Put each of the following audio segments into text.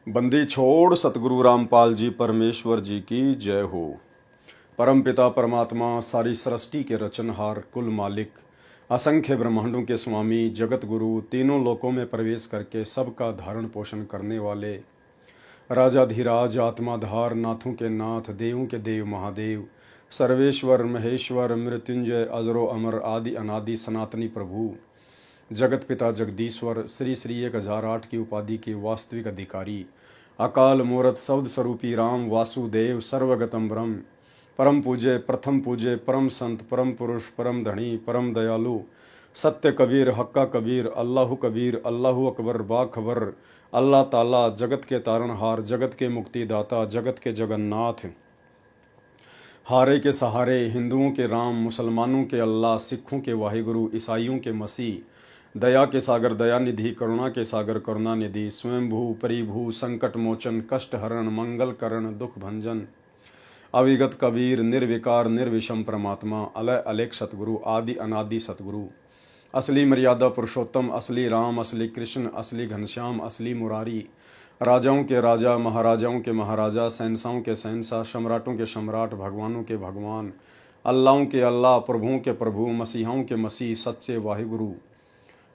बंदी छोड़ सतगुरु रामपाल जी परमेश्वर जी की जय हो। परम पिता परमात्मा सारी सृष्टि के रचनहार कुल मालिक असंख्य ब्रह्मांडों के स्वामी जगत गुरु तीनों लोकों में प्रवेश करके सबका धारण पोषण करने वाले राजाधिराज आत्माधार नाथों के नाथ देवों के देव महादेव सर्वेश्वर महेश्वर मृत्युंजय अजरो अमर आदि अनादि सनातनी प्रभु जगत पिता जगदीश्वर श्री श्री 1008 की उपाधि के वास्तविक अधिकारी अकाल मूर्त सौद स्वरूपी राम वासुदेव सर्वगतम ब्रह्म परम पूज्य प्रथम पूज्य परम संत परम पुरुष परम धनी परम दयालु सत्य कबीर हक्का कबीर अल्लाह अकबर बाखबर अल्लाह ताला जगत के तारणहार जगत के मुक्तिदाता जगत के जगन्नाथ हारे के सहारे हिंदुओं के राम मुसलमानों के अल्लाह सिखों के वाहिगुरु ईसाइयों के मसीह दया के सागर दयानिधि करुणा के सागर करुणानिधि स्वयंभू परिभू संकट मोचन कष्ट हरण मंगल करण दुख भंजन अविगत कबीर निर्विकार निर्विषम परमात्मा अलय अलेख सतगुरु आदि अनादि सतगुरु असली मर्यादा पुरुषोत्तम असली राम असली कृष्ण असली घनश्याम असली मुरारी राजाओं के राजा महाराजाओं के महाराजा शहंशाहों के शहंशाह सम्राटों के सम्राट भगवानों के भगवान अल्लाहों के अल्लाह प्रभुओं के प्रभु मसीहाओं के मसीह सच्चे वाहिगुरु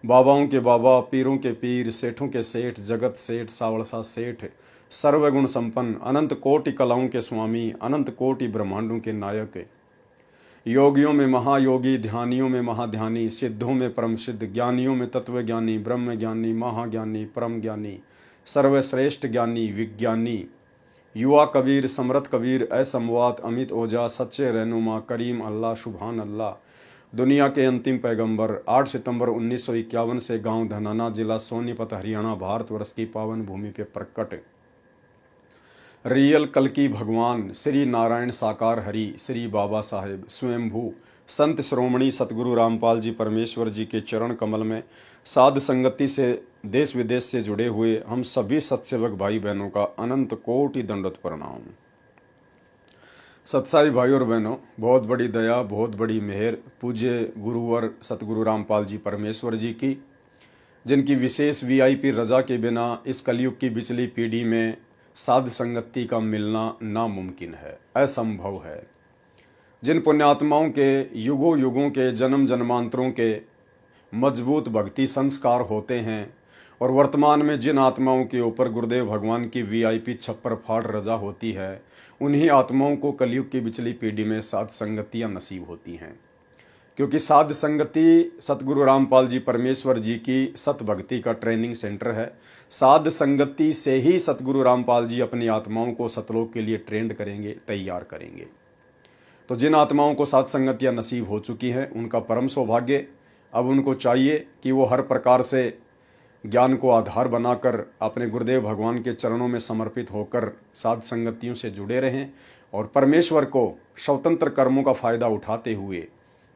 बाबाओं के बाबा पीरों के पीर सेठों के सेठ जगत सेठ सावड़सा सेठ सर्वगुण संपन्न अनंत कोटि कलाओं के स्वामी अनंत कोटि ब्रह्मांडों के नायक योगियों में महायोगी ध्यानियों में महाध्यानी सिद्धों में परम सिद्ध ज्ञानियों में तत्वज्ञानी ब्रह्म ज्ञानी महाज्ञानी परम ज्ञानी सर्वश्रेष्ठ ज्ञानी विज्ञानी युवा कबीर समरथ कबीर असमवात अमित ओझा सच्चे रहनुमा करीम अल्लाह सुभान अल्लाह दुनिया के अंतिम पैगंबर 8 सितंबर 1951 से गांव धनाना जिला सोनीपत हरियाणा भारतवर्ष की पावन भूमि पे प्रकट रियल कल्कि भगवान श्री नारायण साकार हरि श्री बाबा साहेब स्वयंभू संत श्रोमणी सतगुरु रामपाल जी परमेश्वर जी के चरण कमल में साध संगति से देश विदेश से जुड़े हुए हम सभी सत्सेवक भाई बहनों का अनंत कोटि दंडवत प्रणाम। सत्साई भाई और बहनों, बहुत बड़ी दया बहुत बड़ी मेहर पूज्य गुरुवर सतगुरु रामपाल जी परमेश्वर जी की, जिनकी विशेष वीआईपी रजा के बिना इस कलयुग की बिचली पीढ़ी में साध संगति का मिलना नामुमकिन है, असंभव है। जिन पुण्यात्माओं के युगों युगों के जन्म जन्मांतरों के मजबूत भक्ति संस्कार होते हैं और वर्तमान में जिन आत्माओं के ऊपर गुरुदेव भगवान की वीआईपी छप्पर फाड़ रजा होती है, उन्हीं आत्माओं को कलयुग की बिचली पीढ़ी में साध संगतियाँ नसीब होती हैं। क्योंकि साध संगति सतगुरु रामपाल जी परमेश्वर जी की सत भक्ति का ट्रेनिंग सेंटर है। साध संगति से ही सतगुरु रामपाल जी अपनी आत्माओं को सतलोक के लिए ट्रेंड करेंगे, तैयार करेंगे। तो जिन आत्माओं को साध संगतियाँ नसीब हो चुकी हैं, उनका परम सौभाग्य। अब उनको चाहिए कि वो हर प्रकार से ज्ञान को आधार बनाकर अपने गुरुदेव भगवान के चरणों में समर्पित होकर साध संगतियों से जुड़े रहें और परमेश्वर को स्वतंत्र कर्मों का फायदा उठाते हुए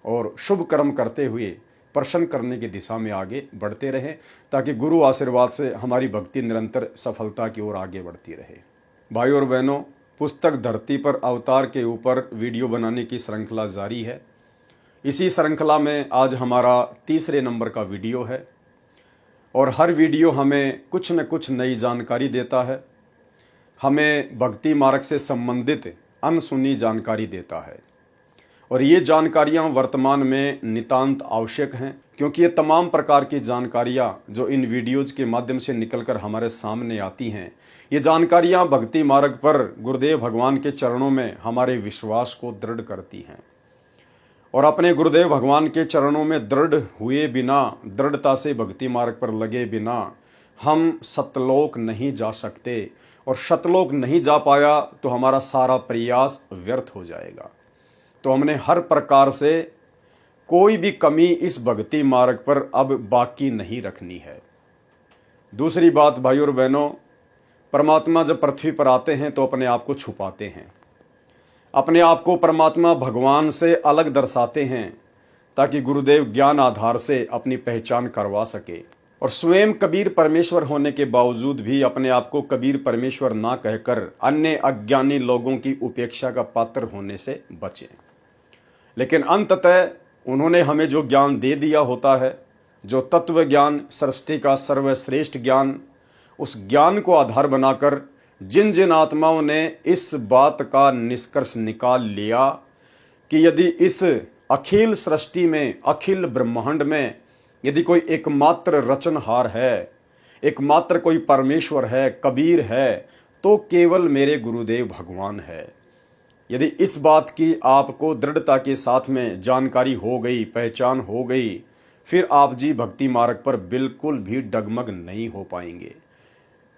और शुभ कर्म करते हुए प्रसन्न करने की दिशा में आगे बढ़ते रहें, ताकि गुरु आशीर्वाद से हमारी भक्ति निरंतर सफलता की ओर आगे बढ़ती रहे। भाई और बहनों, पुस्तक धरती पर अवतार के ऊपर वीडियो बनाने की श्रृंखला जारी है। इसी श्रृंखला में आज हमारा तीसरे नंबर का वीडियो है और हर वीडियो हमें कुछ न कुछ नई जानकारी देता है, हमें भक्ति मार्ग से संबंधित अनसुनी जानकारी देता है। और ये जानकारियाँ वर्तमान में नितांत आवश्यक हैं, क्योंकि ये तमाम प्रकार की जानकारियाँ जो इन वीडियोज़ के माध्यम से निकलकर हमारे सामने आती हैं, ये जानकारियाँ भक्ति मार्ग पर गुरुदेव भगवान के चरणों में हमारे विश्वास को दृढ़ करती हैं। और अपने गुरुदेव भगवान के चरणों में दृढ़ हुए बिना, दृढ़ता से भक्ति मार्ग पर लगे बिना हम सतलोक नहीं जा सकते, और सतलोक नहीं जा पाया तो हमारा सारा प्रयास व्यर्थ हो जाएगा। तो हमने हर प्रकार से कोई भी कमी इस भक्ति मार्ग पर अब बाकी नहीं रखनी है। दूसरी बात भाई और बहनों, परमात्मा जब पृथ्वी पर आते हैं तो अपने आप को छुपाते हैं, अपने आप को परमात्मा भगवान से अलग दर्शाते हैं, ताकि गुरुदेव ज्ञान आधार से अपनी पहचान करवा सके। और स्वयं कबीर परमेश्वर होने के बावजूद भी अपने आप को कबीर परमेश्वर ना कहकर अन्य अज्ञानी लोगों की उपेक्षा का पात्र होने से बचें। लेकिन अंततः उन्होंने हमें जो ज्ञान दे दिया होता है, जो तत्व ज्ञान, सृष्टि का सर्वश्रेष्ठ ज्ञान, उस ज्ञान को आधार बनाकर जिन जिन आत्माओं ने इस बात का निष्कर्ष निकाल लिया कि यदि इस अखिल सृष्टि में, अखिल ब्रह्मांड में यदि कोई एकमात्र रचनहार है, एकमात्र कोई परमेश्वर है, कबीर है, तो केवल मेरे गुरुदेव भगवान है। यदि इस बात की आपको दृढ़ता के साथ में जानकारी हो गई, पहचान हो गई, फिर आप जी भक्ति मार्ग पर बिल्कुल भी डगमग नहीं हो पाएंगे।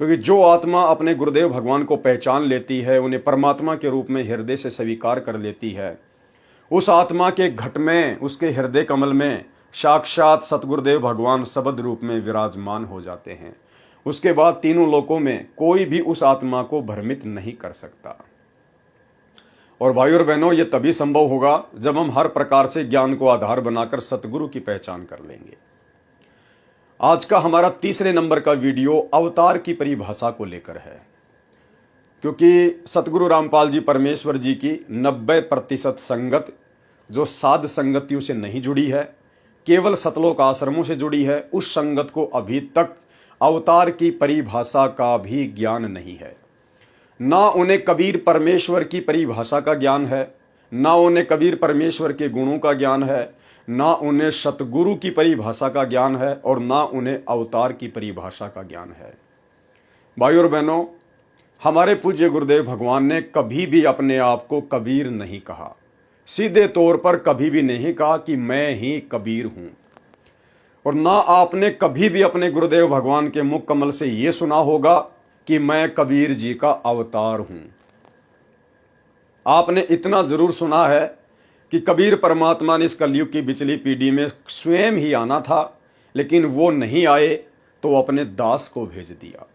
क्योंकि जो आत्मा अपने गुरुदेव भगवान को पहचान लेती है, उन्हें परमात्मा के रूप में हृदय से स्वीकार कर लेती है, उस आत्मा के घट में, उसके हृदय कमल में साक्षात सतगुरुदेव भगवान शब्द रूप में विराजमान हो जाते हैं। उसके बाद तीनों लोकों में कोई भी उस आत्मा को भ्रमित नहीं कर सकता। और भाइयों और बहनों, ये तभी संभव होगा जब हम हर प्रकार से ज्ञान को आधार बनाकर सतगुरु की पहचान कर लेंगे। आज का हमारा तीसरे नंबर का वीडियो अवतार की परिभाषा को लेकर है, क्योंकि सतगुरु रामपाल जी परमेश्वर जी की 90% संगत जो साध संगतियों से नहीं जुड़ी है, केवल सतलोक आश्रमों से जुड़ी है, उस संगत को अभी तक अवतार की परिभाषा का भी ज्ञान नहीं है। ना उन्हें कबीर परमेश्वर की परिभाषा का ज्ञान है, ना उन्हें कबीर परमेश्वर के गुणों का ज्ञान है, ना उन्हें सतगुरु की परिभाषा का ज्ञान है, और ना उन्हें अवतार की परिभाषा का ज्ञान है। भाइयों और बहनों, हमारे पूज्य गुरुदेव भगवान ने कभी भी अपने आप को कबीर नहीं कहा। सीधे तौर पर कभी भी नहीं कहा कि मैं ही कबीर हूं। और ना आपने कभी भी अपने गुरुदेव भगवान के मुख कमल से यह सुना होगा कि मैं कबीर जी का अवतार हूं। आपने इतना जरूर सुना है कि कबीर परमात्मा ने इस कलयुग की बिचली पीढ़ी में स्वयं ही आना था, लेकिन वो नहीं आए तो अपने दास को भेज दिया।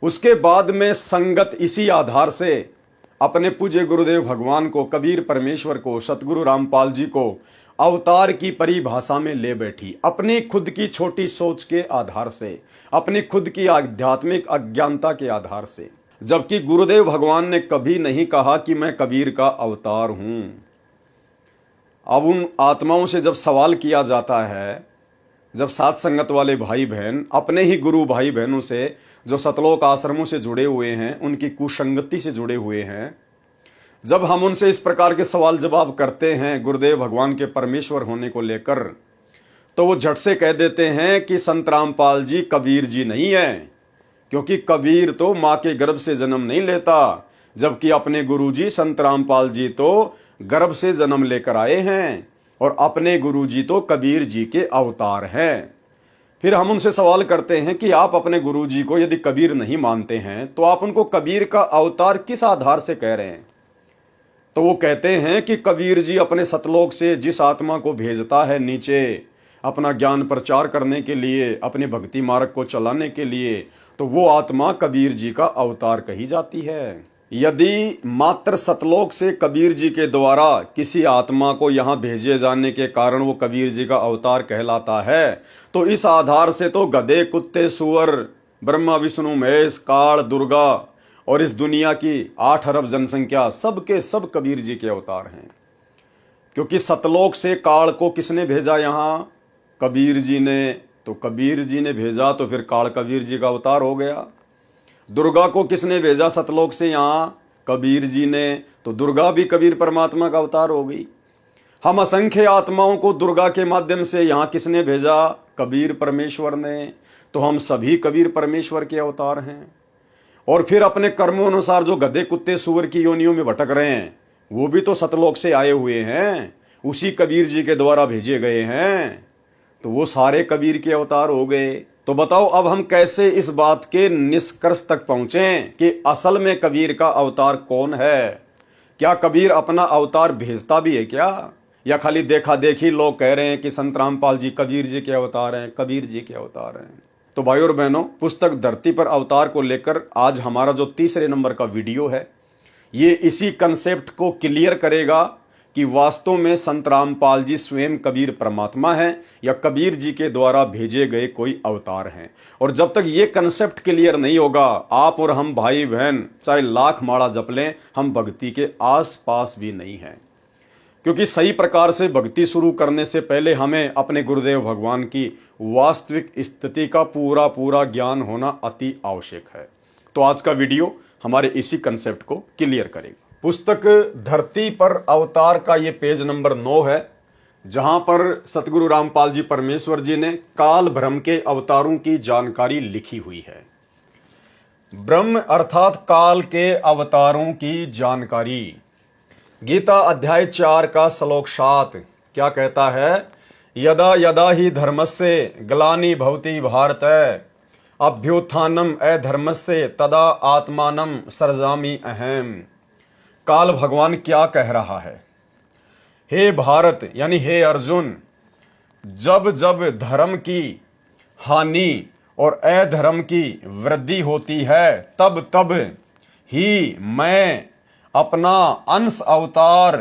उसके बाद में संगत इसी आधार से अपने पूज्य गुरुदेव भगवान को, कबीर परमेश्वर को, सतगुरु रामपाल जी को अवतार की परिभाषा में ले बैठी, अपनी खुद की छोटी सोच के आधार से, अपनी खुद की आध्यात्मिक अज्ञानता के आधार से। जबकि गुरुदेव भगवान ने कभी नहीं कहा कि मैं कबीर का अवतार हूं। अब उन आत्माओं से जब सवाल किया जाता है, जब साथ संगत वाले भाई बहन अपने ही गुरु भाई बहनों से जो सतलोक आश्रमों से जुड़े हुए हैं, उनकी कुसंगति से जुड़े हुए हैं, जब हम उनसे इस प्रकार के सवाल जवाब करते हैं गुरुदेव भगवान के परमेश्वर होने को लेकर, तो वो झट से कह देते हैं कि संत रामपाल जी कबीर जी नहीं है, क्योंकि कबीर तो माँ के गर्भ से जन्म नहीं लेता, जबकि अपने गुरु जी संत रामपाल जी तो गर्भ से जन्म लेकर आए हैं, और अपने गुरु जी तो कबीर जी के अवतार हैं। फिर हम उनसे सवाल करते हैं कि आप अपने गुरु जी को यदि कबीर नहीं मानते हैं, तो आप उनको कबीर का अवतार किस आधार से कह रहे हैं? तो वो कहते हैं कि कबीर जी अपने सतलोक से जिस आत्मा को भेजता है नीचे अपना ज्ञान प्रचार करने के लिए, अपने भक्ति मार्ग को चलाने के लिए, तो वो आत्मा कबीर जी का अवतार कही जाती है। यदि मात्र सतलोक से कबीर जी के द्वारा किसी आत्मा को यहाँ भेजे जाने के कारण वो कबीर जी का अवतार कहलाता है, तो इस आधार से तो गधे, कुत्ते, सुअर, ब्रह्मा, विष्णु, महेश, काल, दुर्गा और इस दुनिया की 8 अरब जनसंख्या सब के सब कबीर जी के अवतार हैं। क्योंकि सतलोक से काल को किसने भेजा यहाँ? कबीर जी ने। तो कबीर जी ने भेजा तो फिर काल कबीर जी का अवतार हो गया। दुर्गा को किसने भेजा सतलोक से यहाँ? कबीर जी ने। तो दुर्गा भी कबीर परमात्मा का अवतार हो गई। हम असंख्य आत्माओं को दुर्गा के माध्यम से यहाँ किसने भेजा? कबीर परमेश्वर ने। तो हम सभी कबीर परमेश्वर के अवतार हैं। और फिर अपने कर्मों अनुसार जो गधे, कुत्ते, सुअर की योनियों में भटक रहे हैं, वो भी तो सतलोक से आए हुए हैं, उसी कबीर जी के द्वारा भेजे गए हैं। तो वो सारे कबीर के अवतार हो गए। तो बताओ अब हम कैसे इस बात के निष्कर्ष तक पहुंचें कि असल में कबीर का अवतार कौन है? क्या कबीर अपना अवतार भेजता भी है क्या? या खाली देखा देखी लोग कह रहे हैं कि संत रामपाल जी कबीर जी के अवतार हैं, कबीर जी के अवतार हैं? तो भाइयों और बहनों, पुस्तक धरती पर अवतार को लेकर आज हमारा जो तीसरे नंबर का वीडियो है, ये इसी कंसेप्ट को क्लियर करेगा कि वास्तव में संत रामपाल जी स्वयं कबीर परमात्मा हैं या कबीर जी के द्वारा भेजे गए कोई अवतार हैं। और जब तक ये कंसेप्ट क्लियर नहीं होगा, आप और हम भाई बहन चाहे लाख माला जप लें, हम भक्ति के आस पास भी नहीं हैं। क्योंकि सही प्रकार से भक्ति शुरू करने से पहले हमें अपने गुरुदेव भगवान की वास्तविक स्थिति का पूरा पूरा ज्ञान होना अति आवश्यक है। तो आज का वीडियो हमारे इसी कंसेप्ट को क्लियर करेगा। पुस्तक धरती पर अवतार का ये पेज नंबर 9 है, जहां पर सतगुरु रामपाल जी परमेश्वर जी ने काल ब्रह्म के अवतारों की जानकारी लिखी हुई है। ब्रह्म अर्थात काल के अवतारों की जानकारी। गीता अध्याय 4 का श्लोक 7 क्या कहता है? यदा यदा ही धर्मस्य ग्लानि भवति भारत अभ्युत्थानम अधर्मस्य तदा आत्मानं सृजामि अहम्। काल भगवान क्या कह रहा है? हे भारत यानी हे अर्जुन, जब जब धर्म की हानि और अधर्म की वृद्धि होती है तब तब ही मैं अपना अंश अवतार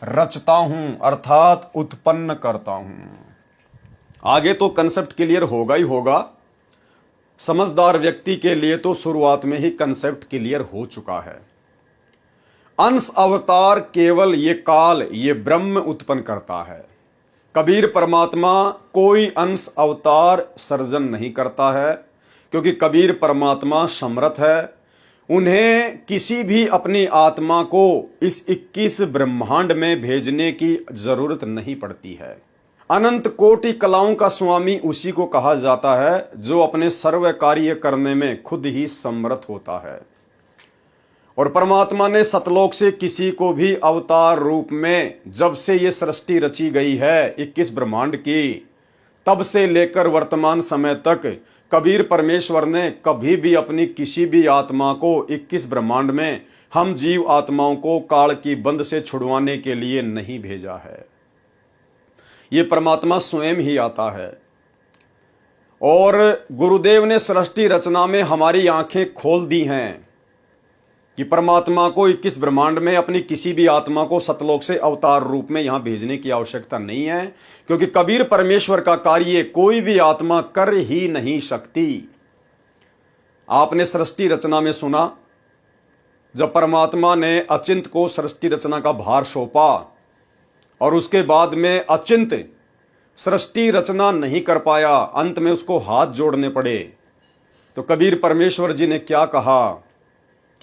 रचता हूं अर्थात उत्पन्न करता हूं। आगे तो कंसेप्ट क्लियर होगा ही होगा। समझदार व्यक्ति के लिए तो शुरुआत में ही कंसेप्ट क्लियर हो चुका है। अंश अवतार केवल ये काल, ये ब्रह्म उत्पन्न करता है। कबीर परमात्मा कोई अंश अवतार सर्जन नहीं करता है, क्योंकि कबीर परमात्मा समर्थ है। उन्हें किसी भी अपनी आत्मा को इस 21 ब्रह्मांड में भेजने की जरूरत नहीं पड़ती है। अनंत कोटि कलाओं का स्वामी उसी को कहा जाता है जो अपने सर्व कार्य करने में खुद ही समर्थ होता है। और परमात्मा ने सतलोक से किसी को भी अवतार रूप में, जब से ये सृष्टि रची गई है 21 ब्रह्मांड की, तब से लेकर वर्तमान समय तक कबीर परमेश्वर ने कभी भी अपनी किसी भी आत्मा को 21 ब्रह्मांड में हम जीव आत्माओं को काल की बंध से छुड़वाने के लिए नहीं भेजा है। ये परमात्मा स्वयं ही आता है। और गुरुदेव ने सृष्टि रचना में हमारी आंखें खोल दी हैं कि परमात्मा को 21 ब्रह्मांड में अपनी किसी भी आत्मा को सतलोक से अवतार रूप में यहां भेजने की आवश्यकता नहीं है, क्योंकि कबीर परमेश्वर का कार्य कोई भी आत्मा कर ही नहीं सकती। आपने सृष्टि रचना में सुना, जब परमात्मा ने अचिंत को सृष्टि रचना का भार सौंपा और उसके बाद में अचिंत सृष्टि रचना नहीं कर पाया, अंत में उसको हाथ जोड़ने पड़े, तो कबीर परमेश्वर जी ने क्या कहा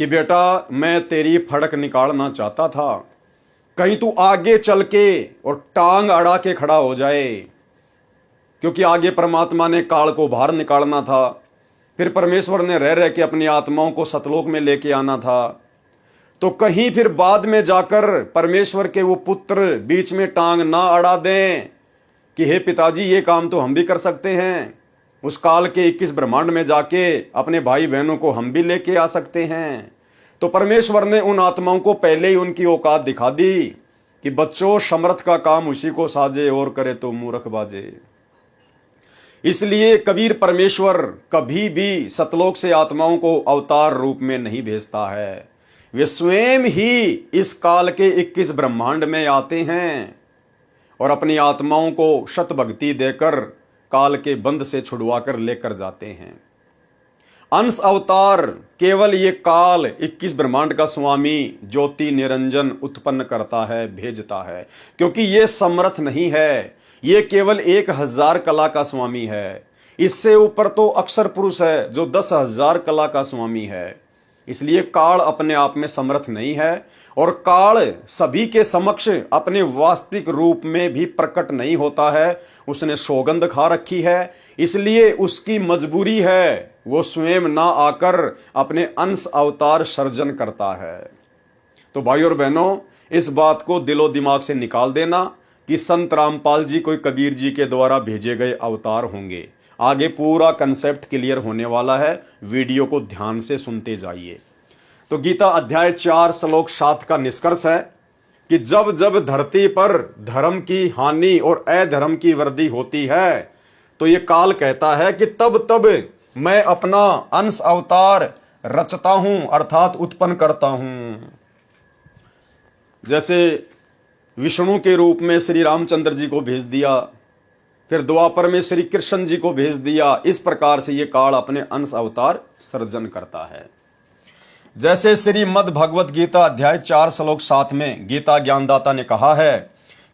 कि बेटा मैं तेरी फड़क निकालना चाहता था, कहीं तू आगे चल के और टांग अड़ा के खड़ा हो जाए, क्योंकि आगे परमात्मा ने काल को बाहर निकालना था, फिर परमेश्वर ने रह रह के अपनी आत्माओं को सतलोक में लेके आना था। तो कहीं फिर बाद में जाकर परमेश्वर के वो पुत्र बीच में टांग ना अड़ा दें कि हे पिताजी ये काम तो हम भी कर सकते हैं, उस काल के 21 ब्रह्मांड में जाके अपने भाई बहनों को हम भी लेके आ सकते हैं। तो परमेश्वर ने उन आत्माओं को पहले ही उनकी औकात दिखा दी कि बच्चों समर्थ का काम उसी को साजे और करे तो मूर्ख बाजे। इसलिए कबीर परमेश्वर कभी भी सतलोक से आत्माओं को अवतार रूप में नहीं भेजता है। वे स्वयं ही इस काल के 21 ब्रह्मांड में आते हैं और अपनी आत्माओं को शत भक्ति देकर काल के बंध से छुड़वाकर लेकर जाते हैं। अंश अवतार केवल ये काल 21 ब्रह्मांड का स्वामी ज्योति निरंजन उत्पन्न करता है, भेजता है, क्योंकि ये समर्थ नहीं है। ये केवल 1000 कला का स्वामी है। इससे ऊपर तो अक्षर पुरुष है जो 10,000 कला का स्वामी है। इसलिए काल अपने आप में समर्थ नहीं है, और काल सभी के समक्ष अपने वास्तविक रूप में भी प्रकट नहीं होता है। उसने सौगंध खा रखी है, इसलिए उसकी मजबूरी है वो स्वयं ना आकर अपने अंश अवतार सर्जन करता है। तो भाई और बहनों, इस बात को दिलो दिमाग से निकाल देना कि संत रामपाल जी कोई कबीर जी के द्वारा भेजे गए अवतार होंगे। आगे पूरा कंसेप्ट क्लियर होने वाला है, वीडियो को ध्यान से सुनते जाइए। तो गीता अध्याय 4 श्लोक 7 का निष्कर्ष है कि जब जब धरती पर धर्म की हानि और अधर्म की वृद्धि होती है तो ये काल कहता है कि तब तब मैं अपना अंश अवतार रचता हूं अर्थात उत्पन्न करता हूं। जैसे विष्णु के रूप में श्री रामचंद्र जी को भेज दिया, फिर द्वापर में श्री कृष्ण जी को भेज दिया। इस प्रकार से ये काल अपने अंश अवतार सृजन करता है। जैसे श्रीमद् भगवत गीता अध्याय 4 श्लोक 7 में गीता ज्ञानदाता ने कहा है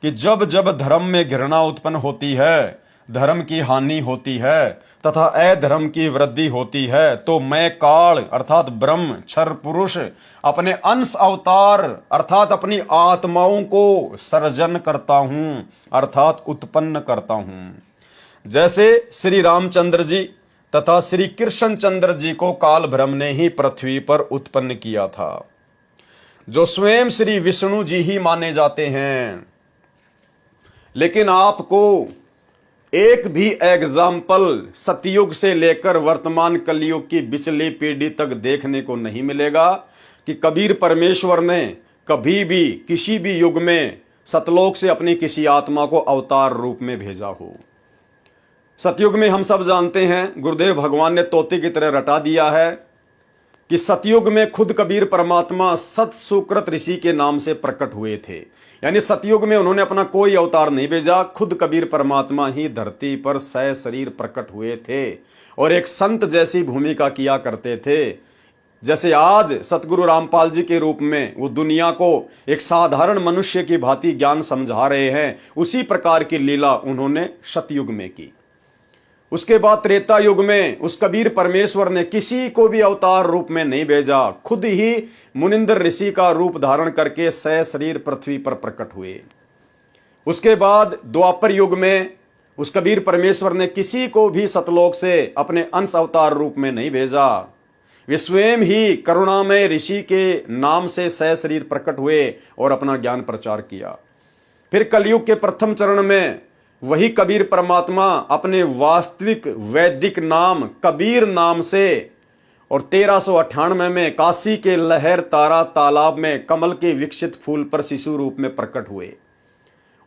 कि जब जब धर्म में घृणा उत्पन्न होती है, धर्म की हानि होती है तथा अधर्म की वृद्धि होती है, तो मैं काल अर्थात ब्रह्म क्षर पुरुष अपने अंश अवतार अर्थात अपनी आत्माओं को सर्जन करता हूं अर्थात उत्पन्न करता हूं। जैसे श्री रामचंद्र जी तथा श्री कृष्ण चंद्र जी को काल ब्रह्म ने ही पृथ्वी पर उत्पन्न किया था, जो स्वयं श्री विष्णु जी ही माने जाते हैं। लेकिन आपको एक भी एग्जाम्पल सतयुग से लेकर वर्तमान कलयुग की पिछली पीढ़ी तक देखने को नहीं मिलेगा कि कबीर परमेश्वर ने कभी भी किसी भी युग में सतलोक से अपनी किसी आत्मा को अवतार रूप में भेजा हो। सतयुग में हम सब जानते हैं गुरुदेव भगवान ने तोते की तरह रटा दिया है कि सतयुग में खुद कबीर परमात्मा सत सुकृत ऋषि के नाम से प्रकट हुए थे। यानी सतयुग में उन्होंने अपना कोई अवतार नहीं भेजा, खुद कबीर परमात्मा ही धरती पर सशरीर प्रकट हुए थे और एक संत जैसी भूमिका किया करते थे। जैसे आज सतगुरु रामपाल जी के रूप में वो दुनिया को एक साधारण मनुष्य की भांति ज्ञान समझा रहे हैं, उसी प्रकार की लीला उन्होंने सतयुग में की। उसके बाद त्रेता युग में उस कबीर परमेश्वर ने किसी को भी अवतार रूप में नहीं भेजा, खुद ही मुनिंदर ऋषि का रूप धारण करके सशरीर पृथ्वी पर प्रकट हुए। उसके बाद द्वापर युग में उस कबीर परमेश्वर ने किसी को भी सतलोक से अपने अंश अवतार रूप में नहीं भेजा, वे स्वयं ही करुणामय ऋषि के नाम से सशरीर प्रकट हुए और अपना ज्ञान प्रचार किया। फिर कलयुग के प्रथम चरण में वही कबीर परमात्मा अपने वास्तविक वैदिक नाम कबीर नाम से और 1398 में काशी के लहर तारा तालाब में कमल के विकसित फूल पर शिशु रूप में प्रकट हुए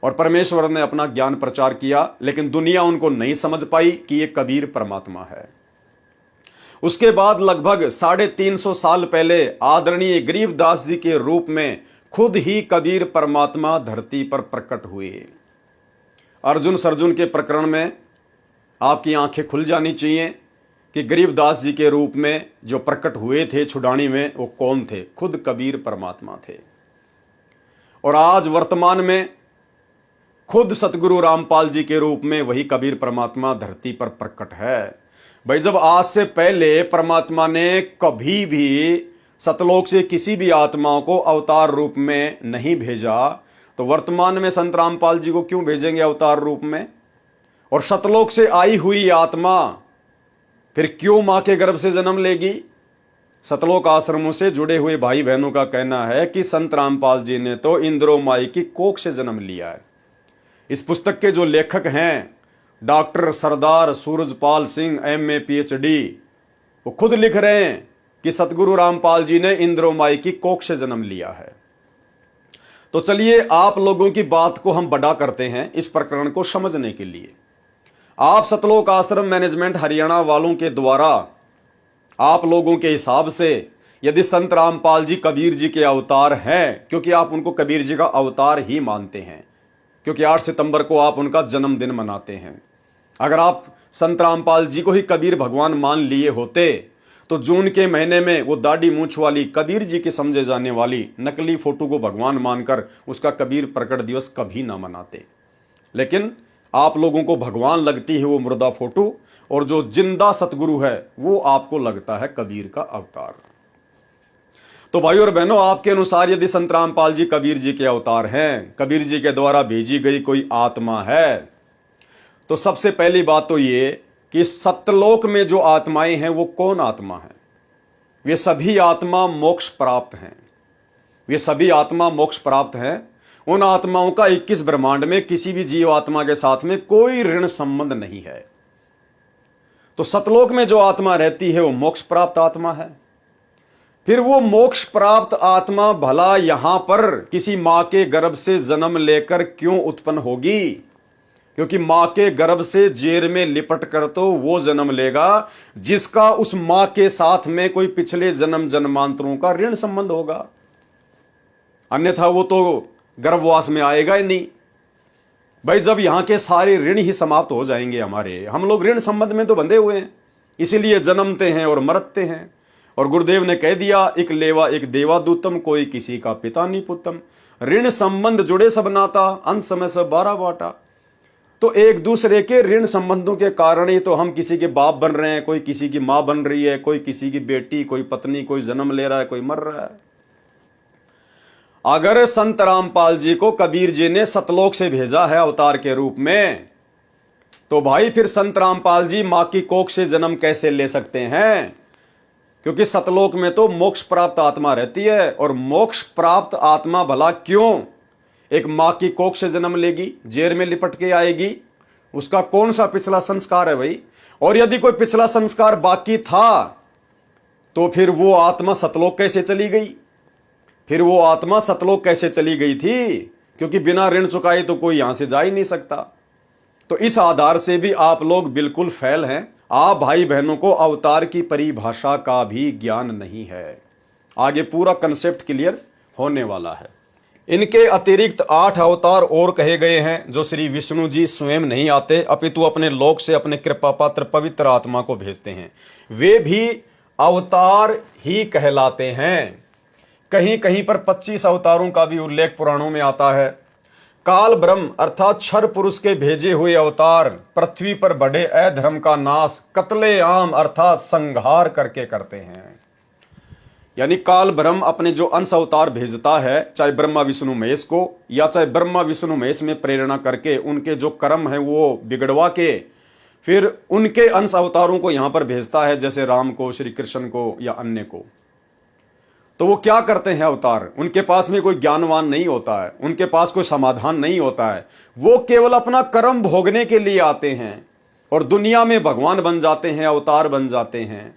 और परमेश्वर ने अपना ज्ञान प्रचार किया। लेकिन दुनिया उनको नहीं समझ पाई कि ये कबीर परमात्मा है। उसके बाद लगभग 350 साल पहले आदरणीय गरीबदास जी के रूप में खुद ही कबीर परमात्मा धरती पर प्रकट हुए। अर्जुन सर्जुन के प्रकरण में आपकी आंखें खुल जानी चाहिए कि गरीबदास जी के रूप में जो प्रकट हुए थे छुडानी में, वो कौन थे? खुद कबीर परमात्मा थे। और आज वर्तमान में खुद सतगुरु रामपाल जी के रूप में वही कबीर परमात्मा धरती पर प्रकट है। भाई, जब आज से पहले परमात्मा ने कभी भी सतलोक से किसी भी आत्मा को अवतार रूप में नहीं भेजा, तो वर्तमान में संत रामपाल जी को क्यों भेजेंगे अवतार रूप में? और सतलोक से आई हुई आत्मा फिर क्यों मां के गर्भ से जन्म लेगी? सतलोक आश्रमों से जुड़े हुए भाई बहनों का कहना है कि संत रामपाल जी ने तो इंद्रो माई की कोख से जन्म लिया है। इस पुस्तक के जो लेखक हैं डॉक्टर सरदार सूरजपाल सिंह MA PhD, वो खुद लिख रहे हैं कि सतगुरु रामपाल जी ने इंद्रो माई की कोख से जन्म लिया है। तो चलिए आप लोगों की बात को हम बड़ा करते हैं इस प्रकरण को समझने के लिए। आप सतलोक आश्रम मैनेजमेंट हरियाणा वालों के द्वारा आप लोगों के हिसाब से यदि संत रामपाल जी कबीर जी के अवतार हैं, क्योंकि आप उनको कबीर जी का अवतार ही मानते हैं, क्योंकि 8 सितंबर को आप उनका जन्मदिन मनाते हैं। अगर आप संत रामपाल जी को ही कबीर भगवान मान लिए होते तो जून के महीने में वो दाढ़ी मूंछ वाली कबीर जी के समझे जाने वाली नकली फोटो को भगवान मानकर उसका कबीर प्रकट दिवस कभी ना मनाते। लेकिन आप लोगों को भगवान लगती है वो मुर्दा फोटो, और जो जिंदा सतगुरु है वो आपको लगता है कबीर का अवतार। तो भाई और बहनों, आपके अनुसार यदि संत रामपाल जी कबीर जी के अवतार हैं, कबीर जी के द्वारा भेजी गई कोई आत्मा है, तो सबसे पहली बात तो ये कि सतलोक में जो आत्माएं हैं वो कौन आत्मा है? वे सभी आत्मा मोक्ष प्राप्त हैं। वे सभी आत्मा मोक्ष प्राप्त हैं। उन आत्माओं का 21 ब्रह्मांड में किसी भी जीव आत्मा के साथ में कोई ऋण संबंध नहीं है। तो सतलोक में जो आत्मा रहती है वो मोक्ष प्राप्त आत्मा है। फिर वो मोक्ष प्राप्त आत्मा भला यहां पर किसी मां के गर्भ से जन्म लेकर क्यों उत्पन्न होगी? क्योंकि मां के गर्भ से जेर में लिपट कर तो वो जन्म लेगा जिसका उस मां के साथ में कोई पिछले जन्म जन्मांतरों का ऋण संबंध होगा, अन्यथा वो तो गर्भवास में आएगा ही नहीं। भाई, जब यहां के सारे ऋण ही समाप्त हो जाएंगे हमारे, हम लोग ऋण संबंध में तो बंधे हुए हैं, इसीलिए जन्मते हैं और मरते हैं। और गुरुदेव ने कह दिया, एक लेवा एक देवा दूतम, कोई किसी का पिता नहीं पुतम, ऋण संबंध जुड़े सब नाता, अंत समय सब 12 बाटा। तो एक दूसरे के ऋण संबंधों के कारण ही तो हम किसी के बाप बन रहे हैं, कोई किसी की मां बन रही है, कोई किसी की बेटी, कोई पत्नी, कोई जन्म ले रहा है, कोई मर रहा है। अगर संत रामपाल जी को कबीर जी ने सतलोक से भेजा है अवतार के रूप में, तो भाई फिर संत रामपाल जी मां की कोख से जन्म कैसे ले सकते हैं? क्योंकि सतलोक में तो मोक्ष प्राप्त आत्मा रहती है, और मोक्ष प्राप्त आत्मा भला क्यों एक मां की कोख से जन्म लेगी, जेर में लिपट के आएगी? उसका कौन सा पिछला संस्कार है भाई? और यदि कोई पिछला संस्कार बाकी था तो फिर वो आत्मा सतलोक कैसे चली गई? फिर वो आत्मा सतलोक कैसे चली गई थी? क्योंकि बिना ऋण चुकाए तो कोई यहां से जा ही नहीं सकता। तो इस आधार से भी आप लोग बिल्कुल फेल हैं। आप भाई बहनों को अवतार की परिभाषा का भी ज्ञान नहीं है। आगे पूरा कंसेप्ट क्लियर होने वाला है। इनके अतिरिक्त 8 अवतार और कहे गए हैं, जो श्री विष्णु जी स्वयं नहीं आते, अपितु अपने लोक से अपने कृपा पात्र पवित्र आत्मा को भेजते हैं। वे भी अवतार ही कहलाते हैं। कहीं कहीं पर 25 अवतारों का भी उल्लेख पुराणों में आता है। काल ब्रह्म अर्थात क्षर पुरुष के भेजे हुए अवतार पृथ्वी पर बढ़े अधर्म का नाश कत्ले आम अर्थात संहार करके करते हैं। यानी काल ब्रह्म अपने जो अंश अवतार भेजता है, चाहे ब्रह्मा विष्णु महेश को, या चाहे ब्रह्मा विष्णु महेश में प्रेरणा करके उनके जो कर्म है वो बिगड़वा के फिर उनके अंश अवतारों को यहां पर भेजता है, जैसे राम को, श्री कृष्ण को या अन्य को। तो वो क्या करते हैं अवतार? उनके पास में कोई ज्ञानवान नहीं होता है, उनके पास कोई समाधान नहीं होता है। वो केवल अपना कर्म भोगने के लिए आते हैं और दुनिया में भगवान बन जाते हैं, अवतार बन जाते हैं।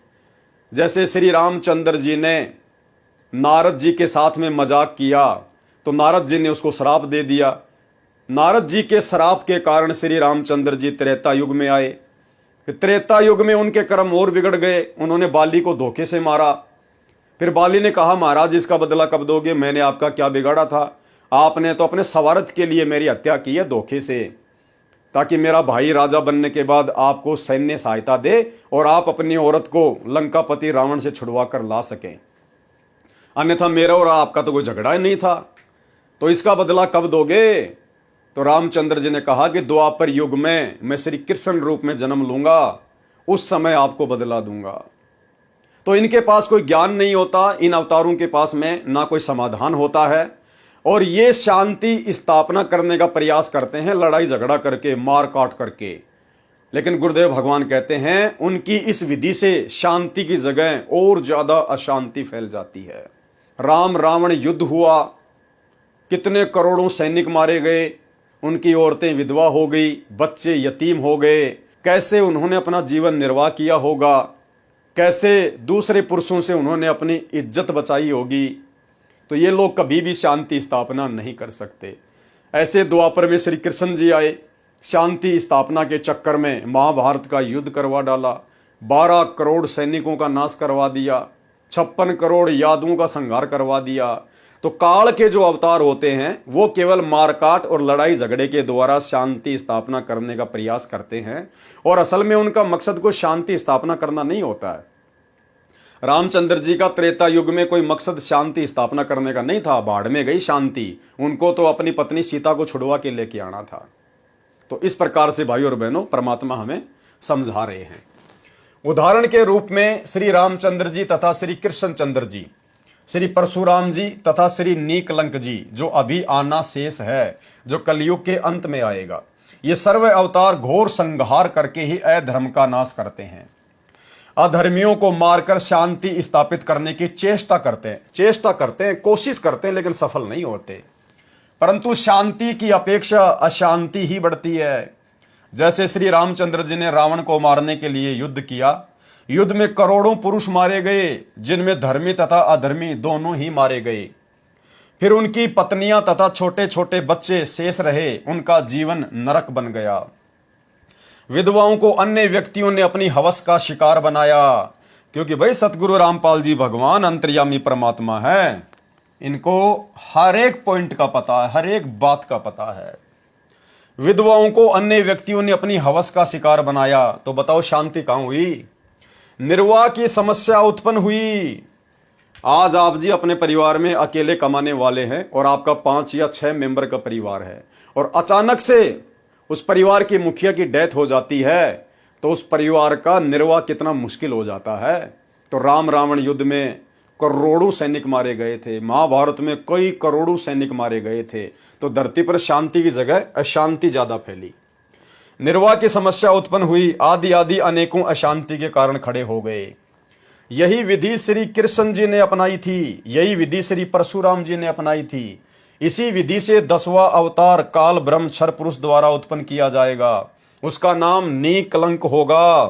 जैसे श्री रामचंद्र जी ने नारद जी के साथ में मजाक किया तो नारद जी ने उसको श्राप दे दिया। नारद जी के श्राप के कारण श्री रामचंद्र जी त्रेता युग में आए। त्रेता युग में उनके कर्म और बिगड़ गए। उन्होंने बाली को धोखे से मारा। फिर बाली ने कहा, महाराज इसका बदला कब दोगे? मैंने आपका क्या बिगाड़ा था? आपने तो अपने स्वार्थ के लिए मेरी हत्या की है धोखे से, ताकि मेरा भाई राजा बनने के बाद आपको सैन्य सहायता दे और आप अपनी औरत को लंकापति रावण से छुड़वा कर ला सकें। अन्यथा मेरा और आपका तो कोई झगड़ा ही नहीं था, तो इसका बदला कब दोगे? तो रामचंद्र जी ने कहा कि द्वापर युग में मैं श्री कृष्ण रूप में जन्म लूंगा, उस समय आपको बदला दूंगा। तो इनके पास कोई ज्ञान नहीं होता, इन अवतारों के पास में ना कोई समाधान होता है, और ये शांति स्थापना करने का प्रयास करते हैं, लड़ाई झगड़ा करके, मार काट करके। लेकिन गुरुदेव भगवान कहते हैं उनकी इस विधि से शांति की जगह और ज्यादा अशांति फैल जाती है। राम रावण युद्ध हुआ, कितने करोड़ों सैनिक मारे गए, उनकी औरतें विधवा हो गई, बच्चे यतीम हो गए। कैसे उन्होंने अपना जीवन निर्वाह किया होगा, कैसे दूसरे पुरुषों से उन्होंने अपनी इज्जत बचाई होगी। तो ये लोग कभी भी शांति स्थापना नहीं कर सकते। ऐसे द्वापर में श्री कृष्ण जी आए, शांति स्थापना के चक्कर में महाभारत का युद्ध करवा डाला, 12 करोड़ सैनिकों का नाश करवा दिया, 56 करोड़ यादवों का संहार करवा दिया। तो काल के जो अवतार होते हैं वो केवल मारकाट और लड़ाई झगड़े के द्वारा शांति स्थापना करने का प्रयास करते हैं, और असल में उनका मकसद कोई शांति स्थापना करना नहीं होता है। रामचंद्र जी का त्रेता युग में कोई मकसद शांति स्थापना करने का नहीं था, बाढ़ में गई शांति, उनको तो अपनी पत्नी सीता को छुड़वा के लेके आना था। तो इस प्रकार से भाई और बहनों परमात्मा हमें समझा रहे हैं। उदाहरण के रूप में श्री रामचंद्र जी तथा श्री कृष्णचंद्र जी, श्री परशुराम जी तथा श्री नीकलंक जी, जो अभी आना शेष है, जो कलयुग के अंत में आएगा, ये सर्व अवतार घोर संहार करके ही अधर्म का नाश करते हैं। अधर्मियों को मारकर शांति स्थापित करने की चेष्टा करते हैं, कोशिश करते हैं, लेकिन सफल नहीं होते। परंतु शांति की अपेक्षा अशांति ही बढ़ती है। जैसे श्री रामचंद्र जी ने रावण को मारने के लिए युद्ध किया, युद्ध में करोड़ों पुरुष मारे गए, जिनमें धर्मी तथा अधर्मी दोनों ही मारे गए। फिर उनकी पत्नियां तथा छोटे छोटे बच्चे शेष रहे, उनका जीवन नरक बन गया। विधवाओं को अन्य व्यक्तियों ने अपनी हवस का शिकार बनाया, क्योंकि भाई सतगुरु रामपाल जी भगवान अंतर्यामी परमात्मा है, इनको हर एक पॉइंट का पता है, हर एक बात का पता है। विधवाओं को अन्य व्यक्तियों ने अपनी हवस का शिकार बनाया, तो बताओ शांति कहां हुई? निर्वाह की समस्या उत्पन्न हुई। आज आप जी अपने परिवार में अकेले कमाने वाले हैं और आपका 5 या 6 मेंबर का परिवार है और अचानक से उस परिवार की मुखिया की डेथ हो जाती है तो उस परिवार का निर्वाह कितना मुश्किल हो जाता है। तो राम रावण युद्ध में करोड़ों सैनिक मारे गए थे, महाभारत में कई करोड़ों सैनिक मारे गए थे। तो धरती पर शांति की जगह अशांति ज्यादा फैली, निर्वाह की समस्या उत्पन्न हुई, आदि आदि अनेकों अशांति के कारण खड़े हो गए। यही विधि श्री कृष्ण जी ने अपनाई थी, यही विधि श्री परशुराम जी ने अपनाई थी। इसी विधि से 10वां अवतार काल ब्रह्म क्षर पुरुष द्वारा उत्पन्न किया जाएगा। उसका नाम निकलंक होगा।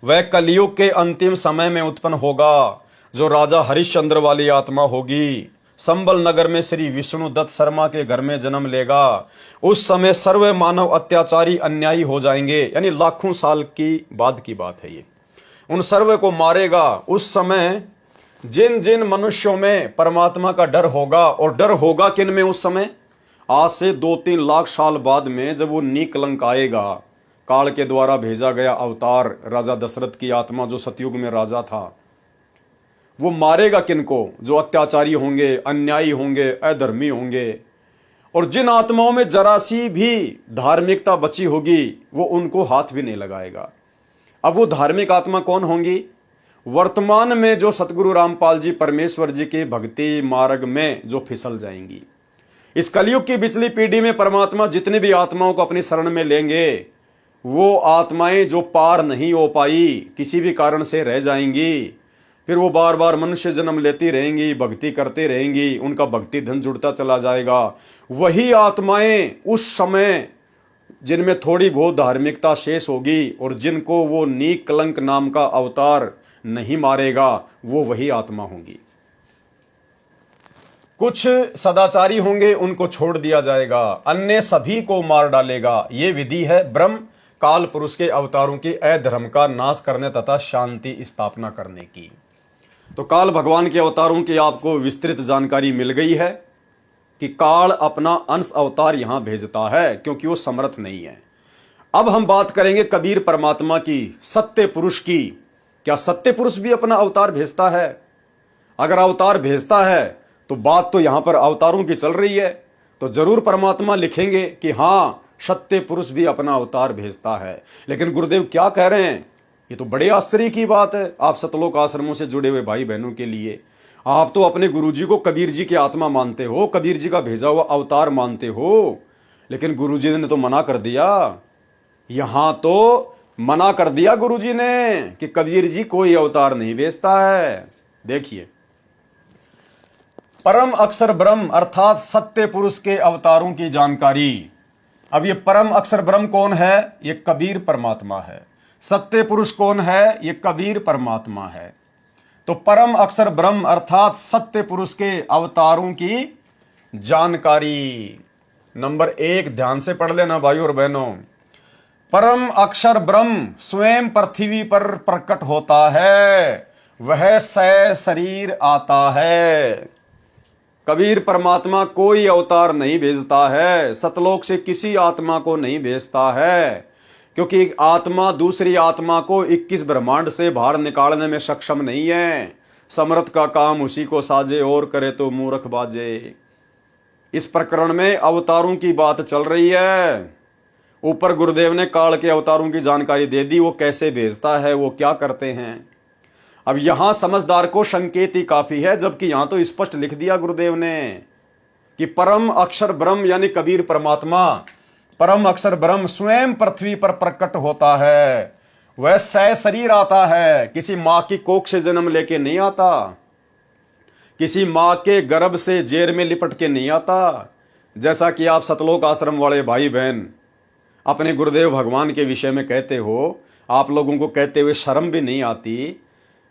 वह कलयुग के अंतिम समय में उत्पन्न होगा, जो राजा हरिश्चंद्र वाली आत्मा होगी। संबल नगर में श्री विष्णु दत्त शर्मा के घर में जन्म लेगा। उस समय सर्व मानव अत्याचारी अन्यायी हो जाएंगे, यानी लाखों साल की बाद की बात है ये। उन सर्व को मारेगा। उस समय जिन जिन मनुष्यों में परमात्मा का डर होगा, और डर होगा किन में उस समय, आज से 2-3 लाख साल बाद में जब वो निकलंक आएगा, काल के द्वारा भेजा गया अवतार राजा दशरथ की आत्मा जो सतयुग में राजा था, वो मारेगा किनको, जो अत्याचारी होंगे, अन्यायी होंगे, अधर्मी होंगे। और जिन आत्माओं में जरा सी भी धार्मिकता बची होगी वो उनको हाथ भी नहीं लगाएगा। अब वो धार्मिक आत्मा कौन होंगी? वर्तमान में जो सतगुरु रामपाल जी परमेश्वर जी के भक्ति मार्ग में जो फिसल जाएंगी। इस कलयुग की पिछली पीढ़ी में परमात्मा जितने भी आत्माओं को अपनी शरण में लेंगे, वो आत्माएं जो पार नहीं हो पाई, किसी भी कारण से रह जाएंगी, फिर वो बार बार मनुष्य जन्म लेती रहेंगी, भक्ति करते रहेंगी, उनका भक्ति धन जुड़ता चला जाएगा। वही आत्माएं उस समय जिनमें थोड़ी बहुत धार्मिकता शेष होगी और जिनको वो निकलंक नाम का अवतार नहीं मारेगा, वो वही आत्मा होंगी। कुछ सदाचारी होंगे, उनको छोड़ दिया जाएगा, अन्य सभी को मार डालेगा। ये विधि है ब्रह्म काल पुरुष के अवतारों की अधर्म का नाश करने तथा शांति स्थापना करने की। तो काल भगवान के अवतारों की आपको विस्तृत जानकारी मिल गई है कि काल अपना अंश अवतार यहां भेजता है क्योंकि वो समर्थ नहीं है। अब हम बात करेंगे कबीर परमात्मा की, सत्य पुरुष की। क्या सत्य पुरुष भी अपना अवतार भेजता है? अगर अवतार भेजता है तो बात तो यहां पर अवतारों की चल रही है, तो जरूर परमात्मा लिखेंगे कि हां सत्य पुरुष भी अपना अवतार भेजता है। लेकिन गुरुदेव क्या कह रहे हैं? ये तो बड़े आश्चर्य की बात है आप सतलोक आश्रमों से जुड़े हुए भाई बहनों के लिए। आप तो अपने गुरुजी को कबीर जी की आत्मा मानते हो, कबीर जी का भेजा हुआ अवतार मानते हो, लेकिन गुरुजी ने तो मना कर दिया। यहां तो मना कर दिया गुरुजी ने कि कबीर जी कोई अवतार नहीं भेजता है। देखिए, परम अक्षर ब्रह्म अर्थात सत्य पुरुष के अवतारों की जानकारी। अब ये परम अक्षर ब्रह्म कौन है? ये कबीर परमात्मा है। सत्य पुरुष कौन है? ये कबीर परमात्मा है। तो परम अक्षर ब्रह्म अर्थात सत्य पुरुष के अवतारों की जानकारी। नंबर 1 ध्यान से पढ़ लेना भाइयों और बहनों। परम अक्षर ब्रह्म स्वयं पृथ्वी पर प्रकट होता है, वह शरीर आता है। कबीर परमात्मा कोई अवतार नहीं भेजता है, सतलोक से किसी आत्मा को नहीं भेजता है, क्योंकि एक आत्मा दूसरी आत्मा को 21 ब्रह्मांड से बाहर निकालने में सक्षम नहीं है। समर्थ का काम उसी को साजे और करे तो मूर्ख बाजे। इस प्रकरण में अवतारों की बात चल रही है। ऊपर गुरुदेव ने काल के अवतारों की जानकारी दे दी, वो कैसे भेजता है, वो क्या करते हैं। अब यहां समझदार को संकेत ही काफी है, जबकि यहां तो स्पष्ट लिख दिया गुरुदेव ने कि परम अक्षर ब्रह्म यानी कबीर परमात्मा, परम अक्षर ब्रह्म स्वयं पृथ्वी पर प्रकट होता है, वह शरीर आता है। किसी मां की कोख से जन्म लेके नहीं आता, किसी मां के गर्भ से जेर में लिपट के नहीं आता। जैसा कि आप सतलोक आश्रम वाले भाई बहन अपने गुरुदेव भगवान के विषय में कहते हो, आप लोगों को कहते हुए शर्म भी नहीं आती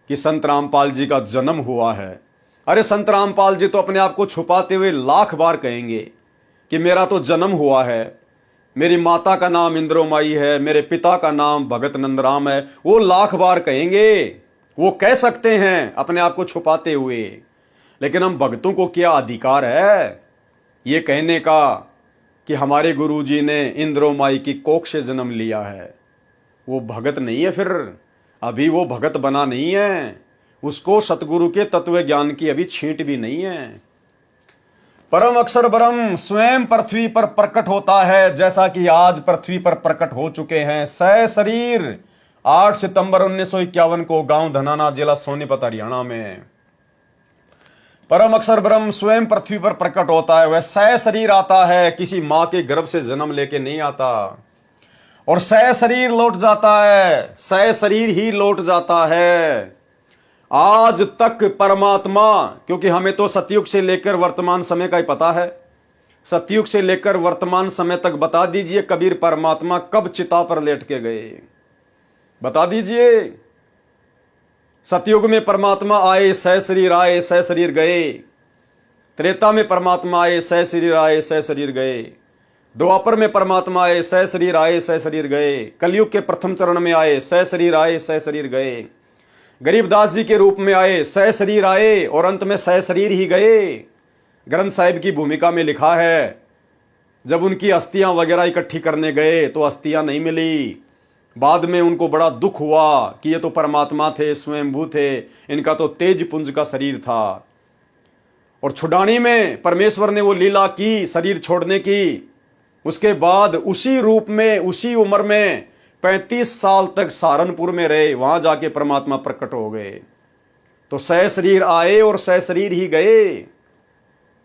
कि संत रामपाल जी का जन्म हुआ है। अरे संत रामपाल जी तो अपने आप को छुपाते हुए लाख बार कहेंगे कि मेरा तो जन्म हुआ है, मेरी माता का नाम इंद्रोमाई है, मेरे पिता का नाम भगत नंदराम है। वो लाख बार कहेंगे, वो कह सकते हैं अपने आप को छुपाते हुए। लेकिन हम भक्तों को क्या अधिकार है ये कहने का कि हमारे गुरुजी ने इंद्रोमाई की कोख से जन्म लिया है? वो भगत नहीं है फिर। अभी वो भगत बना नहीं है, उसको सतगुरु के तत्व ज्ञान की अभी छींट भी नहीं है। परम अक्षर ब्रह्म स्वयं पृथ्वी पर प्रकट होता है, जैसा कि आज पृथ्वी पर प्रकट हो चुके हैं। सह शरीर 8 सितंबर 1951 को गांव धनाना, जिला सोनीपत, हरियाणा में परम अक्षर ब्रह्म स्वयं पृथ्वी पर प्रकट होता है। वह सह शरीर आता है, किसी मां के गर्भ से जन्म लेके नहीं आता, और सह शरीर लौट जाता है, सह शरीर ही लौट जाता है। आज तक परमात्मा, क्योंकि हमें तो सतयुग से लेकर वर्तमान समय का ही पता है, सतयुग से लेकर वर्तमान समय तक बता दीजिए कबीर परमात्मा कब चिता पर लेट के गए, बता दीजिए। सतयुग में परमात्मा आए, सह शरीर आए, सह शरीर गए। त्रेता में परमात्मा आए, सह शरीर आए, सह शरीर गए। द्वापर में परमात्मा आए, सह शरीर आए, सह शरीर गए। कलयुग के प्रथम चरण में आए, सह शरीर आए, सह शरीर गए। गरीबदास जी के रूप में आए, सह शरीर आए, और अंत में सह शरीर ही गए। ग्रंथ साहिब की भूमिका में लिखा है, जब उनकी अस्थियां वगैरह इकट्ठी करने गए तो अस्थियां नहीं मिली। बाद में उनको बड़ा दुख हुआ कि ये तो परमात्मा थे, स्वयंभू थे, इनका तो तेज पुंज का शरीर था। और छुड़ानी में परमेश्वर ने वो लीला की शरीर छोड़ने की। उसके बाद उसी रूप में, उसी उम्र में 35 साल तक सहारनपुर में रहे, वहां जाके परमात्मा प्रकट हो गए। तो सह शरीर आए और सह शरीर ही गए।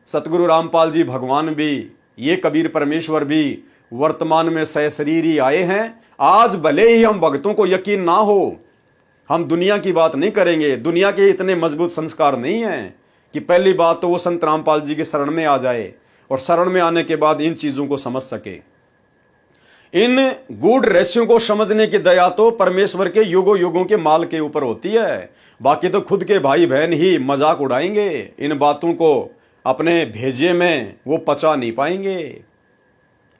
सतगुरु रामपाल जी भगवान भी, ये कबीर परमेश्वर भी वर्तमान में सह शरीर ही आए हैं। आज भले ही हम भक्तों को यकीन ना हो, हम दुनिया की बात नहीं करेंगे, दुनिया के इतने मजबूत संस्कार नहीं हैं कि पहली बात तो वो संत रामपाल जी के शरण में आ जाए और शरण में आने के बाद इन चीजों को समझ सके। इन गूढ़ रहस्यों को समझने की दया तो परमेश्वर के युगों युगों के माल के ऊपर होती है। बाकी तो खुद के भाई बहन ही मजाक उड़ाएंगे, इन बातों को अपने भेजे में वो पचा नहीं पाएंगे।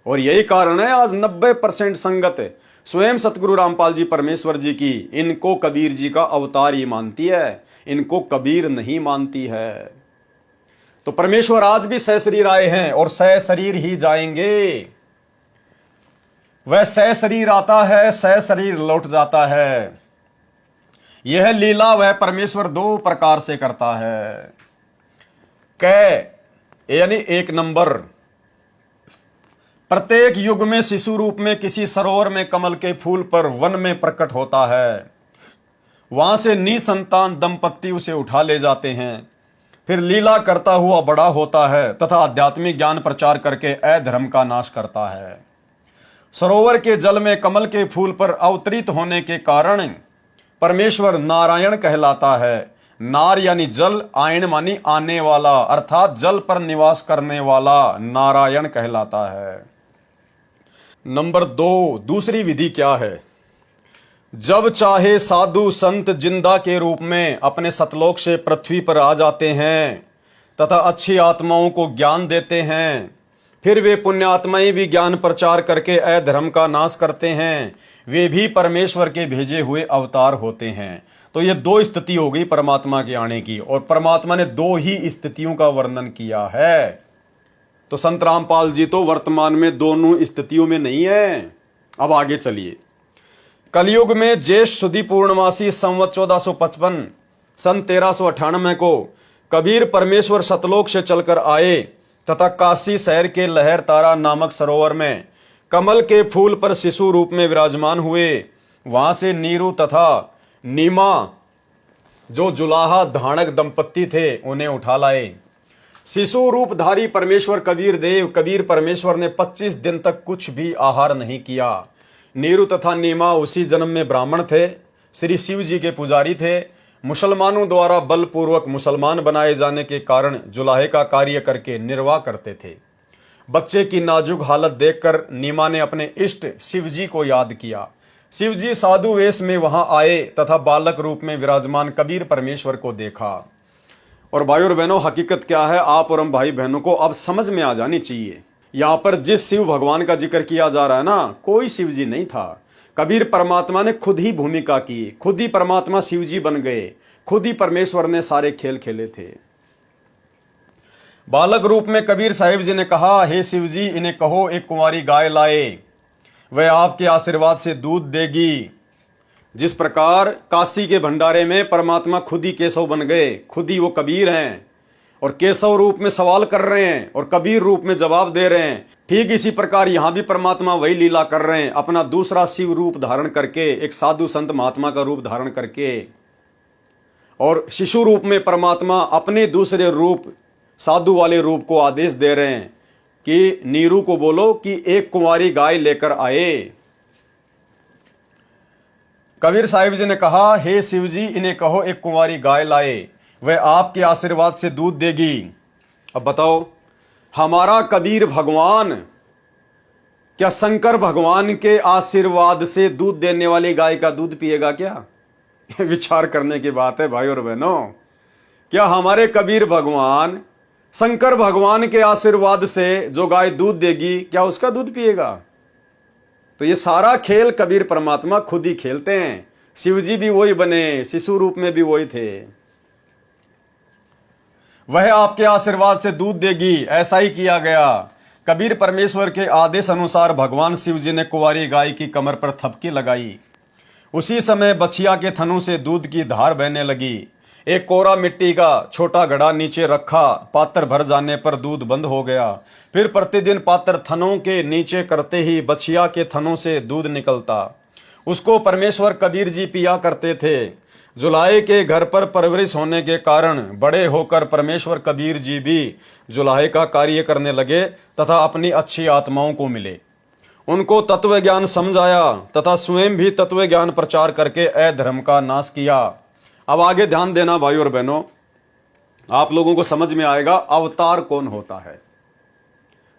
और यही कारण है आज 90% संगत स्वयं सतगुरु रामपाल जी परमेश्वर जी की इनको कबीर जी का अवतार ही मानती है, इनको कबीर नहीं मानती है। तो परमेश्वर आज भी सह शरीर आए हैं और सह शरीर ही जाएंगे। वह सह शरीर आता है, सह शरीर लौट जाता है। यह लीला वह परमेश्वर 2 प्रकार से करता है। यानी 1 नंबर, प्रत्येक युग में शिशु रूप में किसी सरोवर में कमल के फूल पर वन में प्रकट होता है। वहां से निसंतान दंपत्ति उसे उठा ले जाते हैं, फिर लीला करता हुआ बड़ा होता है तथा आध्यात्मिक ज्ञान प्रचार करके अधर्म का नाश करता है। सरोवर के जल में कमल के फूल पर अवतरित होने के कारण परमेश्वर नारायण कहलाता है। नार यानी जल, आयन मानी आने वाला, अर्थात जल पर निवास करने वाला नारायण कहलाता है। नंबर 2, दूसरी विधि क्या है? जब चाहे साधु संत जिंदा के रूप में अपने सतलोक से पृथ्वी पर आ जाते हैं तथा अच्छी आत्माओं को ज्ञान देते हैं, फिर वे पुण्यात्माएं भी ज्ञान प्रचार करके अधर्म का नाश करते हैं। वे भी परमेश्वर के भेजे हुए अवतार होते हैं। तो ये 2 स्थिति हो गई परमात्मा के आने की, और परमात्मा ने 2 ही स्थितियों का वर्णन किया है। तो संत रामपाल जी तो वर्तमान में दोनों स्थितियों में नहीं है। अब आगे चलिए। कलयुग में ज्येष्ठ सुदी पूर्णमासी संवत 1455 सन 1398 को कबीर परमेश्वर सतलोक से चलकर आए तथा काशी शहर के लहर तारा नामक सरोवर में कमल के फूल पर शिशु रूप में विराजमान हुए। वहां से नीरू तथा नीमा जो जुलाहा धानक दंपत्ति थे उन्हें उठा लाए। शिशु रूपधारी परमेश्वर कबीर परमेश्वर ने 25 दिन तक कुछ भी आहार नहीं किया। नीरू तथा नीमा उसी जन्म में ब्राह्मण थे, श्री शिव जी के पुजारी थे। मुसलमानों द्वारा बलपूर्वक मुसलमान बनाए जाने के कारण जुलाहे का कार्य करके निर्वाह करते थे। बच्चे की नाजुक हालत देखकर नीमा ने अपने इष्ट शिव जी को याद किया। शिव जी साधु वेश में वहां आए तथा बालक रूप में विराजमान कबीर परमेश्वर को देखा। और भाई और बहनों, हकीकत क्या है आप और हम भाई बहनों को अब समझ में आ जानी चाहिए। यहाँ पर जिस शिव भगवान का जिक्र किया जा रहा है ना, कोई शिव जी नहीं था। कबीर परमात्मा ने खुद ही भूमिका की, खुद ही परमात्मा शिव जी बन गए, खुद ही परमेश्वर ने सारे खेल खेले थे। बालक रूप में कबीर साहिब जी ने कहा, हे शिव जी, इन्हें कहो एक कुंवारी गाय लाए, वह आपके आशीर्वाद से दूध देगी। जिस प्रकार काशी के भंडारे में परमात्मा खुद ही केशव बन गए, खुद ही वो कबीर हैं और केशव रूप में सवाल कर रहे हैं और कबीर रूप में जवाब दे रहे हैं, ठीक इसी प्रकार यहां भी परमात्मा वही लीला कर रहे हैं, अपना दूसरा शिव रूप धारण करके, एक साधु संत महात्मा का रूप धारण करके, और शिशु रूप में परमात्मा अपने दूसरे रूप साधु वाले रूप को आदेश दे रहे हैं कि नीरू को बोलो कि एक कुंवारी गाय लेकर आए। कबीर साहिब जी ने कहा, हे शिव जी, इन्हें कहो एक कुंवारी गाय लाए, वह आपके आशीर्वाद से दूध देगी। अब बताओ, हमारा कबीर भगवान क्या शंकर भगवान के आशीर्वाद से दूध देने वाली गाय का दूध पिएगा क्या? विचार करने की बात है भाई और बहनों। क्या हमारे कबीर भगवान शंकर भगवान के आशीर्वाद से जो गाय दूध देगी, क्या उसका दूध पिएगा? तो ये सारा खेल कबीर परमात्मा खुद ही खेलते हैं। शिव जी भी वही बने, शिशु रूप में भी वही थे। वह आपके आशीर्वाद से दूध देगी, ऐसा ही किया गया। कबीर परमेश्वर के आदेश अनुसार भगवान शिव जी ने कुंवारी गाय की कमर पर थपकी लगाई। उसी समय बछिया के थनों से दूध की धार बहने लगी। एक कोरा मिट्टी का छोटा घड़ा नीचे रखा, पात्र भर जाने पर दूध बंद हो गया। फिर प्रतिदिन पात्र थनों के नीचे करते ही बछिया के थनों से दूध निकलता। उसको परमेश्वर कबीर जी पिया करते थे। जुलाहे के घर पर परवरिश होने के कारण बड़े होकर परमेश्वर कबीर जी भी जुलाहे का कार्य करने लगे तथा अपनी अच्छी आत्माओं को मिले। उनको तत्व ज्ञान समझाया तथा स्वयं भी तत्व ज्ञान प्रचार करके अधर्म का नाश किया। अब आगे ध्यान देना भाई और बहनों, आप लोगों को समझ में आएगा अवतार कौन होता है।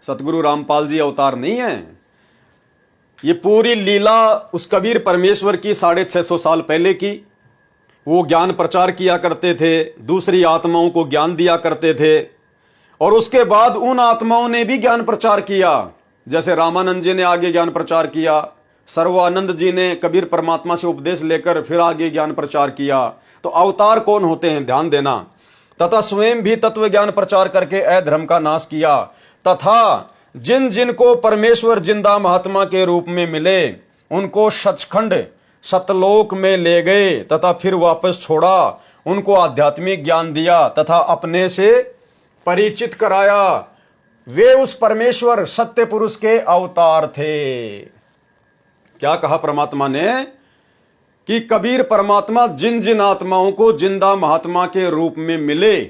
सतगुरु रामपाल जी अवतार नहीं है। ये पूरी लीला उस कबीर परमेश्वर की 650 साल पहले की। वो ज्ञान प्रचार किया करते थे, दूसरी आत्माओं को ज्ञान दिया करते थे, और उसके बाद उन आत्माओं ने भी ज्ञान प्रचार किया। जैसे रामानंद जी ने आगे ज्ञान प्रचार किया, सर्वानंद जी ने कबीर परमात्मा से उपदेश लेकर फिर आगे ज्ञान प्रचार किया। तो अवतार कौन होते हैं, ध्यान देना। तथा स्वयं भी तत्व ज्ञान प्रचार करके अधर्म का नाश किया, तथा जिन जिन को परमेश्वर जिंदा महात्मा के रूप में मिले उनको सचखंड सतलोक में ले गए तथा फिर वापस छोड़ा। उनको आध्यात्मिक ज्ञान दिया तथा अपने से परिचित कराया। वे उस परमेश्वर सत्य पुरुष के अवतार थे। क्या कहा परमात्मा ने कि कबीर परमात्मा जिन जिन आत्माओं को जिंदा महात्मा के रूप में मिले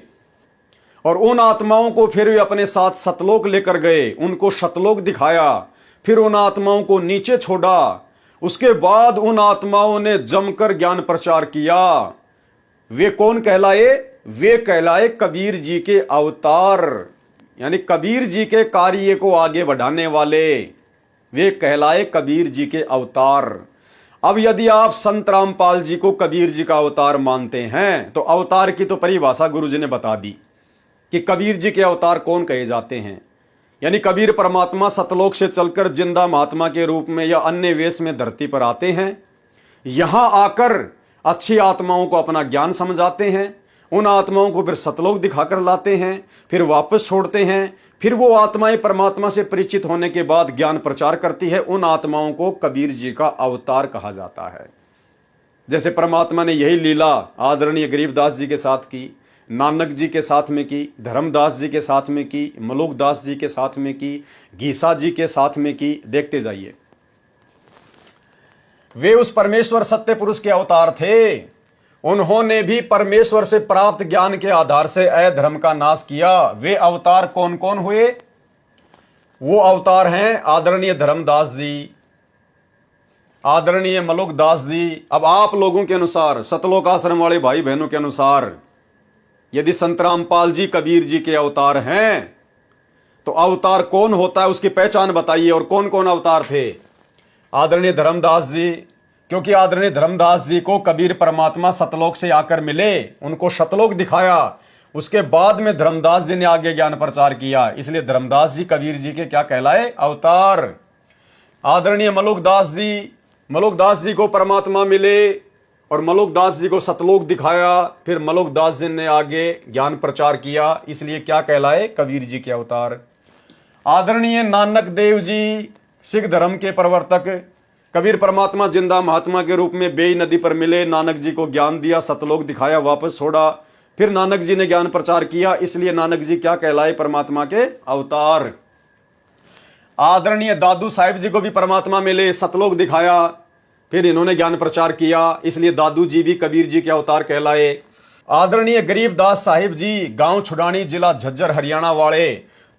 और उन आत्माओं को फिर वे अपने साथ सतलोक लेकर गए, उनको सतलोक दिखाया, फिर उन आत्माओं को नीचे छोड़ा। उसके बाद उन आत्माओं ने जमकर ज्ञान प्रचार किया। वे कौन कहलाए? वे कहलाए कबीर जी के अवतार, यानी कबीर जी के कार्य को आगे बढ़ाने वाले। वे कहलाए कबीर जी के अवतार। अब यदि आप संत रामपाल जी को कबीर जी का अवतार मानते हैं तो अवतार की तो परिभाषा गुरु जी ने बता दी कि कबीर जी के अवतार कौन कहे जाते हैं। यानी कबीर परमात्मा सतलोक से चलकर जिंदा महात्मा के रूप में या अन्य वेश में धरती पर आते हैं। यहां आकर अच्छी आत्माओं को अपना ज्ञान समझाते हैं, उन आत्माओं को फिर सतलोक दिखाकर लाते हैं, फिर वापस छोड़ते हैं। फिर वो आत्माएं परमात्मा से परिचित होने के बाद ज्ञान प्रचार करती है। उन आत्माओं को कबीर जी का अवतार कहा जाता है। जैसे परमात्मा ने यही लीला आदरणीय गरीबदास जी के साथ की, नानक जी के साथ में की, धर्मदास जी के साथ में की, मलुकदास जी के साथ में की, गीसा जी के साथ में की। देखते जाइए, वे उस परमेश्वर सत्य पुरुष के अवतार थे। उन्होंने भी परमेश्वर से प्राप्त ज्ञान के आधार से अधर्म का नाश किया। वे अवतार कौन कौन हुए? वो अवतार हैं आदरणीय धर्मदास जी, आदरणीय मलुकदास जी। अब आप लोगों के अनुसार, सतलोक आश्रम वाले भाई बहनों के अनुसार, यदि संत रामपाल जी कबीर जी के अवतार हैं तो अवतार कौन होता है, उसकी पहचान बताइए। और कौन कौन अवतार थे? आदरणीय धर्मदास जी, क्योंकि आदरणीय धर्मदास जी को कबीर परमात्मा सतलोक से आकर मिले, उनको सतलोक दिखाया। उसके बाद में धर्मदास जी ने आगे ज्ञान प्रचार किया, इसलिए धर्मदास जी कबीर जी के क्या कहलाए? अवतार। आदरणीय मलुकदास जी को परमात्मा मिले और मलुकदास जी को सतलोक दिखाया, फिर मलुकदास जी ने आगे ज्ञान प्रचार किया, इसलिए क्या कहलाए? कबीर जी के अवतार। आदरणीय नानक देव जी सिख धर्म के प्रवर्तक, कबीर परमात्मा जिंदा महात्मा के रूप में बेई नदी पर मिले, नानक जी को ज्ञान दिया, सतलोक दिखाया, वापस छोड़ा, फिर नानक जी ने ज्ञान प्रचार किया, इसलिए नानक जी क्या कहलाए? परमात्मा के अवतार। आदरणीय दादू साहिब जी को भी परमात्मा मिले, सतलोक दिखाया, फिर इन्होंने ज्ञान प्रचार किया, इसलिए दादू जी भी कबीर जी के अवतार कहलाए। आदरणीय गरीबदास साहिब जी गांव छुडानी जिला झज्जर हरियाणा वाले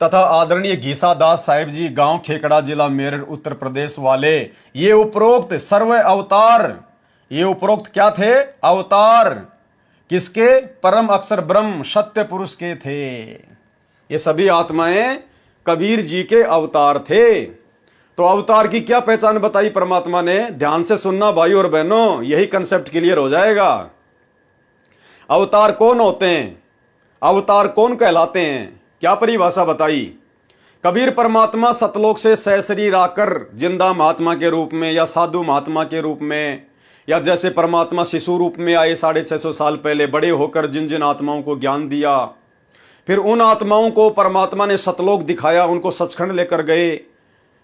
तथा आदरणीय घीसा दास साहिब जी गांव खेकड़ा जिला मेरठ उत्तर प्रदेश वाले, ये उपरोक्त सर्व अवतार, ये उपरोक्त क्या थे? अवतार। किसके? परम अक्षर ब्रह्म सत्य पुरुष के थे। ये सभी आत्माएं कबीर जी के अवतार थे। तो अवतार की क्या पहचान बताई परमात्मा ने? ध्यान से सुनना भाई और बहनों, यही कंसेप्ट क्लियर हो जाएगा। अवतार कौन होते हैं? अवतार कौन कहलाते हैं? क्या परिभाषा बताई? कबीर परमात्मा सतलोक से सशरीर आकर जिंदा महात्मा के रूप में या साधु महात्मा के रूप में, या जैसे परमात्मा शिशु रूप में आए 650 साल पहले, बड़े होकर जिन जिन आत्माओं को ज्ञान दिया, फिर उन आत्माओं को परमात्मा ने सतलोक दिखाया, उनको सचखंड लेकर गए,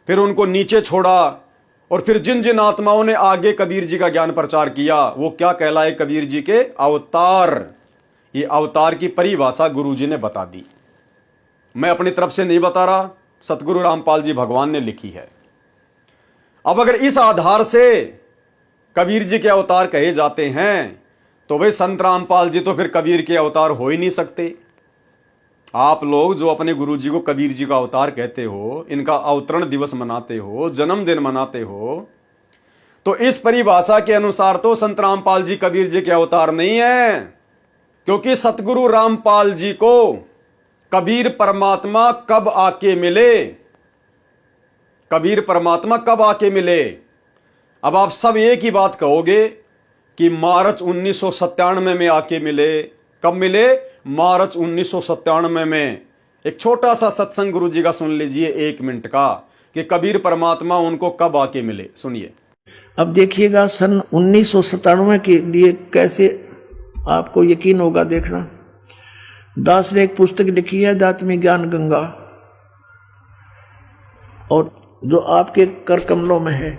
फिर उनको नीचे छोड़ा, और फिर जिन जिन आत्माओं ने आगे कबीर जी का ज्ञान प्रचार किया, वो क्या कहलाए? कबीर जी के अवतार। ये अवतार की परिभाषा गुरु जी ने बता दी, मैं अपनी तरफ से नहीं बता रहा, सतगुरु रामपाल जी भगवान ने लिखी है। अब अगर इस आधार से कबीर जी के अवतार कहे जाते हैं, तो भाई संत रामपाल जी तो फिर कबीर के अवतार हो ही नहीं सकते। आप लोग जो अपने गुरु जी को कबीर जी का अवतार कहते हो, इनका अवतरण दिवस मनाते हो, जन्मदिन मनाते हो, तो इस परिभाषा के अनुसार तो संत रामपाल जी कबीर जी के अवतार नहीं है, क्योंकि सतगुरु रामपाल जी को कबीर परमात्मा कब आके मिले? कबीर परमात्मा कब आके मिले? अब आप सब एक ही बात कहोगे कि मार्च 1997 में आके मिले। कब मिले? मार्च 1997 में। एक छोटा सा सत्संग गुरु जी का सुन लीजिए 1 मिनट का, कि कबीर परमात्मा उनको कब आके मिले। सुनिए। अब देखिएगा सन 1997 के लिए कैसे आपको यकीन होगा, देखना। दास ने एक पुस्तक लिखी है दात्मी ज्ञान गंगा, और जो आपके कर कमलों में है,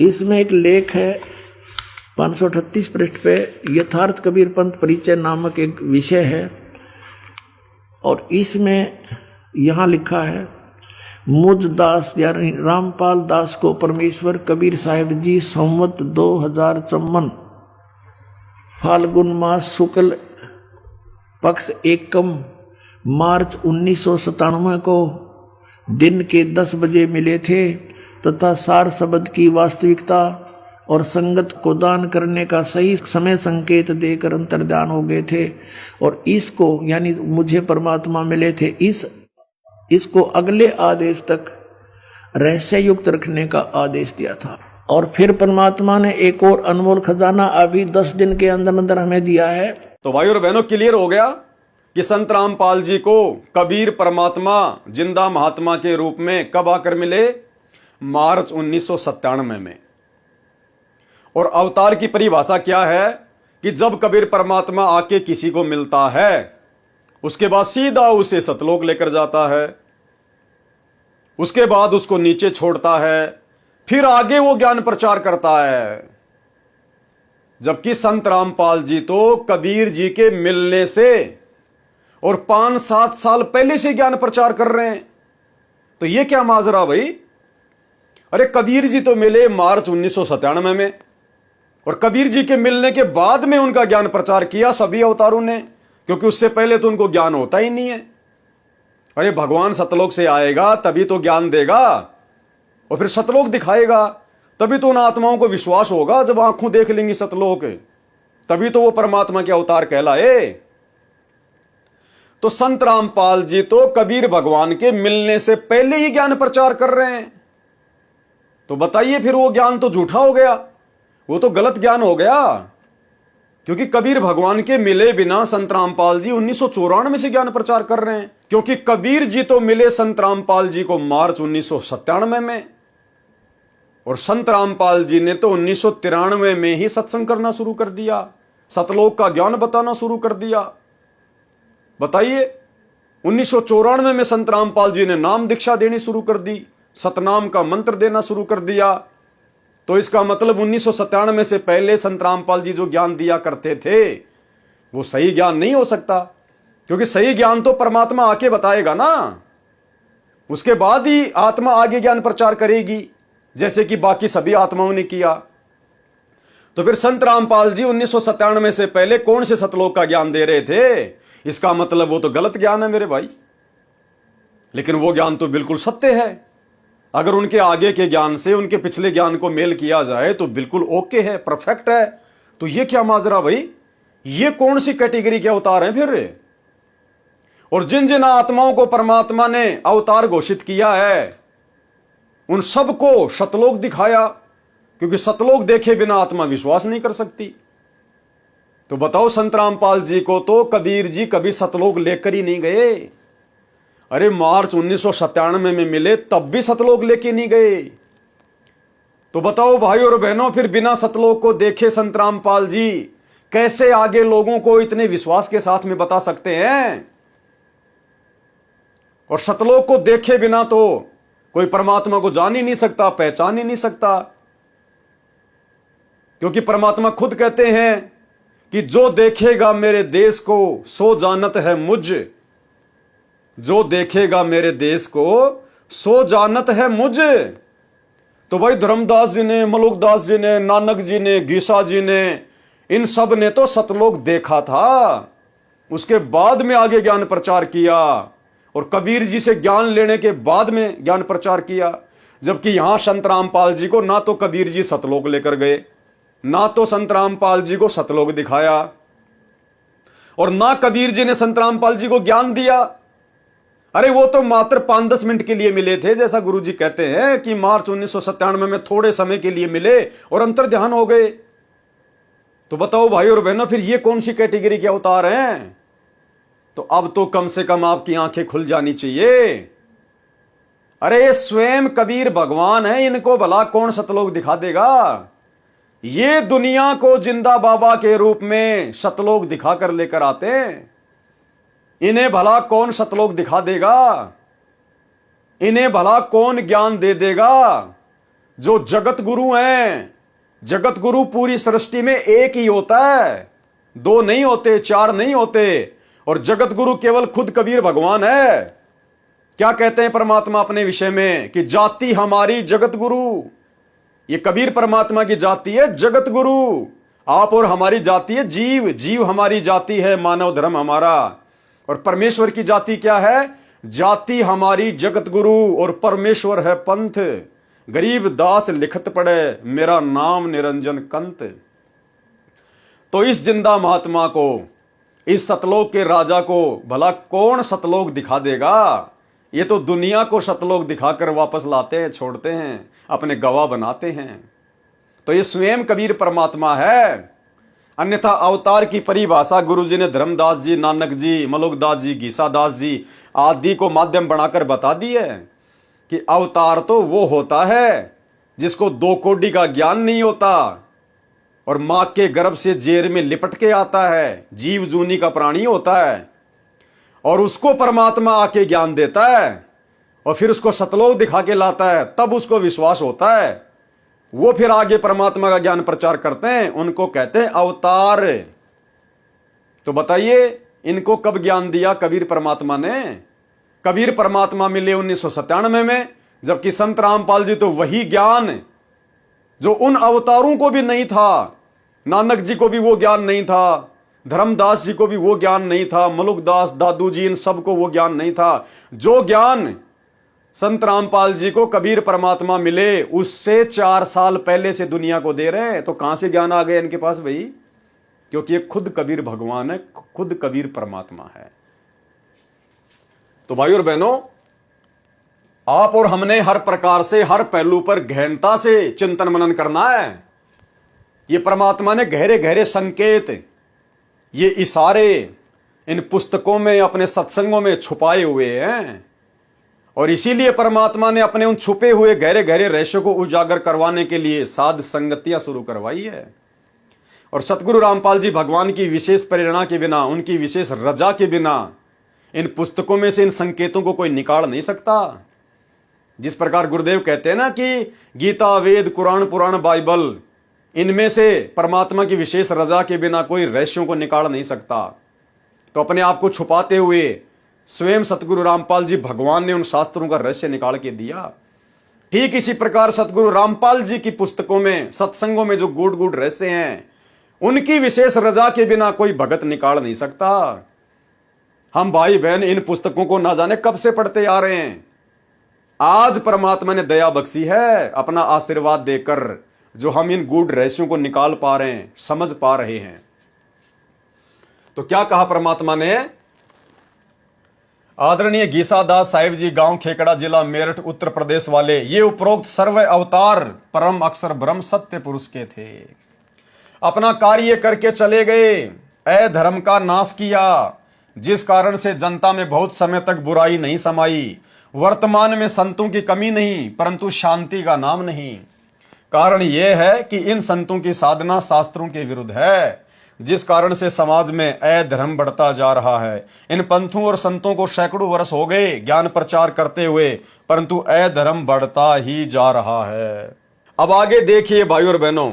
इसमें एक लेख है 538 पृष्ठ पे, यथार्थ कबीर पंथ परिचय नामक एक विषय है, और इसमें यहाँ लिखा है, मुझ दास यानी रामपाल दास को परमेश्वर कबीर साहिब जी संवत 2054 फाल्गुन मास शुक्ल पक्ष एकम मार्च 1997 को दिन के 10 बजे मिले थे, तथा सार शब्द की वास्तविकता और संगत को दान करने का सही समय संकेत देकर अंतर्ध्यान हो गए थे, और इसको यानी मुझे परमात्मा मिले थे, इसको अगले आदेश तक रहस्य युक्त रखने का आदेश दिया था। और फिर परमात्मा ने एक और अनमोल खजाना अभी 10 दिन के अंदर अंदर हमें दिया है। तो भाई और बहनों, क्लियर हो गया कि संत रामपाल जी को कबीर परमात्मा जिंदा महात्मा के रूप में कब आकर मिले? मार्च 1997 में। और अवतार की परिभाषा क्या है कि जब कबीर परमात्मा आके किसी को मिलता है, उसके बाद सीधा उसे सतलोक लेकर जाता है, उसके बाद उसको नीचे छोड़ता है, फिर आगे वो ज्ञान प्रचार करता है। जबकि संत रामपाल जी तो कबीर जी के मिलने से और 5-7 साल पहले से ज्ञान प्रचार कर रहे हैं। तो ये क्या माजरा भाई? अरे कबीर जी तो मिले मार्च 1997 में, और कबीर जी के मिलने के बाद में उनका ज्ञान प्रचार किया सभी अवतारों ने, क्योंकि उससे पहले तो उनको ज्ञान होता ही नहीं है। अरे भगवान सतलोक से आएगा तभी तो ज्ञान देगा, और फिर सतलोक दिखाएगा, तभी तो उन आत्माओं को विश्वास होगा। जब आंखों देख लेंगी सतलोक, तभी तो वो परमात्मा के अवतार कहलाए। तो संत रामपाल जी तो कबीर भगवान के मिलने से पहले ही ज्ञान प्रचार कर रहे हैं। तो बताइए फिर वो ज्ञान तो झूठा हो गया, वो तो गलत ज्ञान हो गया, क्योंकि कबीर भगवान के मिले बिना संत रामपाल जी 1994 से ज्ञान प्रचार कर रहे हैं। क्योंकि कबीर जी तो मिले संत रामपाल जी को मार्च 1997 में, और संत रामपाल जी ने तो 1993 में ही सत्संग करना शुरू कर दिया, सतलोक का ज्ञान बताना शुरू कर दिया। बताइए, 1994 में संत रामपाल जी ने नाम दीक्षा देनी शुरू कर दी, सतनाम का मंत्र देना शुरू कर दिया, तो इसका मतलब 1997 से पहले संत रामपाल जी जो ज्ञान दिया करते थे वो सही ज्ञान नहीं हो सकता, क्योंकि सही ज्ञान तो परमात्मा आके बताएगा ना, उसके बाद ही आत्मा आगे ज्ञान प्रचार करेगी, जैसे कि बाकी सभी आत्माओं ने किया। तो फिर संत रामपाल जी 1997 से पहले कौन से सतलोक का ज्ञान दे रहे थे? इसका मतलब वो तो गलत ज्ञान है मेरे भाई। लेकिन वो ज्ञान तो बिल्कुल सत्य है। अगर उनके आगे के ज्ञान से उनके पिछले ज्ञान को मेल किया जाए तो बिल्कुल ओके है, परफेक्ट है। तो ये क्या माजरा भाई, ये कौन सी कैटेगरी के अवतार हैं फिर? और जिन जिन आत्माओं को परमात्मा ने अवतार घोषित किया है उन सबको सतलोक दिखाया, क्योंकि सतलोक देखे बिना आत्मा विश्वास नहीं कर सकती। तो बताओ, संत रामपाल जी को तो कबीर जी कभी सतलोक लेकर ही नहीं गए। अरे मार्च 1997 में मिले तब भी सतलोक लेके नहीं गए। तो बताओ भाई और बहनों, फिर बिना सतलोक को देखे संत रामपाल जी कैसे आगे लोगों को इतने विश्वास के साथ में बता सकते हैं? और सतलोक को देखे बिना तो कोई परमात्मा को जान ही नहीं सकता, पहचान ही नहीं सकता, क्योंकि परमात्मा खुद कहते हैं कि जो देखेगा मेरे देश को सो जानत है मुझ, जो देखेगा मेरे देश को सो जानत है मुझ। तो भाई धर्मदास जी ने, मलुकदास जी ने, नानक जी ने, गीसा जी ने, इन सब ने तो सतलोक देखा था, उसके बाद में आगे ज्ञान प्रचार किया, और कबीर जी से ज्ञान लेने के बाद में ज्ञान प्रचार किया। जबकि यहां संत रामपाल जी को ना तो कबीर जी सतलोक लेकर गए, ना तो संत रामपाल जी को सतलोक दिखाया, और ना कबीर जी ने संत रामपाल जी को ज्ञान दिया। अरे वो तो मात्र 5-10 मिनट के लिए मिले थे, जैसा गुरु जी कहते हैं कि मार्च 1997 में थोड़े समय के लिए मिले और अंतर ध्यान हो गए। तो बताओ भाई और बहनों, फिर ये कौन सी कैटेगरी के अवतार हैं? तो अब तो कम से कम आपकी आंखें खुल जानी चाहिए। अरे ये स्वयं कबीर भगवान है, इनको भला कौन सतलोक दिखा देगा? ये दुनिया को जिंदा बाबा के रूप में सतलोक दिखाकर लेकर आते हैं। इन्हें भला कौन सतलोक दिखा देगा? इन्हें भला कौन ज्ञान दे देगा? जो जगत गुरु हैं। जगत गुरु पूरी सृष्टि में एक ही होता है, 2 नहीं होते, 4 नहीं होते। और जगत गुरु केवल खुद कबीर भगवान है। क्या कहते हैं परमात्मा अपने विषय में कि जाति हमारी जगत गुरु। ये कबीर परमात्मा की जाति है जगत गुरु। आप और हमारी जाति है जीव, जीव हमारी जाति है, मानव धर्म हमारा। और परमेश्वर की जाति क्या है? जाति हमारी जगत गुरु और परमेश्वर है पंथ। गरीब दास लिखत पड़े, मेरा नाम निरंजन कंत। तो इस जिंदा महात्मा को, इस सतलोक के राजा को भला कौन सतलोक दिखा देगा? ये तो दुनिया को सतलोक दिखाकर वापस लाते हैं, छोड़ते हैं, अपने गवाह बनाते हैं। तो ये स्वयं कबीर परमात्मा है। अन्यथा अवतार की परिभाषा गुरु जी ने धर्मदास जी, नानक जी, मलुकदास जी, गीसादास जी आदि को माध्यम बनाकर बता दी है कि अवतार तो वो होता है जिसको 2 कोड़ी का ज्ञान नहीं होता और मां के गर्भ से जेर में लिपट के आता है, जीव जूनी का प्राणी होता है, और उसको परमात्मा आके ज्ञान देता है और फिर उसको सतलोक दिखा के लाता है, तब उसको विश्वास होता है। वो फिर आगे परमात्मा का ज्ञान प्रचार करते हैं, उनको कहते हैं अवतार। तो बताइए इनको कब ज्ञान दिया कबीर परमात्मा ने? कबीर परमात्मा मिले 1997 में, जबकि संत रामपाल जी तो वही ज्ञान जो उन अवतारों को भी नहीं था। नानक जी को भी वो ज्ञान नहीं था, धर्मदास जी को भी वो ज्ञान नहीं था, मलुकदास, दादू जी, इन सबको वो ज्ञान नहीं था। जो ज्ञान संत रामपाल जी को कबीर परमात्मा मिले उससे 4 साल पहले से दुनिया को दे रहे हैं। तो कहां से ज्ञान आ गया इनके पास भाई? क्योंकि ये खुद कबीर भगवान है, खुद कबीर परमात्मा है। तो भाई और बहनों, आप और हमने हर प्रकार से, हर पहलू पर गहनता से चिंतन मनन करना है। ये परमात्मा ने गहरे गहरे संकेत, ये इशारे इन पुस्तकों में, अपने सत्संगों में छुपाए हुए हैं, और इसीलिए परमात्मा ने अपने उन छुपे हुए गहरे गहरे रहस्यों को उजागर करवाने के लिए साध संगतियां शुरू करवाई है। और सतगुरु रामपाल जी भगवान की विशेष प्रेरणा के बिना, उनकी विशेष रजा के बिना इन पुस्तकों में से इन संकेतों को कोई निकाल नहीं सकता। जिस प्रकार गुरुदेव कहते हैं ना कि गीता, वेद, कुरान, पुराण, बाइबल, इनमें से परमात्मा की विशेष रजा के बिना कोई रहस्यों को निकाल नहीं सकता। तो अपने आप को छुपाते हुए स्वयं सतगुरु रामपाल जी भगवान ने उन शास्त्रों का रहस्य निकाल के दिया। ठीक इसी प्रकार सतगुरु रामपाल जी की पुस्तकों में, सत्संगों में जो गूढ़ गूढ़ रहस्य हैं, उनकी विशेष रजा के बिना कोई भगत निकाल नहीं सकता। हम भाई बहन इन पुस्तकों को ना जाने कब से पढ़ते आ रहे हैं। आज परमात्मा ने दया बख्शी है अपना आशीर्वाद देकर, जो हम इन गूढ़ रहस्यों को निकाल पा रहे हैं, समझ पा रहे हैं। तो क्या कहा परमात्मा ने? आदरणीय गीसादास साहिब जी, गांव खेकड़ा, जिला मेरठ, उत्तर प्रदेश वाले, ये उपरोक्त सर्व अवतार परम अक्षर ब्रह्म सत्य पुरुष के थे। अपना कार्य करके चले गए, अधर्म का नाश किया, जिस कारण से जनता में बहुत समय तक बुराई नहीं समाई। वर्तमान में संतों की कमी नहीं, परंतु शांति का नाम नहीं। कारण यह है कि इन संतों की साधना शास्त्रों के विरुद्ध है, जिस कारण से समाज में अधर्म बढ़ता जा रहा है। इन पंथों और संतों को सैकड़ों वर्ष हो गए ज्ञान प्रचार करते हुए, परंतु अधर्म बढ़ता ही जा रहा है। अब आगे देखिए भाइयों और बहनों,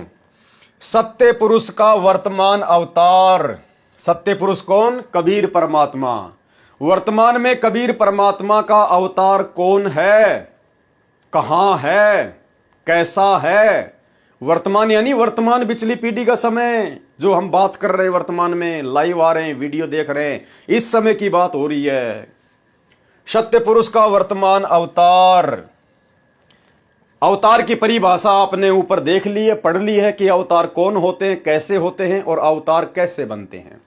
सत्य पुरुष का वर्तमान अवतार। सत्य पुरुष कौन? कबीर परमात्मा। वर्तमान में कबीर परमात्मा का अवतार कौन है, कहां है, कैसा है? वर्तमान यानी वर्तमान पिछली पीढ़ी का समय, जो हम बात कर रहे हैं वर्तमान में, लाइव आ रहे हैं, वीडियो देख रहे हैं, इस समय की बात हो रही है। सत्य पुरुष का वर्तमान अवतार। अवतार की परिभाषा आपने ऊपर देख ली है, पढ़ ली है कि अवतार कौन होते हैं, कैसे होते हैं और अवतार कैसे बनते हैं।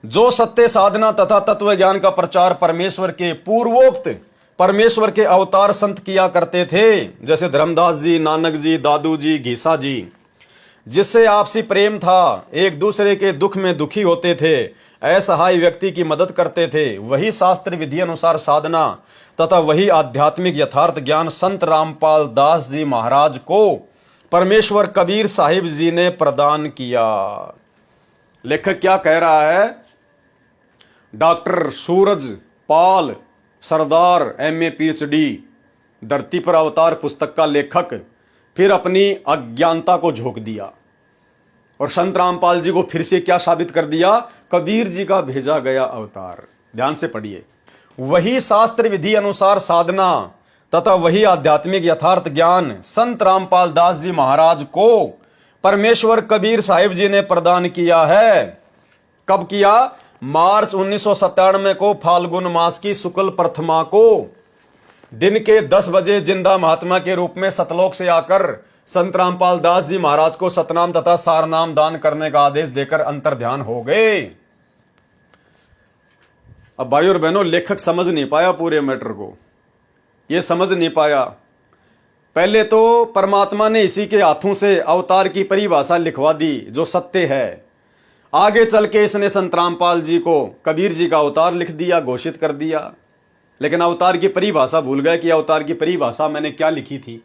जो सत्य साधना तथा तत्व ज्ञान का प्रचार परमेश्वर के पूर्वोक्त परमेश्वर के अवतार संत किया करते थे, जैसे धर्मदास जी, नानक जी, दादू जी, घीसा जी, जिससे आपसी प्रेम था, एक दूसरे के दुख में दुखी होते थे, असहाय व्यक्ति की मदद करते थे, वही शास्त्र विधि अनुसार साधना तथा वही आध्यात्मिक यथार्थ ज्ञान संत रामपाल दास जी महाराज को परमेश्वर कबीर साहिब जी ने प्रदान किया। लेखक क्या कह रहा है? डॉक्टर सूरज पाल सरदार MA PhD, धरती पर अवतार पुस्तक का लेखक, फिर अपनी अज्ञानता को झोंक दिया और संत रामपाल जी को फिर से क्या साबित कर दिया? कबीर जी का भेजा गया अवतार। ध्यान से पढ़िए, वही शास्त्र विधि अनुसार साधना तथा वही आध्यात्मिक यथार्थ ज्ञान संत रामपाल दास जी महाराज को परमेश्वर कबीर साहिब जी ने प्रदान किया है। कब किया? मार्च 1997 को फाल्गुन मास की शुक्ल प्रथमा को दिन के 10 बजे जिंदा महात्मा के रूप में सतलोक से आकर संत रामपाल दास जी महाराज को सतनाम तथा सारनाम दान करने का आदेश देकर अंतर्ध्यान हो गए। अब भाइयों और बहनों, लेखक समझ नहीं पाया पूरे मैटर को, यह समझ नहीं पाया। पहले तो परमात्मा ने इसी के हाथों से अवतार की परिभाषा लिखवा दी जो सत्य है। आगे चल के इसने संत रामपाल जी को कबीर जी का अवतार लिख दिया, घोषित कर दिया, लेकिन अवतार की परिभाषा भूल गए कि अवतार की परिभाषा मैंने क्या लिखी थी।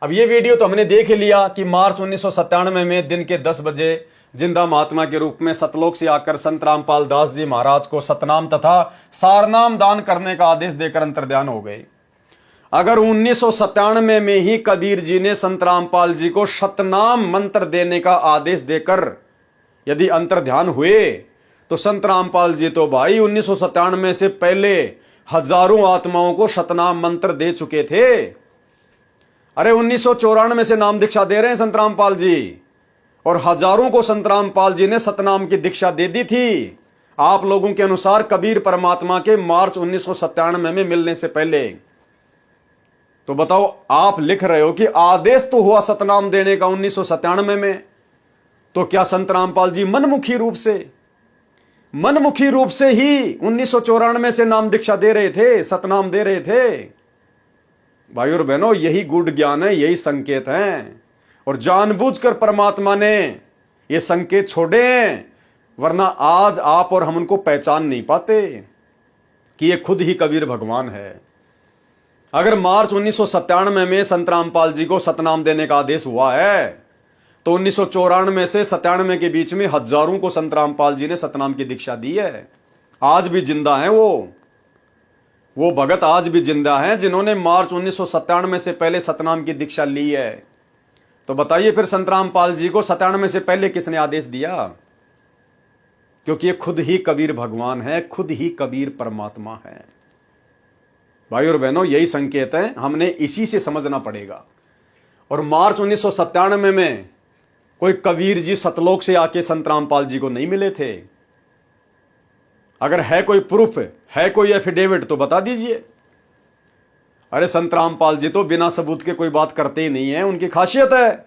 अब ये वीडियो तो हमने देख लिया कि मार्च 1997 में दिन के 10 बजे जिंदा महात्मा के रूप में सतलोक से आकर संत रामपाल दास जी महाराज को सतनाम तथा सारनाम दान करने का आदेश देकर अंतर्ध्यान हो गए। अगर 1997 में ही कबीर जी ने संत रामपाल जी को सतनाम मंत्र देने का आदेश देकर यदि अंतर्ध्यान हुए, तो संत रामपाल जी तो भाई 1997 से पहले हजारों आत्माओं को सतनाम मंत्र दे चुके थे। अरे 1994 से नाम दीक्षा दे रहे हैं संत रामपाल जी, और हजारों को संत रामपाल जी ने सतनाम की दीक्षा दे दी थी। आप लोगों के अनुसार कबीर परमात्मा के मार्च 1997 में मिलने से पहले। तो बताओ, आप लिख रहे हो कि आदेश तो हुआ सतनाम देने का 1997 में, तो क्या संत रामपाल जी मनमुखी रूप से ही 1994 से नाम दीक्षा दे रहे थे, सतनाम दे रहे थे? भाइयों और बहनों, यही गूढ़ ज्ञान है, यही संकेत हैं, और जानबूझकर परमात्मा ने ये संकेत छोड़े हैं, वरना आज आप और हम उनको पहचान नहीं पाते कि ये खुद ही कबीर भगवान है। अगर मार्च 1997 में संत रामपाल जी को सतनाम देने का आदेश हुआ है, तो 1994 से 97 के बीच में हजारों को संत रामपाल जी ने सतनाम की दीक्षा दी है। आज भी जिंदा हैं वो। वो भगत आज भी जिंदा हैं जिन्होंने मार्च 1997 से पहले सतनाम की दीक्षा ली है। तो बताइए फिर संत रामपाल जी को 97 से पहले किसने आदेश दिया? क्योंकि ये खुद ही कबीर भगवान है, खुद ही कबीर परमात्मा है। भाई और बहनों, यही संकेत है, हमने इसी से समझना पड़ेगा। और मार्च 1997 में कोई कबीर जी सतलोक से आके संत रामपाल जी को नहीं मिले थे। अगर है कोई प्रूफ, है कोई एफिडेविट तो बता दीजिए। अरे संत रामपाल जी तो बिना सबूत के कोई बात करते ही नहीं है, उनकी खासियत है।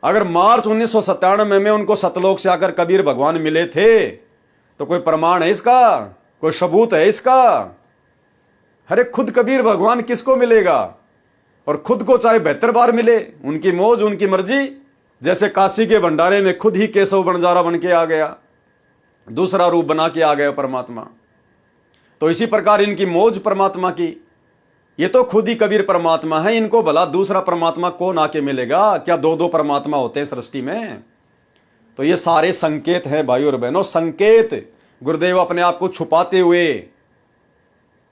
अगर मार्च 1997 में उनको सतलोक से आकर कबीर भगवान मिले थे तो कोई प्रमाण है इसका, कोई सबूत है इसका? अरे खुद कबीर भगवान किसको मिलेगा? और खुद को चाहे 72 बार मिले, उनकी मौज उनकी मर्जी। जैसे काशी के भंडारे में खुद ही केशव बंजारा बन के आ गया, दूसरा रूप बना के आ गया परमात्मा। तो इसी प्रकार इनकी मौज परमात्मा की। ये तो खुद ही कबीर परमात्मा है, इनको भला दूसरा परमात्मा कौन आके मिलेगा? क्या दो दो परमात्मा होते हैं सृष्टि में? तो ये सारे संकेत हैं भाई और बहनों, संकेत। गुरुदेव अपने आप को छुपाते हुए,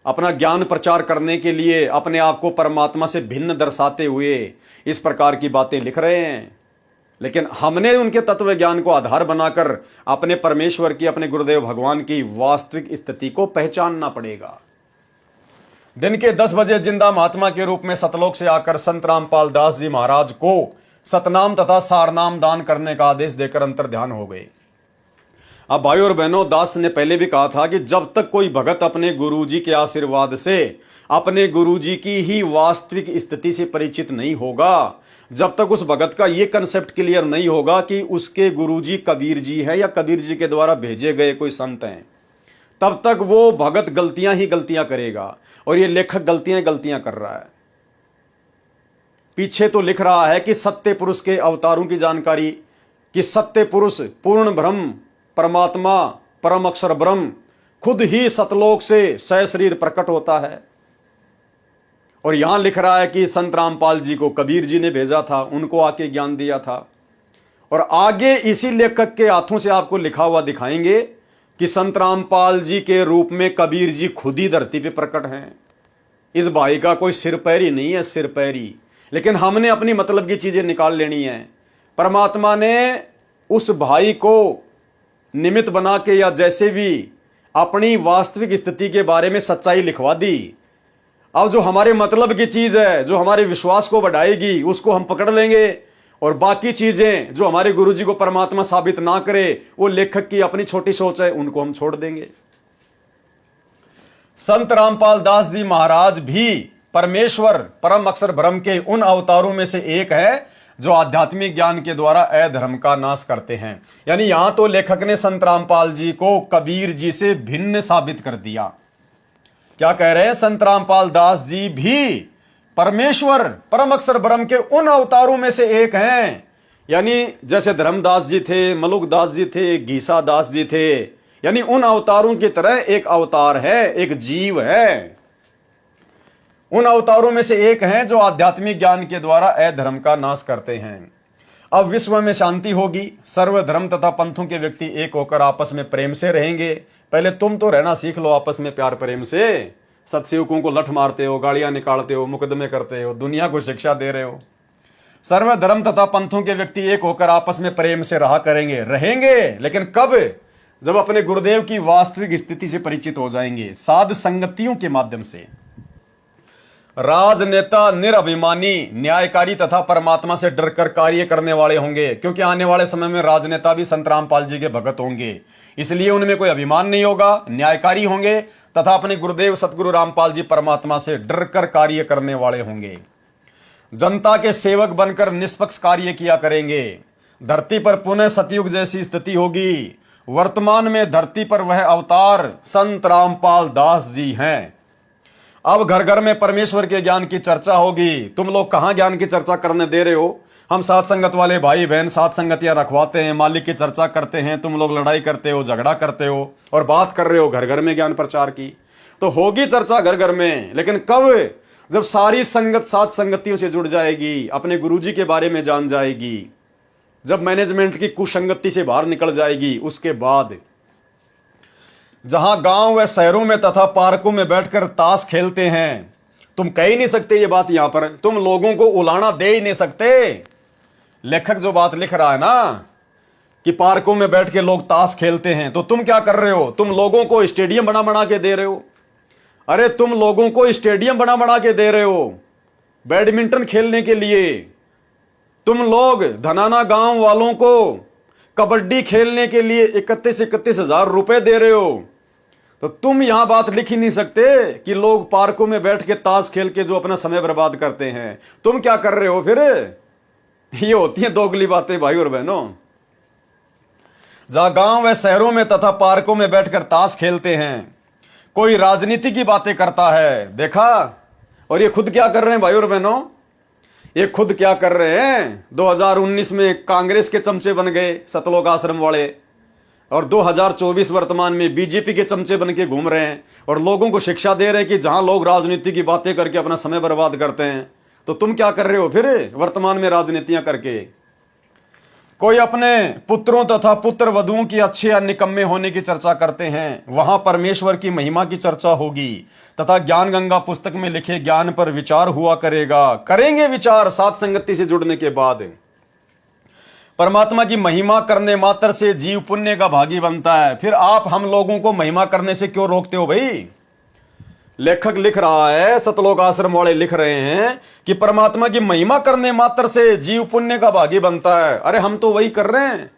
अपना ज्ञान प्रचार करने के लिए, अपने आप को परमात्मा से भिन्न दर्शाते हुए इस प्रकार की बातें लिख रहे हैं। लेकिन हमने उनके तत्व ज्ञान को आधार बनाकर अपने परमेश्वर की, अपने गुरुदेव भगवान की वास्तविक स्थिति को पहचानना पड़ेगा। दिन के 10 बजे जिंदा महात्मा के रूप में सतलोक से आकर संत रामपाल दास जी महाराज को सतनाम तथा सारनाम दान करने का आदेश देकर अंतर ध्यान हो गए। अब भाई और बहनों, दास ने पहले भी कहा था कि जब तक कोई भगत अपने गुरुजी के आशीर्वाद से अपने गुरुजी की ही वास्तविक स्थिति से परिचित नहीं होगा, जब तक उस भगत का ये कंसेप्ट क्लियर नहीं होगा कि उसके गुरुजी कबीर जी है या कबीर जी के द्वारा भेजे गए कोई संत हैं, तब तक वो भगत गलतियां ही गलतियां करेगा। और ये लेखक गलतियां कर रहा है। पीछे तो लिख रहा है कि सत्य पुरुष के अवतारों की जानकारी, कि सत्य पुरुष पूर्ण ब्रह्म परमात्मा परम अक्षर ब्रह्म खुद ही सतलोक से सशरीर प्रकट होता है। और यहां लिख रहा है कि संत रामपाल जी को कबीर जी ने भेजा था, उनको आके ज्ञान दिया था। और आगे इसी लेखक के हाथों से आपको लिखा हुआ दिखाएंगे कि संत रामपाल जी के रूप में कबीर जी खुद ही धरती पे प्रकट हैं। इस भाई का कोई सिर पैर ही नहीं है, सिर पैर ही। लेकिन हमने अपनी मतलब की चीजें निकाल लेनी है। परमात्मा ने उस भाई को निमित्त बना के या जैसे भी अपनी वास्तविक स्थिति के बारे में सच्चाई लिखवा दी। अब जो हमारे मतलब की चीज है, जो हमारे विश्वास को बढ़ाएगी, उसको हम पकड़ लेंगे। और बाकी चीजें जो हमारे गुरुजी को परमात्मा साबित ना करे, वो लेखक की अपनी छोटी सोच है, उनको हम छोड़ देंगे। संत रामपाल दास जी महाराज भी परमेश्वर परम अक्षर ब्रह्म के उन अवतारों में से एक है जो आध्यात्मिक ज्ञान के द्वारा अधर्म का नाश करते हैं। यानी यहां तो लेखक ने संत रामपाल जी को कबीर जी से भिन्न साबित कर दिया। क्या कह रहे हैं? संत रामपाल दास जी भी परमेश्वर परम अक्षर ब्रह्म के उन अवतारों में से एक हैं। यानी जैसे धर्मदास जी थे, मलुक दास जी थे, गीसा दास जी थे, यानी उन अवतारों की तरह एक अवतार है, एक जीव है। उन अवतारों में से एक हैं जो आध्यात्मिक ज्ञान के द्वारा अधर्म का नाश करते हैं। अब विश्व में शांति होगी, सर्वधर्म तथा पंथों के व्यक्ति एक होकर आपस में प्रेम से रहेंगे। पहले तुम तो रहना सीख लो आपस में प्यार प्रेम से। सत्सेवकों को लठ मारते हो, गालियां निकालते हो, मुकदमे करते हो, दुनिया को शिक्षा दे रहे हो। सर्वधर्म तथा पंथों के व्यक्ति एक होकर आपस में प्रेम से रहा रहेंगे। लेकिन कब? जब अपने गुरुदेव की वास्तविक स्थिति से परिचित हो जाएंगे, साध संगतियों के माध्यम से। राजनेता निरभिमानी, न्यायकारी तथा परमात्मा से डरकर कार्य करने वाले होंगे, क्योंकि आने वाले समय में राजनेता भी संत रामपाल जी के भगत होंगे। इसलिए उनमें कोई अभिमान नहीं होगा, न्यायकारी होंगे तथा अपने गुरुदेव सतगुरु रामपाल जी परमात्मा से डरकर कार्य करने वाले होंगे। जनता के सेवक बनकर निष्पक्ष कार्य किया करेंगे। धरती पर पुनः सतयुग जैसी स्थिति होगी। वर्तमान में धरती पर वह अवतार संत रामपाल दास जी हैं। अब घर घर में परमेश्वर के ज्ञान की चर्चा होगी। तुम लोग कहां ज्ञान की चर्चा करने दे रहे हो? हम साथ संगत वाले भाई बहन साथ संगतियां रखवाते हैं, मालिक की चर्चा करते हैं, तुम लोग लड़ाई करते हो, झगड़ा करते हो और बात कर रहे हो घर घर में ज्ञान प्रचार की। तो होगी चर्चा घर घर में, लेकिन कब? जब सारी संगत साथ संगतियों से जुड़ जाएगी, अपने गुरुजी के बारे में जान जाएगी, जब मैनेजमेंट की कुसंगति से बाहर निकल जाएगी, उसके बाद। जहां गांव व शहरों में तथा पार्कों में बैठकर ताश खेलते हैं। तुम कह ही नहीं सकते ये बात यहां पर, तुम लोगों को उलाना दे ही नहीं सकते। लेखक जो बात लिख रहा है ना कि पार्कों में बैठ के लोग ताश खेलते हैं, तो तुम क्या कर रहे हो? तुम लोगों को स्टेडियम बना बना के दे रहे हो। अरे तुम लोगों को स्टेडियम बना बना के दे रहे हो बैडमिंटन खेलने के लिए। तुम लोग धनाना गांव वालों को कबड्डी खेलने के लिए 31 हजार रुपए दे रहे हो। तो तुम यहां बात लिख ही नहीं सकते कि लोग पार्कों में बैठ के ताश खेल के जो अपना समय बर्बाद करते हैं। तुम क्या कर रहे हो फिर? ये होती है दोगली बातें भाई और बहनों। जहां गांव व शहरों में तथा पार्कों में बैठकर ताश खेलते हैं, कोई राजनीति की बातें करता है, देखा? और ये खुद क्या कर रहे हैं भाई और बहनों? ये खुद क्या कर रहे हैं? 2019 में कांग्रेस के चमचे बन गए सतलोक आश्रम वाले, और 2024 वर्तमान में बीजेपी के चमचे बन के घूम रहे हैं और लोगों को शिक्षा दे रहे हैं कि जहां लोग राजनीति की बातें करके अपना समय बर्बाद करते हैं, तो तुम क्या कर रहे हो फिर वर्तमान में राजनीतियां करके? कोई अपने पुत्रों तथा पुत्र वधुओं की अच्छे या निकम्मे होने की चर्चा करते हैं, वहां परमेश्वर की महिमा की चर्चा होगी तथा ज्ञान गंगा पुस्तक में लिखे ज्ञान पर विचार हुआ करेगा। करेंगे विचार सात संगति से जुड़ने के बाद। परमात्मा की महिमा करने मात्र से जीव पुण्य का भागी बनता है। फिर आप हम लोगों को महिमा करने से क्यों रोकते हो भाई? लेखक लिख रहा है, सतलोक आश्रम वाले लिख रहे हैं कि परमात्मा की महिमा करने मात्र से जीव पुण्य का भागी बनता है। अरे हम तो वही कर रहे हैं,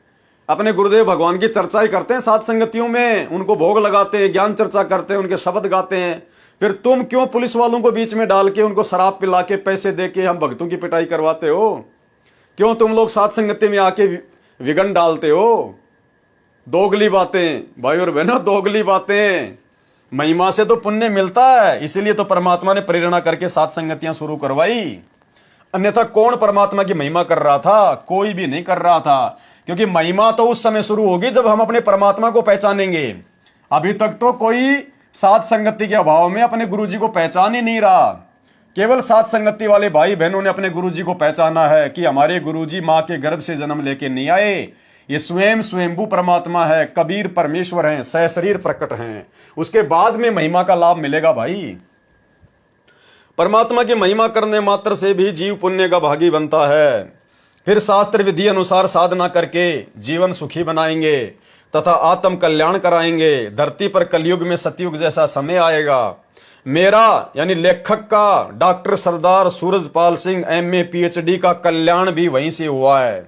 अपने गुरुदेव भगवान की चर्चा ही करते हैं सात संगतियों में, उनको भोग लगाते हैं, ज्ञान चर्चा करते हैं, उनके शब्द गाते हैं। फिर तुम क्यों पुलिस वालों को बीच में डाल के उनको शराब पिला के पैसे दे के हम भक्तों की पिटाई करवाते हो? क्यों तुम लोग सात संगति में आके विघन डालते हो? दोगली बातें भाई और बहनों, दोगली बातें। महिमा से तो पुण्य मिलता है, इसीलिए तो परमात्मा ने प्रेरणा करके सात संगतियां शुरू करवाई। अन्यथा कौन परमात्मा की महिमा कर रहा था? कोई भी नहीं कर रहा था, क्योंकि महिमा तो उस समय शुरू होगी जब हम अपने परमात्मा को पहचानेंगे। अभी तक तो कोई सात संगति के अभाव में अपने गुरुजी को पहचान ही नहीं रहा। केवल सात संगति वाले भाई बहनों ने अपने गुरुजी को पहचाना है कि हमारे गुरुजी मां के गर्भ से जन्म लेके नहीं आए, ये स्वयं स्वयंभू परमात्मा है, कबीर परमेश्वर हैं, सहशरीर प्रकट हैं। उसके बाद में महिमा का लाभ मिलेगा भाई। परमात्मा की महिमा करने मात्र से भी जीव पुण्य का भागी बनता है। फिर शास्त्र विधि अनुसार साधना करके जीवन सुखी बनाएंगे तथा आत्म कल्याण कराएंगे। धरती पर कलयुग में सतयुग जैसा समय आएगा। मेरा यानी लेखक का, डॉक्टर सरदार सूरजपाल सिंह MA PhD का कल्याण भी वहीं से हुआ है।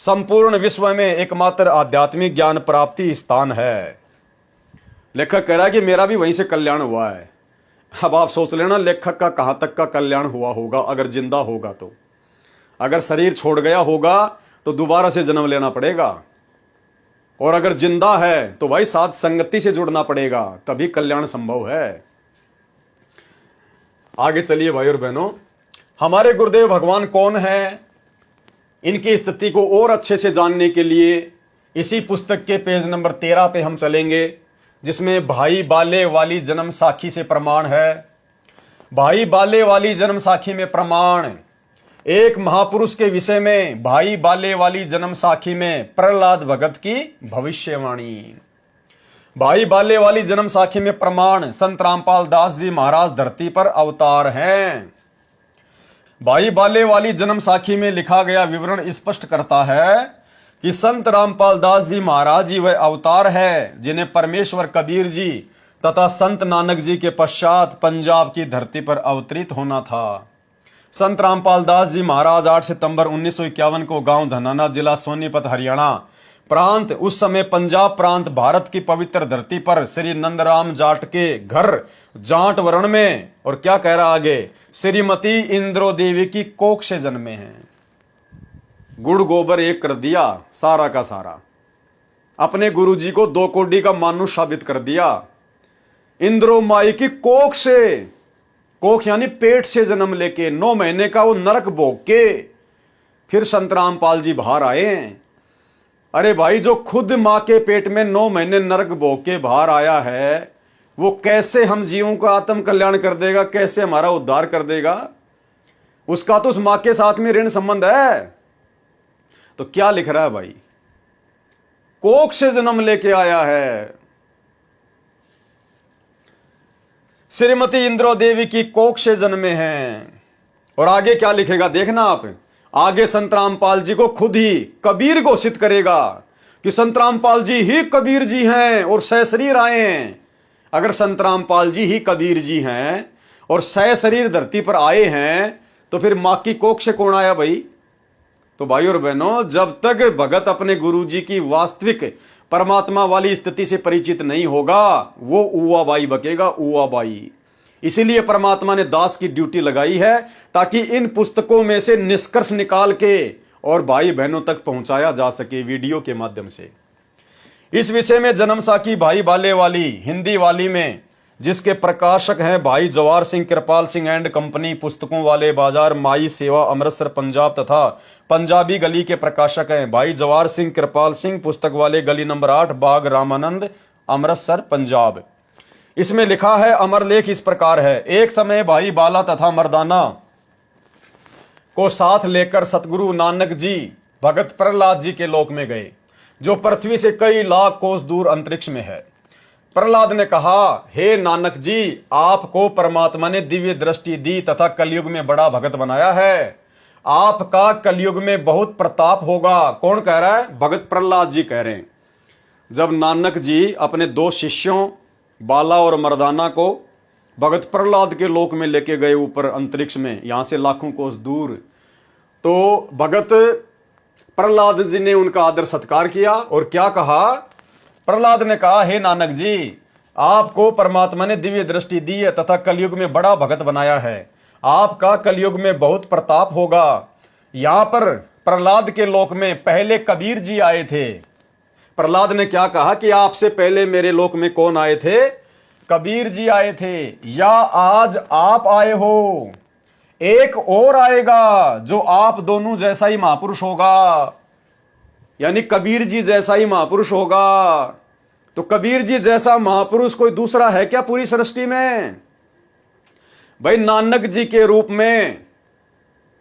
संपूर्ण विश्व में एकमात्र आध्यात्मिक ज्ञान प्राप्ति स्थान है। लेखक कह रहा है कि मेरा भी वहीं से कल्याण हुआ है। अब आप सोच लेना लेखक का कहां तक का कल्याण हुआ होगा अगर जिंदा होगा तो। अगर शरीर छोड़ गया होगा तो दोबारा से जन्म लेना पड़ेगा, और अगर जिंदा है तो भाई सात संगति से जुड़ना पड़ेगा, तभी कल्याण संभव है। आगे चलिए भाई और बहनों, हमारे गुरुदेव भगवान कौन है, इनकी स्थिति को और अच्छे से जानने के लिए इसी पुस्तक के पेज नंबर 13 पे हम चलेंगे, जिसमें भाई बाले वाली जन्म साखी से प्रमाण है। भाई बाले वाली जन्म साखी में प्रमाण, एक महापुरुष के विषय में भाई बाले वाली जन्म साखी में प्रहलाद भगत की भविष्यवाणी। भाई बाले वाली जन्म साखी में प्रमाण, संत रामपाल दास जी महाराज धरती पर अवतार हैं। भाई बाले वाली जन्म साखी में लिखा गया विवरण स्पष्ट करता है कि संत रामपाल दास जी महाराज जी वह अवतार है जिन्हें परमेश्वर कबीर जी तथा संत नानक जी के पश्चात पंजाब की धरती पर अवतरित होना था। संत रामपाल दास जी महाराज 8 सितंबर 1951 को गांव धनाना, जिला सोनीपत, हरियाणा प्रांत, उस समय पंजाब प्रांत, भारत की पवित्र धरती पर श्री नंदराम जाट के घर जाट वर्ण में, और क्या कह रहा आगे, श्रीमती इंद्रो देवी की कोख से जन्मे हैं। गुड़ गोबर एक कर दिया सारा का सारा, अपने गुरुजी को 2 कोड़ी का मानुष साबित कर दिया। इंद्रो माई की कोख से, कोख यानी पेट से जन्म लेके 9 महीने का वो नरक भोग के फिर संत रामपाल जी बाहर आए। अरे भाई, जो खुद मां के पेट में 9 महीने नरक भोग के बाहर आया है, वो कैसे हम जीवों का आत्म कल्याण कर देगा, कैसे हमारा उद्धार कर देगा? उसका तो उस मां के साथ में ऋण संबंध है। तो क्या लिख रहा है भाई, कोख से जन्म लेके आया है, श्रीमती इंद्रो देवी की कोख से जन्मे हैं। और आगे क्या लिखेगा देखना आप, आगे संत रामपाल जी को खुद ही कबीर घोषित करेगा कि संत रामपाल जी ही कबीर जी हैं और सशरीर आए हैं। अगर संत रामपाल जी ही कबीर जी हैं और सशरीर धरती पर आए हैं तो फिर मां की कोख से कौन आया भाई? तो भाई और बहनों, जब तक भगत अपने गुरु जी की वास्तविक परमात्मा वाली स्थिति से परिचित नहीं होगा वो उवा बाई बकेगा, उवा बाई। इसीलिए परमात्मा ने दास की ड्यूटी लगाई है ताकि इन पुस्तकों में से निष्कर्ष निकाल के और भाई बहनों तक पहुंचाया जा सके वीडियो के माध्यम से। इस विषय में जन्म साखी भाई बाले वाली हिंदी वाली में, जिसके प्रकाशक हैं भाई जवार सिंह कृपाल सिंह एंड कंपनी, पुस्तकों वाले बाजार, माई सेवा, अमृतसर पंजाब तथा पंजाबी गली के प्रकाशक हैं भाई जवार सिंह कृपाल सिंह, पुस्तक वाले गली नंबर 8, बाग रामानंद, अमृतसर पंजाब। इसमें लिखा है, अमर लेख इस प्रकार है। एक समय भाई बाला तथा मर्दाना को साथ लेकर सतगुरु नानक जी भगत प्रहलाद जी के लोक में गए, जो पृथ्वी से कई लाख कोस दूर अंतरिक्ष में है। प्रहलाद ने कहा, हे नानक जी, आपको परमात्मा ने दिव्य दृष्टि दी तथा कलयुग में बड़ा भगत बनाया है। आपका कलयुग में बहुत प्रताप होगा। कौन कह रहा है? भगत प्रहलाद जी कह रहे हैं। जब नानक जी अपने दो शिष्यों बाला और मर्दाना को भगत प्रहलाद के लोक में लेके गए ऊपर अंतरिक्ष में, यहां से लाखों कोस दूर, तो भगत प्रहलाद जी ने उनका आदर सत्कार किया और क्या कहा? प्रहलाद ने कहा, हे नानक जी, आपको परमात्मा ने दिव्य दृष्टि दी है तथा कलयुग में बड़ा भगत बनाया है। आपका कलयुग में बहुत प्रताप होगा। यहां पर प्रहलाद के लोक में पहले कबीर जी आए थे। प्रहलाद ने क्या कहा कि आपसे पहले मेरे लोक में कौन आए थे? कबीर जी आए थे, या आज आप आए हो। एक और आएगा जो आप दोनों जैसा ही महापुरुष होगा, यानी कबीर जी जैसा ही महापुरुष होगा। तो कबीर जी जैसा महापुरुष कोई दूसरा है क्या पूरी सृष्टि में? भाई, नानक जी के रूप में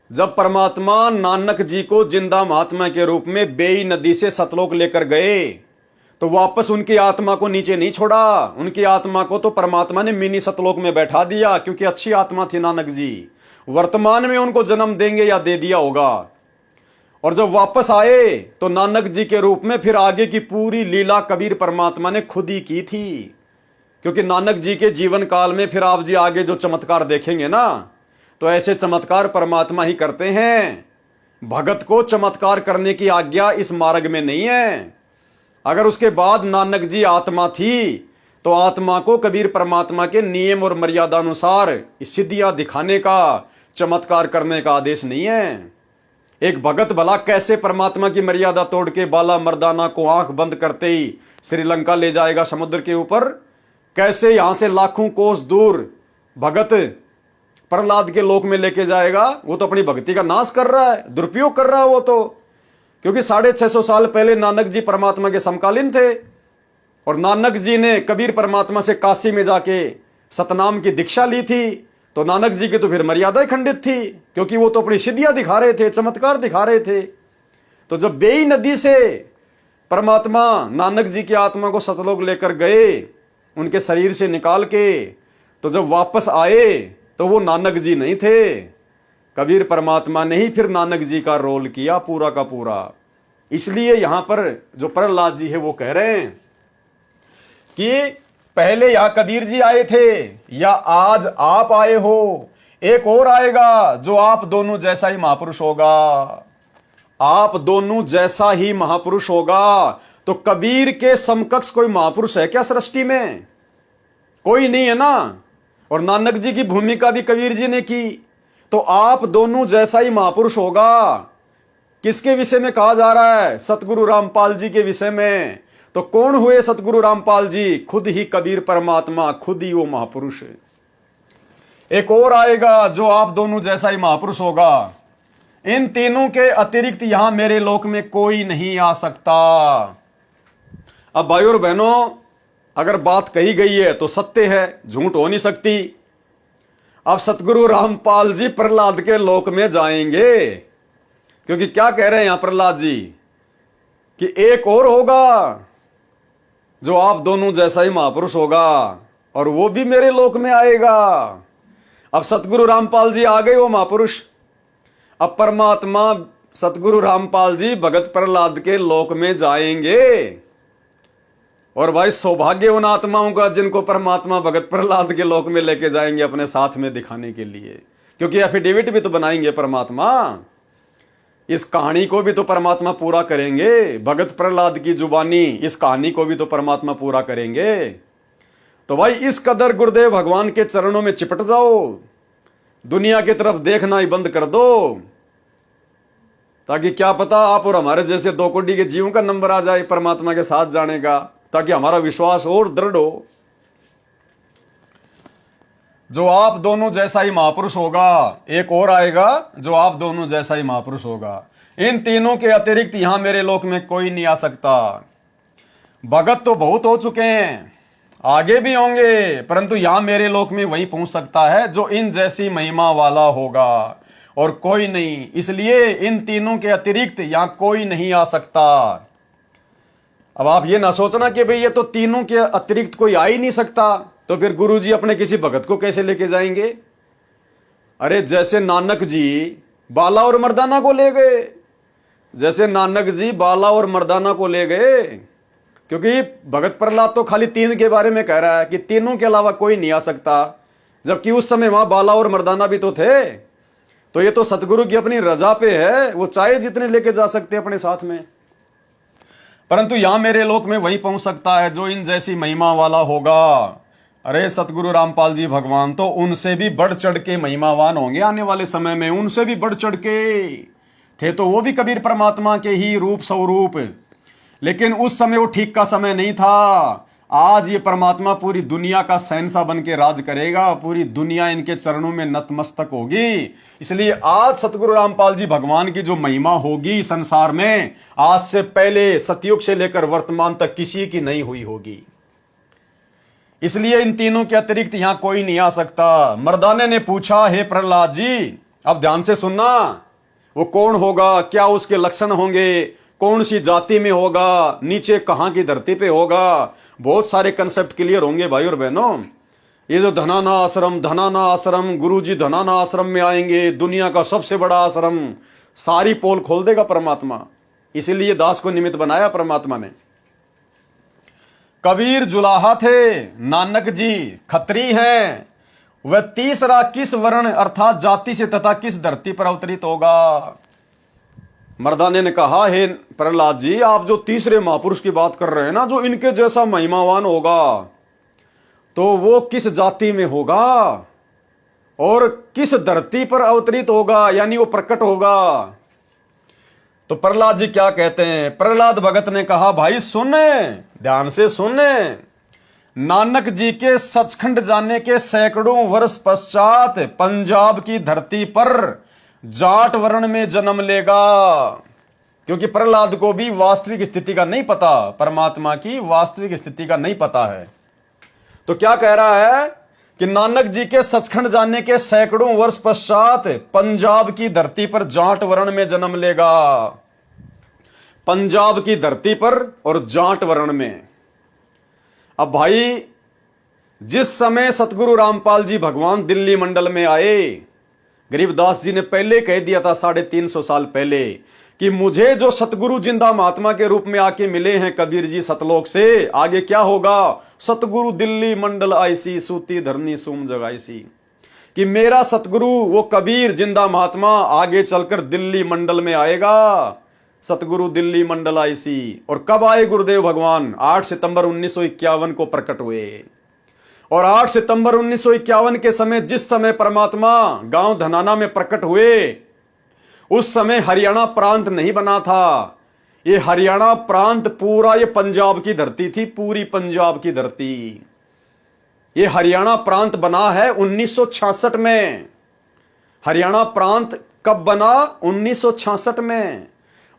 जब परमात्मा नानक जी को जिंदा महात्मा के रूप में बेई नदी से सतलोक लेकर गए तो वापस उनकी आत्मा को नीचे नहीं छोड़ा। उनकी आत्मा को तो परमात्मा ने मिनी सतलोक में बैठा दिया, क्योंकि अच्छी आत्मा थी नानक जी। वर्तमान में उनको जन्म देंगे या दे दिया होगा। और जब वापस आए तो नानक जी के रूप में फिर आगे की पूरी लीला कबीर परमात्मा ने खुद ही की थी। क्योंकि नानक जी के जीवन काल में फिर आप जी आगे जो चमत्कार देखेंगे ना, तो ऐसे चमत्कार परमात्मा ही करते हैं। भगत को चमत्कार करने की आज्ञा इस मार्ग में नहीं है। अगर उसके बाद नानक जी आत्मा थी तो आत्मा को कबीर परमात्मा के नियम और मर्यादा अनुसार सिद्धियां दिखाने का, चमत्कार करने का आदेश नहीं है। एक भगत भला कैसे परमात्मा की मर्यादा तोड़ के बाला मर्दाना को आंख बंद करते ही श्रीलंका ले जाएगा समुद्र के ऊपर? कैसे यहां से लाखों कोस दूर भगत प्रहलाद के लोक में लेके जाएगा? वो तो अपनी भक्ति का नाश कर रहा है, दुरुपयोग कर रहा है वो तो। क्योंकि 650 साल पहले नानक जी परमात्मा के समकालीन थे और नानक जी ने कबीर परमात्मा से काशी में जाके सतनाम की दीक्षा ली थी। तो नानक जी की तो फिर मर्यादा ही खंडित थी, क्योंकि वो तो अपनी सिद्धियां दिखा रहे थे, चमत्कार दिखा रहे थे। तो जब बेई नदी से परमात्मा नानक जी की आत्मा को सतलोक लेकर गए, उनके शरीर से निकाल के, तो जब वापस आए तो वो नानक जी नहीं थे, कबीर परमात्मा ने ही फिर नानक जी का रोल किया पूरा का पूरा। इसलिए यहां पर जो प्रहलाद जी है वो कह रहे हैं कि पहले यहां कबीर जी आए थे या आज आप आए हो। एक और आएगा जो आप दोनों जैसा ही महापुरुष होगा। आप दोनों जैसा ही महापुरुष होगा। तो कबीर के समकक्ष कोई महापुरुष है क्या सृष्टि में? कोई नहीं है ना। और नानक जी की भूमिका भी कबीर जी ने की। तो आप दोनों जैसा ही महापुरुष होगा। किसके विषय में कहा जा रहा है? सतगुरु रामपाल जी के विषय में। तो कौन हुए सतगुरु रामपाल जी? खुद ही कबीर परमात्मा, खुद ही वो महापुरुष। एक और आएगा जो आप दोनों जैसा ही महापुरुष होगा। इन तीनों के अतिरिक्त यहां मेरे लोक में कोई नहीं आ सकता। अब भाइयों और बहनों, अगर बात कही गई है तो सत्य है, झूठ हो नहीं सकती। अब सतगुरु रामपाल जी प्रहलाद के लोक में जाएंगे, क्योंकि क्या कह रहे हैं यहां प्रहलाद जी कि एक और होगा जो आप दोनों जैसा ही महापुरुष होगा। और वो भी मेरे लोक में आएगा। अब सतगुरु रामपाल जी आ गए वो महापुरुष। अब परमात्मा सतगुरु रामपाल जी भगत प्रहलाद के लोक में जाएंगे। और भाई सौभाग्य उन आत्माओं का जिनको परमात्मा भगत प्रहलाद के लोक में लेके जाएंगे अपने साथ में दिखाने के लिए, क्योंकि एफिडेविट भी तो बनाएंगे परमात्मा। इस कहानी को भी तो परमात्मा पूरा करेंगे, भगत प्रहलाद की जुबानी इस कहानी को भी तो परमात्मा पूरा करेंगे। तो भाई इस कदर गुरुदेव भगवान के चरणों में चिपट जाओ, दुनिया की तरफ देखना ही बंद कर दो, ताकि क्या पता आप और हमारे जैसे 2 कोटि के जीवों का नंबर आ जाए परमात्मा के साथ जाने का, ताकि हमारा विश्वास और दृढ़ हो। जो आप दोनों जैसा ही महापुरुष होगा, एक और आएगा जो आप दोनों जैसा ही महापुरुष होगा। इन तीनों के अतिरिक्त यहां मेरे लोक में कोई नहीं आ सकता। भगत तो बहुत हो चुके हैं, आगे भी होंगे, परंतु यहां मेरे लोक में वही पहुंच सकता है जो इन जैसी महिमा वाला होगा, और कोई नहीं। इसलिए इन तीनों के अतिरिक्त यहां कोई नहीं आ सकता। अब आप ये ना सोचना कि भाई ये तो तीनों के अतिरिक्त कोई आ ही नहीं सकता, तो फिर गुरुजी अपने किसी भगत को कैसे लेके जाएंगे? अरे जैसे नानक जी बाला और मर्दाना को ले गए, जैसे नानक जी बाला और मर्दाना को ले गए, क्योंकि भगत प्रहलाद तो खाली 3 के बारे में कह रहा है कि तीनों के अलावा कोई नहीं आ सकता, जबकि उस समय वहां बाला और मर्दाना भी तो थे। तो ये तो सतगुरु की अपनी रजा पे है, वो चाहे जितने लेके जा सकते अपने साथ में। परंतु यहां मेरे लोक में वही पहुंच सकता है जो इन जैसी महिमा वाला होगा। अरे सतगुरु रामपाल जी भगवान तो उनसे भी बढ़ चढ़ के महिमावान होंगे आने वाले समय में, उनसे भी बढ़ चढ़ के। थे तो वो भी कबीर परमात्मा के ही रूप स्वरूप, लेकिन उस समय वो ठीक का समय नहीं था। आज ये परमात्मा पूरी दुनिया का शहंशाह बन के राज करेगा, पूरी दुनिया इनके चरणों में नतमस्तक होगी। इसलिए आज सतगुरु रामपाल जी भगवान की जो महिमा होगी संसार में, आज से पहले सतयुग से लेकर वर्तमान तक किसी की नहीं हुई होगी। इसलिए इन तीनों के अतिरिक्त यहां कोई नहीं आ सकता। मर्दाने ने पूछा, हे प्रहलाद जी, अब ध्यान से सुनना, वो कौन होगा, क्या उसके लक्षण होंगे, कौन सी जाति में होगा, नीचे कहां की धरती पे होगा, बहुत सारे कंसेप्ट क्लियर होंगे भाई और बहनों। ये जो धनाना आश्रम, गुरुजी धनाना आश्रम में आएंगे, दुनिया का सबसे बड़ा आश्रम, सारी पोल खोल देगा परमात्मा। इसीलिए दास को निमित्त बनाया परमात्मा ने। कबीर जुलाहा थे, नानक जी खत्री हैं, वह तीसरा किस वर्ण अर्थात जाति से तथा किस धरती पर अवतरित होगा? मर्दाने ने कहा, हे प्रहलाद जी, आप जो तीसरे महापुरुष की बात कर रहे हैं ना, जो इनके जैसा महिमावान होगा, तो वो किस जाति में होगा और किस धरती पर अवतरित होगा, यानी वो प्रकट होगा। तो प्रहलाद जी क्या कहते हैं? प्रहलाद भगत ने कहा, भाई सुने, ध्यान से सुने, नानक जी के सचखंड जाने के सैकड़ों वर्ष पश्चात पंजाब की धरती पर जाट वर्ण में जन्म लेगा। क्योंकि प्रहलाद को भी वास्तविक स्थिति का नहीं पता, परमात्मा की वास्तविक स्थिति का नहीं पता है। तो क्या कह रहा है कि नानक जी के सचखंड जाने के सैकड़ों वर्ष पश्चात पंजाब की धरती पर जाट वर्ण में जन्म लेगा। पंजाब की धरती पर और जाट वर्ण में। अब भाई जिस समय सतगुरु रामपाल जी भगवान दिल्ली मंडल में आए, गरीबदास जी ने पहले कह दिया था 350 साल पहले कि मुझे जो सतगुरु जिंदा महात्मा के रूप में आके मिले हैं कबीर जी सतलोक से, आगे क्या होगा? सतगुरु दिल्ली मंडल आईसी, सूती धरनी सूम जगाईसी। कि मेरा सतगुरु वो कबीर जिंदा महात्मा आगे चलकर दिल्ली मंडल में आएगा। सतगुरु दिल्ली मंडल आईसी। और कब आए गुरुदेव भगवान? 8 सितंबर 1951 को प्रकट हुए। और 8 सितंबर 1951 के समय, जिस समय परमात्मा गांव धनाना में प्रकट हुए, उस समय हरियाणा प्रांत नहीं बना था। ये हरियाणा प्रांत पूरा ये पंजाब की धरती थी, पूरी पंजाब की धरती। ये हरियाणा प्रांत बना है 1966 में। हरियाणा प्रांत कब बना? 1966 में।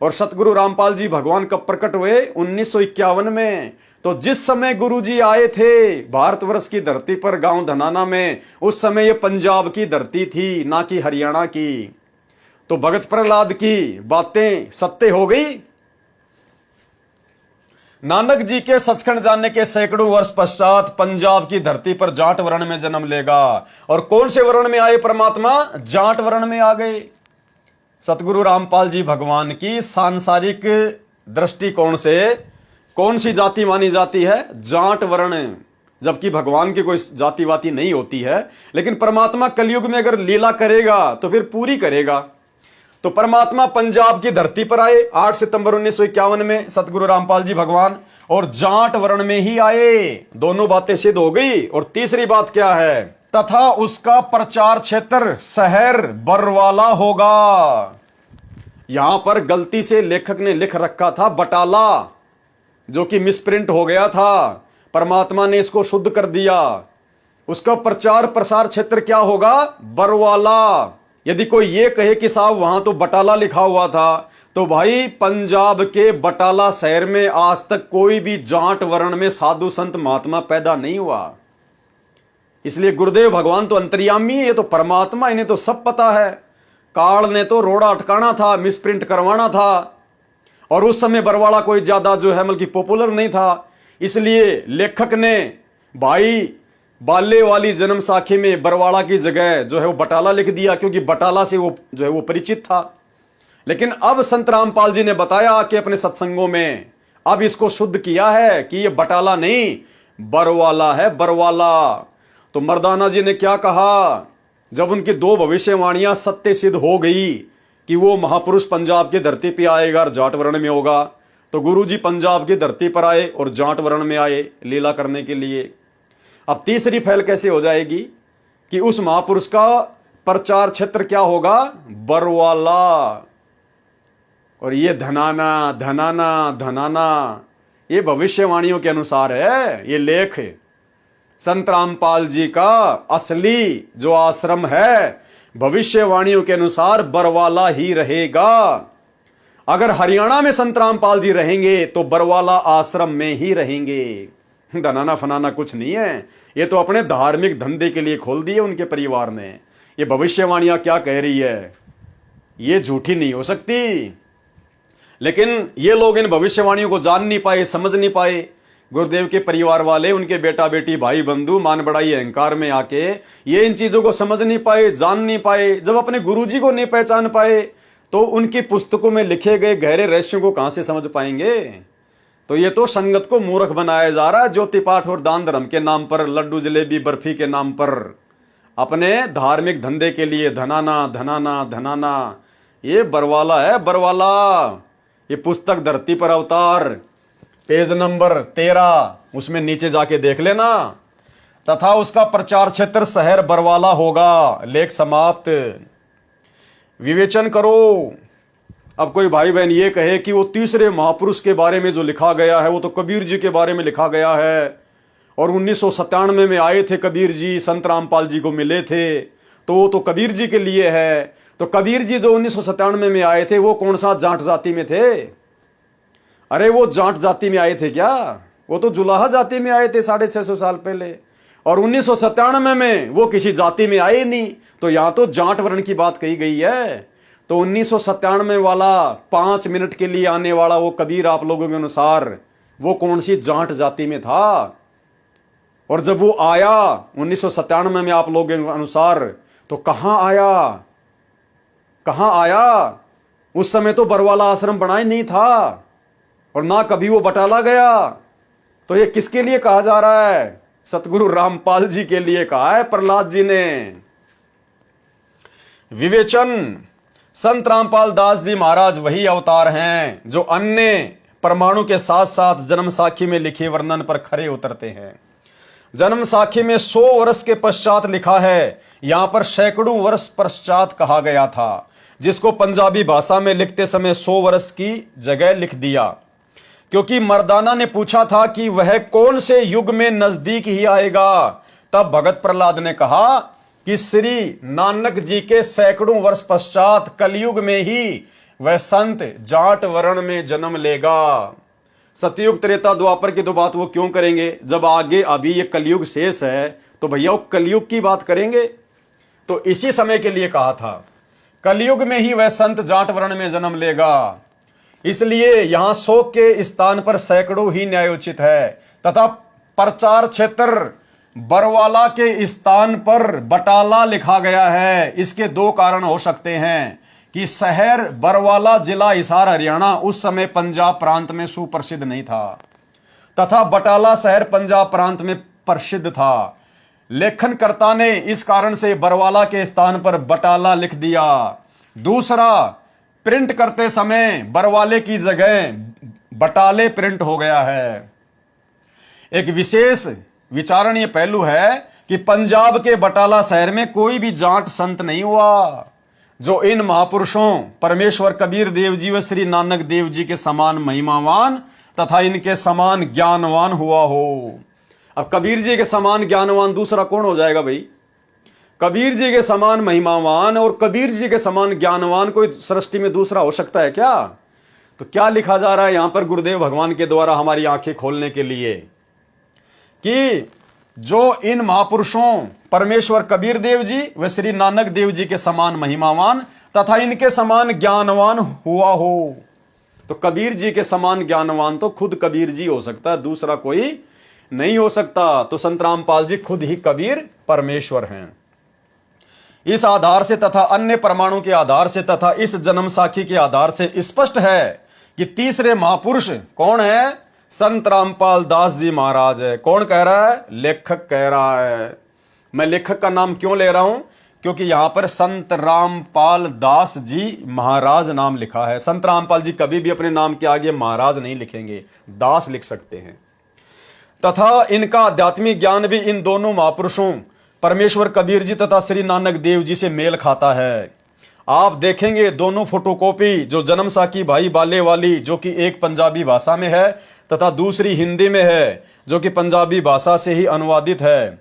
और सतगुरु रामपाल जी भगवान कब प्रकट हुए? 1951 में। तो जिस समय गुरुजी आए थे भारतवर्ष की धरती पर गांव धनाना में, उस समय ये पंजाब की धरती थी, ना कि हरियाणा की। तो भगत प्रहलाद की बातें सत्य हो गई। नानक जी के सचखंड जाने के सैकड़ों वर्ष पश्चात पंजाब की धरती पर जाट वर्ण में जन्म लेगा। और कौन से वर्ण में आए परमात्मा? जाट वर्ण में आ गए। सतगुरु रामपाल जी भगवान की सांसारिक दृष्टिकोण से कौन सी जाति मानी जाती है? जाट वर्ण। जबकि भगवान की कोई जाति वाती नहीं होती है, लेकिन परमात्मा कलयुग में अगर लीला करेगा तो फिर पूरी करेगा। तो परमात्मा पंजाब की धरती पर आए 8 सितंबर 1951 में सतगुरु रामपाल जी भगवान, और जाट वर्ण में ही आए। दोनों बातें सिद्ध हो गई। और तीसरी बात क्या है? तथा उसका प्रचार क्षेत्र शहर बरवाला होगा। यहां पर गलती से लेखक ने लिख रखा था बटाला, जो कि मिसप्रिंट हो गया था। परमात्मा ने इसको शुद्ध कर दिया। उसका प्रचार प्रसार क्षेत्र क्या होगा? बरवाला। यदि कोई ये कहे कि साहब वहां तो बटाला लिखा हुआ था, तो भाई पंजाब के बटाला शहर में आज तक कोई भी जाट वर्ण में साधु संत महात्मा पैदा नहीं हुआ। इसलिए गुरुदेव भगवान तो अंतर्यामी है, ये तो परमात्मा, इन्हें तो सब पता है। काल ने तो रोड़ा अटकाना था, मिसप्रिंट करवाना था। और उस समय बरवाला कोई ज्यादा जो है बल्कि पॉपुलर नहीं था। इसलिए लेखक ने भाई बाले वाली जन्म साखी में बरवाला की जगह जो है वो बटाला लिख दिया, क्योंकि बटाला से वो जो है वो परिचित था। लेकिन अब संत रामपाल जी ने बताया कि अपने सत्संगों में अब इसको शुद्ध किया है कि ये बटाला नहीं बरवाला है, बरवाला। तो मर्दाना जी ने क्या कहा? जब उनकी 2 भविष्यवाणियां सत्य सिद्ध हो गई कि वो महापुरुष पंजाब की धरती पे आएगा और जाट वर्ण में होगा, तो गुरुजी पंजाब की धरती पर आए और जाट वर्ण में आए लीला करने के लिए। अब तीसरी फैल कैसे हो जाएगी कि उस महापुरुष का प्रचार क्षेत्र क्या होगा? बरवाला। और ये धनाना धनाना धनाना, ये भविष्यवाणियों के अनुसार है। ये लेख संत रामपाल जी का असली जो आश्रम है, भविष्यवाणियों के अनुसार बरवाला ही रहेगा। अगर हरियाणा में संत रामपाल जी रहेंगे तो बरवाला आश्रम में ही रहेंगे। धनाना फनाना कुछ नहीं है, ये तो अपने धार्मिक धंधे के लिए खोल दिए उनके परिवार ने। ये भविष्यवाणियां क्या कह रही है, ये झूठी नहीं हो सकती। लेकिन ये लोग इन भविष्यवाणियों को जान नहीं पाए, समझ नहीं पाए। गुरुदेव के परिवार वाले, उनके बेटा बेटी भाई बंधु मान बढ़ाई अहंकार में आके ये इन चीजों को समझ नहीं पाए, जान नहीं पाए। जब अपने गुरुजी को नहीं पहचान पाए तो उनकी पुस्तकों में लिखे गए गहरे रहस्यों को कहां से समझ पाएंगे? तो ये तो संगत को मूर्ख बनाया जा रहा है। ज्योति पाठ और दान धर्म के नाम पर, लड्डू जलेबी बर्फी के नाम पर, अपने धार्मिक धंधे के लिए धनाना धनाना धनाना। ये बरवाला है, बरवाला। ये पुस्तक धरती पर अवतार, पेज नंबर 13, उसमें नीचे जाके देख लेना। तथा उसका प्रचार क्षेत्र शहर बरवाला होगा। लेख समाप्त। विवेचन करो। अब कोई भाई बहन ये कहे कि वो तीसरे महापुरुष के बारे में जो लिखा गया है वो तो कबीर जी के बारे में लिखा गया है, और 1997 में आए थे कबीर जी, संत रामपाल जी को मिले थे, तो वो तो कबीर जी के लिए है। तो कबीर जी जो 1997 में आए थे वो कौन सा जाट जाति में थे? अरे वो जाट जाति में आए थे क्या? वो तो जुलाहा जाति में आए थे 650 साल पहले। और 1997 में वो किसी जाति में आए नहीं। तो यहां तो जाट वर्ण की बात कही गई है। तो 1997 वाला 5 मिनट के लिए आने वाला वो कबीर आप लोगों के अनुसार वो कौन सी जाट जाति में था? और जब वो आया 1997 में आप लोगों के अनुसार, तो कहां आया? कहां आया? उस समय तो बरवाला आश्रम बना ही नहीं था, और ना कभी वो बटाला गया। तो ये किसके लिए कहा जा रहा है? सतगुरु रामपाल जी के लिए कहा है प्रहलाद जी ने। विवेचन। संत रामपाल दास जी महाराज वही अवतार हैं जो अन्य परमाणु के साथ साथ जन्म साखी में लिखे वर्णन पर खरे उतरते हैं। जन्म साखी में 100 वर्ष के पश्चात लिखा है, यहां पर सैकड़ों वर्ष पश्चात कहा गया था, जिसको पंजाबी भाषा में लिखते समय 100 वर्ष की जगह लिख दिया, क्योंकि मर्दाना ने पूछा था कि वह कौन से युग में नजदीक ही आएगा। तब भगत प्रहलाद ने कहा कि श्री नानक जी के सैकड़ों वर्ष पश्चात कलयुग में ही वह संत जाट वर्ण में जन्म लेगा। सतयुग त्रेता द्वापर की तो बात वो क्यों करेंगे, जब आगे अभी ये कलयुग शेष है तो भैया वो कलयुग की बात करेंगे। तो इसी समय के लिए कहा था, कलयुग में ही वह संत जाट वर्ण में जन्म लेगा। इसलिए यहां शोक के स्थान पर सैकड़ों ही न्यायोचित है तथा प्रचार क्षेत्र बरवाला के स्थान पर बटाला लिखा गया है। इसके दो कारण हो सकते हैं कि शहर बरवाला जिला हिसार हरियाणा उस समय पंजाब प्रांत में सुप्रसिद्ध नहीं था तथा बटाला शहर पंजाब प्रांत में प्रसिद्ध था। लेखनकर्ता ने इस कारण से बरवाला के स्थान पर बटाला लिख दिया। दूसरा, प्रिंट करते समय बरवाले की जगह बटाले प्रिंट हो गया है। एक विशेष विचारणीय पहलू है कि पंजाब के बटाला शहर में कोई भी जाट संत नहीं हुआ जो इन महापुरुषों परमेश्वर कबीर देव जी व श्री नानक देव जी के समान महिमावान तथा इनके समान ज्ञानवान हुआ हो। अब कबीर जी के समान ज्ञानवान दूसरा कौन हो जाएगा भाई? कबीर जी के समान महिमावान और कबीर जी के समान ज्ञानवान कोई सृष्टि में दूसरा हो सकता है क्या? तो क्या लिखा जा रहा है यहां पर गुरुदेव भगवान के द्वारा हमारी आंखें खोलने के लिए कि जो इन महापुरुषों परमेश्वर कबीर देव जी व श्री नानक देव जी के समान महिमावान तथा इनके समान ज्ञानवान हुआ हो, तो कबीर जी के समान ज्ञानवान तो खुद कबीर जी हो सकता है, दूसरा कोई नहीं हो सकता। तो संत रामपाल जी खुद ही कबीर परमेश्वर हैं। इस आधार से तथा अन्य प्रमाणों के आधार से तथा इस जन्म साखी के आधार से स्पष्ट है कि तीसरे महापुरुष कौन है? संत रामपाल दास जी महाराज है। कौन कह रहा है? लेखक कह रहा है। मैं लेखक का नाम क्यों ले रहा हूं? क्योंकि यहां पर संत रामपाल दास जी महाराज नाम लिखा है। संत रामपाल जी कभी भी अपने नाम के आगे महाराज नहीं लिखेंगे, दास लिख सकते हैं। तथा इनका आध्यात्मिक ज्ञान भी इन दोनों महापुरुषों परमेश्वर कबीर जी तथा श्री नानक देव जी से मेल खाता है। आप देखेंगे दोनों फोटोकॉपी, जो जन्म साखी भाई बाले वाली जो कि एक पंजाबी भाषा में है तथा दूसरी हिंदी में है जो कि पंजाबी भाषा से ही अनुवादित है,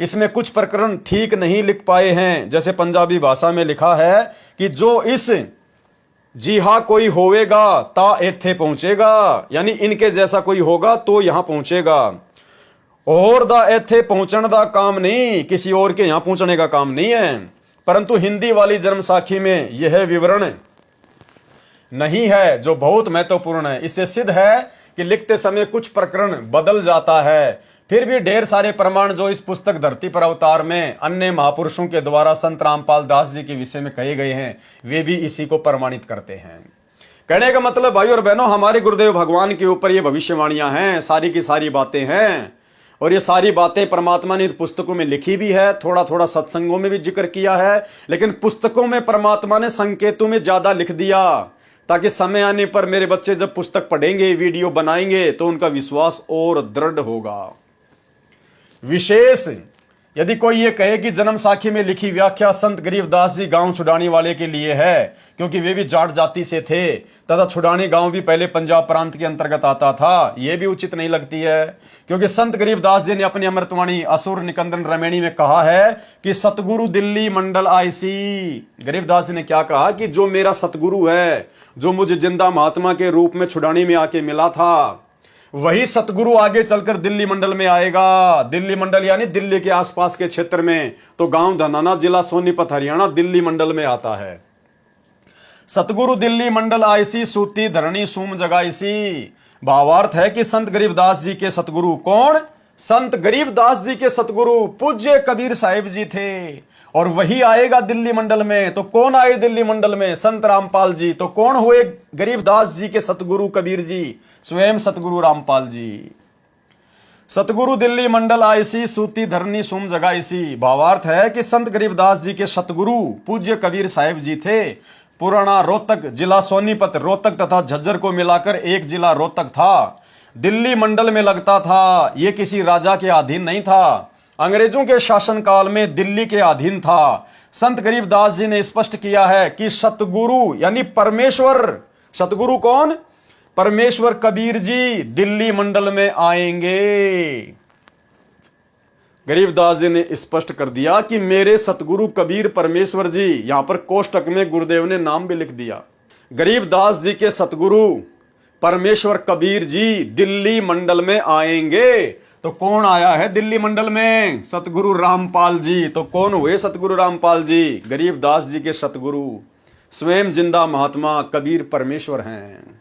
इसमें कुछ प्रकरण ठीक नहीं लिख पाए हैं। जैसे पंजाबी भाषा में लिखा है कि जो इस जी हा कोई होवेगा ता एथे पहुंचेगा, यानी इनके जैसा कोई होगा तो यहां पहुंचेगा। और दा एथे पहुंचने का काम नहीं, किसी और के यहां पहुंचने का काम नहीं है। परंतु हिंदी वाली जन्म साखी में यह विवरण नहीं है, जो बहुत महत्वपूर्ण है। इससे सिद्ध है कि लिखते समय कुछ प्रकरण बदल जाता है। फिर भी ढेर सारे प्रमाण जो इस पुस्तक धरती पर अवतार में अन्य महापुरुषों के द्वारा संत रामपाल दास जी के विषय में कहे गए हैं, वे भी इसी को प्रमाणित करते हैं। कहने का मतलब भाई और बहनों, हमारे गुरुदेव भगवान के ऊपर ये भविष्यवाणियां हैं, सारी की सारी बातें हैं। और ये सारी बातें परमात्मा ने पुस्तकों में लिखी भी है, थोड़ा थोड़ा सत्संगों में भी जिक्र किया है, लेकिन पुस्तकों में परमात्मा ने संकेतों में ज्यादा लिख दिया ताकि समय आने पर मेरे बच्चे जब पुस्तक पढ़ेंगे, वीडियो बनाएंगे, तो उनका विश्वास और दृढ़ होगा। विशेष यदि कोई ये कहे कि जन्म साखी में लिखी व्याख्या संत गरीबदास जी गांव छुड़ानी वाले के लिए है, क्योंकि वे भी जाट जाति से थे तथा छुड़ानी गांव भी पहले पंजाब प्रांत के अंतर्गत आता था, यह भी उचित नहीं लगती है। क्योंकि संत गरीबदास जी ने अपनी अमृतवाणी असुर निकंदन रमैणी में कहा है कि सतगुरु दिल्ली मंडल आईसी। गरीबदास जी ने क्या कहा कि जो मेरा सतगुरु है, जो मुझे जिंदा महात्मा के रूप में छुड़ानी में आके मिला था, वही सतगुरु आगे चलकर दिल्ली मंडल में आएगा। दिल्ली मंडल यानी दिल्ली के आसपास के क्षेत्र में, तो गांव धनाना जिला सोनीपत हरियाणा दिल्ली मंडल में आता है। सतगुरु दिल्ली मंडल आईसी, सूती धरणी सूम जगाईसी। भावार्थ है कि संत गरीबदास जी के सतगुरु कौन? संत गरीबदास जी के सतगुरु पूज्य कबीर साहिब जी थे, और वही आएगा दिल्ली मंडल में। तो कौन आए दिल्ली मंडल में? संत रामपाल जी। तो कौन हुए गरीबदास जी के सतगुरु कबीर जी? स्वयं सतगुरु रामपाल जी। सतगुरु दिल्ली मंडल आईसी, सूती धरनी सुम जगाईसी। भावार्थ है कि संत गरीबदास जी के सतगुरु पूज्य कबीर साहिब जी थे। पुराना रोहतक जिला सोनीपत, रोहतक तथा झज्जर को मिलाकर एक जिला रोहतक था, दिल्ली मंडल में लगता था। यह किसी राजा के अधीन नहीं था, अंग्रेजों के शासनकाल में दिल्ली के अधीन था। संत गरीबदास जी ने स्पष्ट किया है कि सतगुरु यानी परमेश्वर, सतगुरु कौन? परमेश्वर कबीर जी दिल्ली मंडल में आएंगे। गरीबदास जी ने स्पष्ट कर दिया कि मेरे सतगुरु कबीर परमेश्वर जी। यहां पर कोष्टक में गुरुदेव ने नाम भी लिख दिया। गरीबदास जी के सतगुरु परमेश्वर कबीर जी दिल्ली मंडल में आएंगे। तो कौन आया है दिल्ली मंडल में? सतगुरु रामपाल जी। तो कौन हुए सतगुरु रामपाल जी? गरीबदास जी के सतगुरु स्वयं जिंदा महात्मा कबीर परमेश्वर हैं।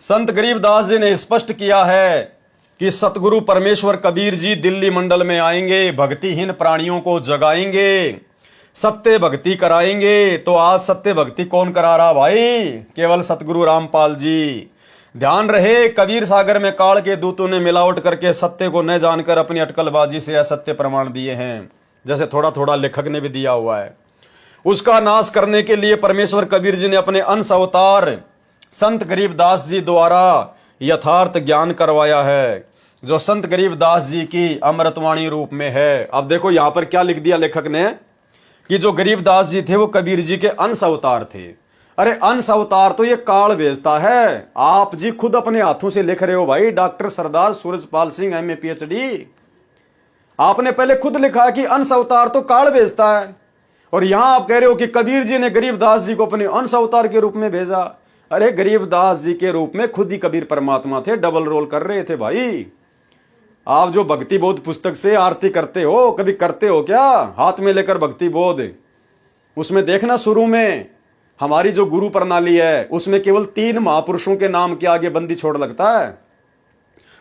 संत गरीबदास जी ने स्पष्ट किया है कि सतगुरु परमेश्वर कबीर जी दिल्ली मंडल में आएंगे, भक्तिहीन प्राणियों को जगाएंगे, सत्य भक्ति कराएंगे। तो आज सत्य भक्ति कौन करा रहा भाई? केवल सतगुरु रामपाल जी। ध्यान रहे, कबीर सागर में काल के दूतों ने मिलावट करके सत्य को न जानकर अपनी अटकलबाजी से असत्य प्रमाण दिए हैं, जैसे थोड़ा थोड़ा लेखक ने भी दिया हुआ है। उसका नाश करने के लिए परमेश्वर कबीर जी ने अपने अंश अवतार संत गरीबदास जी द्वारा यथार्थ ज्ञान करवाया है, जो संत गरीबदास जी की अमृतवाणी रूप में है। अब देखो यहां पर क्या लिख दिया लेखक ने कि जो गरीबदास जी थे वो कबीर जी के अंश अवतार थे। अरे अंश अवतार तो ये काल भेजता है, आप जी खुद अपने हाथों से लिख रहे हो भाई। डॉक्टर सरदार सूरजपाल सिंह MA PhD, आपने पहले खुद लिखा कि अंश अवतार तो काल भेजता है, और यहां आप कह रहे हो कि कबीर जी ने गरीबदास जी को अपने अंश अवतार के रूप में भेजा। अरे गरीबदास जी के रूप में खुद ही कबीर परमात्मा थे, डबल रोल कर रहे थे भाई। आप जो भक्ति बोध पुस्तक से आरती करते हो, कभी करते हो क्या हाथ में लेकर भक्ति बोध? उसमें देखना शुरू में हमारी जो गुरु प्रणाली है उसमें केवल 3 महापुरुषों के नाम के आगे बंदी छोड़ लगता है।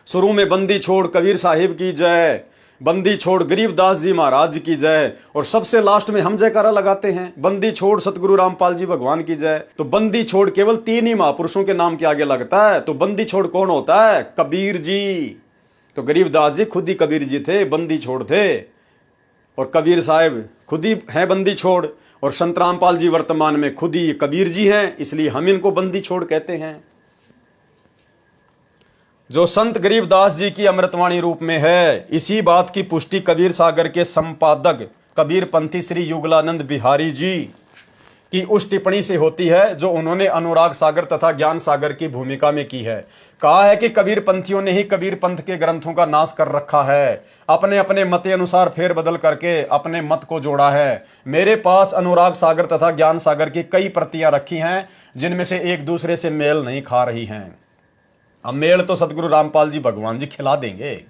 शुरू में बंदी छोड़ कबीर साहिब की जय, बंदी छोड़ गरीबदास जी महाराज की जय, और सबसे लास्ट में हम जयकारा लगाते हैं, बंदी छोड़ सतगुरु रामपाल जी भगवान की जय। तो बंदी छोड़ केवल 3 ही महापुरुषों के नाम के आगे लगता है। तो बंदी छोड़ कौन होता है? कबीर जी। तो गरीबदास जी खुद ही कबीर जी थे, बंदी छोड़ थे, और कबीर साहब खुद ही हैं बंदी छोड़, और संत रामपाल जी वर्तमान में खुद ही कबीर जी हैं, इसलिए हम इनको बंदी छोड़ कहते हैं। जो संत गरीबदास जी की अमृतवाणी रूप में है, इसी बात की पुष्टि कबीर सागर के संपादक कबीर पंथी श्री युगलानंद बिहारी जी की उस टिप्पणी से होती है जो उन्होंने अनुराग सागर तथा ज्ञान सागर की भूमिका में की है। कहा है कि कबीर पंथियों ने ही कबीर पंथ के ग्रंथों का नाश कर रखा है, अपने अपने मत अनुसार फेर बदल करके अपने मत को जोड़ा है। मेरे पास अनुराग सागर तथा ज्ञान सागर की कई प्रतियां रखी हैं, जिनमें से एक दूसरे से मेल नहीं खा रही हैं। अब मेल तो सतगुरु रामपाल जी भगवान जी खिला देंगे।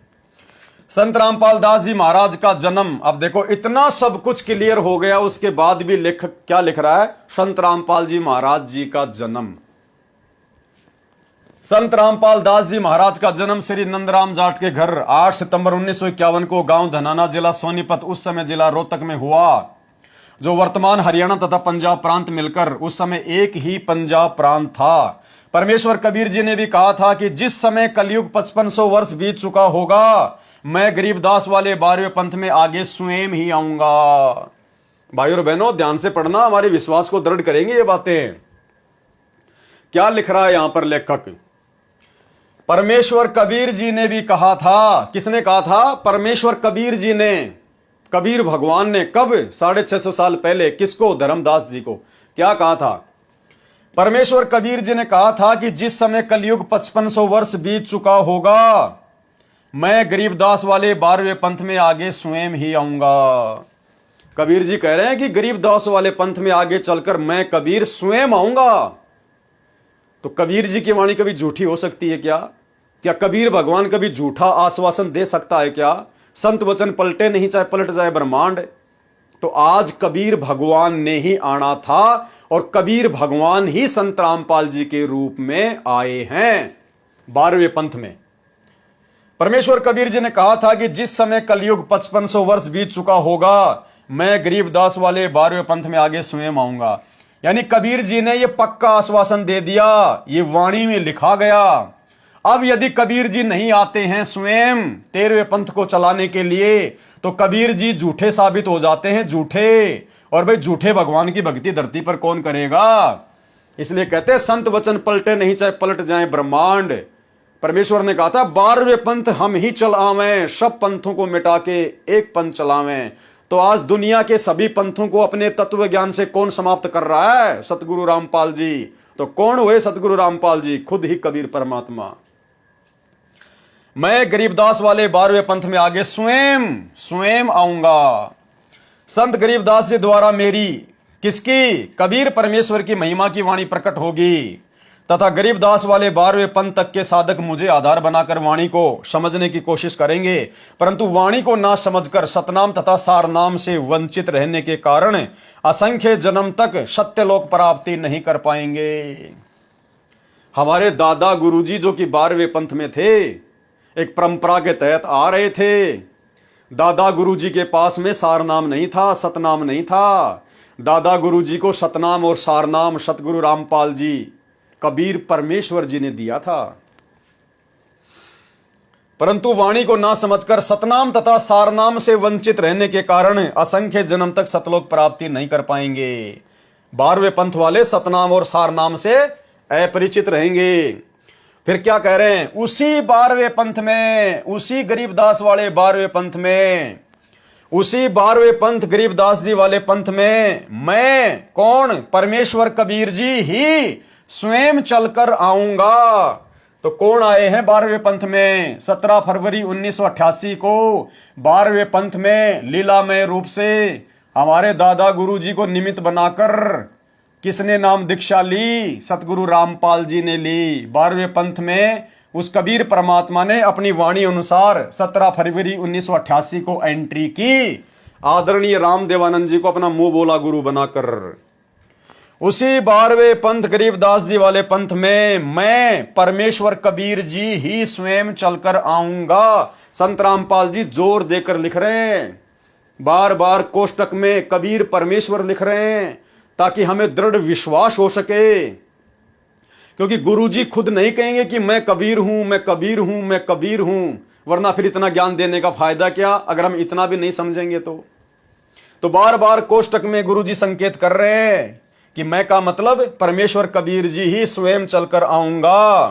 संत रामपाल दास जी महाराज का जन्म, अब देखो इतना सब कुछ क्लियर हो गया, उसके बाद भी लेखक क्या लिख रहा है? संत रामपाल जी महाराज जी का जन्म। संत रामपाल दास जी महाराज का जन्म श्री नंदराम जाट के घर 8 सितंबर 1951 को गांव धनाना, जिला सोनीपत, उस समय जिला रोहतक में हुआ, जो वर्तमान हरियाणा तथा पंजाब प्रांत मिलकर उस समय एक ही पंजाब प्रांत था। परमेश्वर कबीर जी ने भी कहा था कि जिस समय कलयुग 5500 वर्ष बीत चुका होगा, मैं गरीबदास वाले 12वें पंथ में आगे स्वयं ही आऊंगा। भाइयों और बहनों ध्यान से पढ़ना, हमारे विश्वास को दृढ़ करेंगे ये बातें। क्या लिख रहा है यहां पर लेखक? परमेश्वर कबीर जी ने भी कहा था। किसने कहा था? परमेश्वर कबीर जी ने, कबीर भगवान ने। कब? 650 साल पहले। किसको? धर्मदास जी को। क्या कहा था? परमेश्वर कबीर जी ने कहा था कि जिस समय कलयुग 5500 वर्ष बीत चुका होगा, मैं गरीबदास वाले 12वें पंथ में आगे स्वयं ही आऊंगा। कबीर जी कह रहे हैं कि गरीबदास वाले पंथ में आगे चलकर मैं कबीर स्वयं आऊंगा। तो कबीर जी की वाणी कभी झूठी हो सकती है क्या? क्या कबीर भगवान कभी झूठा आश्वासन दे सकता है क्या? संत वचन पलटे नहीं, चाहे पलट जाए ब्रह्मांड। तो आज कबीर भगवान ने ही आना था, और कबीर भगवान ही संत रामपाल जी के रूप में आए हैं 12वें पंथ में। परमेश्वर कबीर जी ने कहा था कि जिस समय कलयुग 5500 वर्ष बीत चुका होगा, मैं गरीबदास वाले 12वें पंथ में आगे स्वयं आऊंगा। यानी कबीर जी ने यह पक्का आश्वासन दे दिया, ये वाणी में लिखा गया। अब यदि कबीर जी नहीं आते हैं स्वयं 13वें पंथ को चलाने के लिए, तो कबीर जी झूठे साबित हो जाते हैं, झूठे। और भाई झूठे भगवान की भक्ति धरती पर कौन करेगा? इसलिए कहते हैं संत वचन पलटे नहीं, चाहे पलट जाए ब्रह्मांड। परमेश्वर ने कहा था 12वें पंथ हम ही चलावें, सब पंथों को मिटा के एक पंथ चलावें। तो आज दुनिया के सभी पंथों को अपने तत्व ज्ञान से कौन समाप्त कर रहा है? सतगुरु रामपाल जी। तो कौन हुए सतगुरु रामपाल जी? खुद ही कबीर परमात्मा। मैं गरीबदास वाले 12वें पंथ में आगे स्वयं आऊंगा। संत गरीबदास जी द्वारा मेरी, किसकी? कबीर परमेश्वर की महिमा की वाणी प्रकट होगी, तथा गरीबदास वाले 12वें पंथ तक के साधक मुझे आधार बनाकर वाणी को समझने की कोशिश करेंगे, परंतु वाणी को ना समझकर सतनाम तथा सारनाम से वंचित रहने के कारण असंख्य जन्म तक सत्यलोक प्राप्ति नहीं कर पाएंगे। हमारे दादा गुरुजी जो कि 12वें पंथ में थे, एक परंपरा के तहत आ रहे थे। दादा गुरुजी के पास में सारनाम नहीं था, सतनाम नहीं था। दादा गुरुजी को सतनाम और सारनाम सतगुरु रामपाल जी, कबीर परमेश्वर जी ने दिया था। परंतु वाणी को ना समझकर सतनाम तथा सारनाम से वंचित रहने के कारण असंख्य जन्म तक सतलोक प्राप्ति नहीं कर पाएंगे। 12वें पंथ वाले सतनाम और सारनाम से अपरिचित रहेंगे। फिर क्या कह रहे हैं, उसी 12वें पंथ में, उसी गरीबदास वाले 12वें पंथ में, उसी 12वें पंथ गरीबदास जी वाले पंथ में मैं कौन, परमेश्वर कबीर जी ही स्वयं चलकर आऊंगा। तो कौन आए हैं 12वें पंथ में? 17 फरवरी 1988 को 12वें पंथ में लीलामय रूप से हमारे दादा गुरु जी को निमित्त बनाकर किसने नाम दीक्षा ली? सतगुरु रामपाल जी ने ली। 12वें पंथ में उस कबीर परमात्मा ने अपनी वाणी अनुसार 17 फरवरी 1988 को एंट्री की, आदरणीय रामदेवानंद जी को अपना मुंह बोला गुरु बनाकर। उसी 12वें पंथ गरीबदास जी वाले पंथ में मैं परमेश्वर कबीर जी ही स्वयं चलकर आऊंगा। संत रामपाल जी जोर देकर लिख रहे हैं, बार बार कोष्टक में कबीर परमेश्वर लिख रहे हैं ताकि हमें दृढ़ विश्वास हो सके। क्योंकि गुरुजी खुद नहीं कहेंगे कि मैं कबीर हूं, मैं कबीर हूं, मैं कबीर हूं, वरना फिर इतना ज्ञान देने का फायदा क्या अगर हम इतना भी नहीं समझेंगे तो बार बार कोष्टक में गुरुजी संकेत कर रहे हैं कि मैं का मतलब परमेश्वर कबीर जी ही स्वयं चलकर आऊंगा।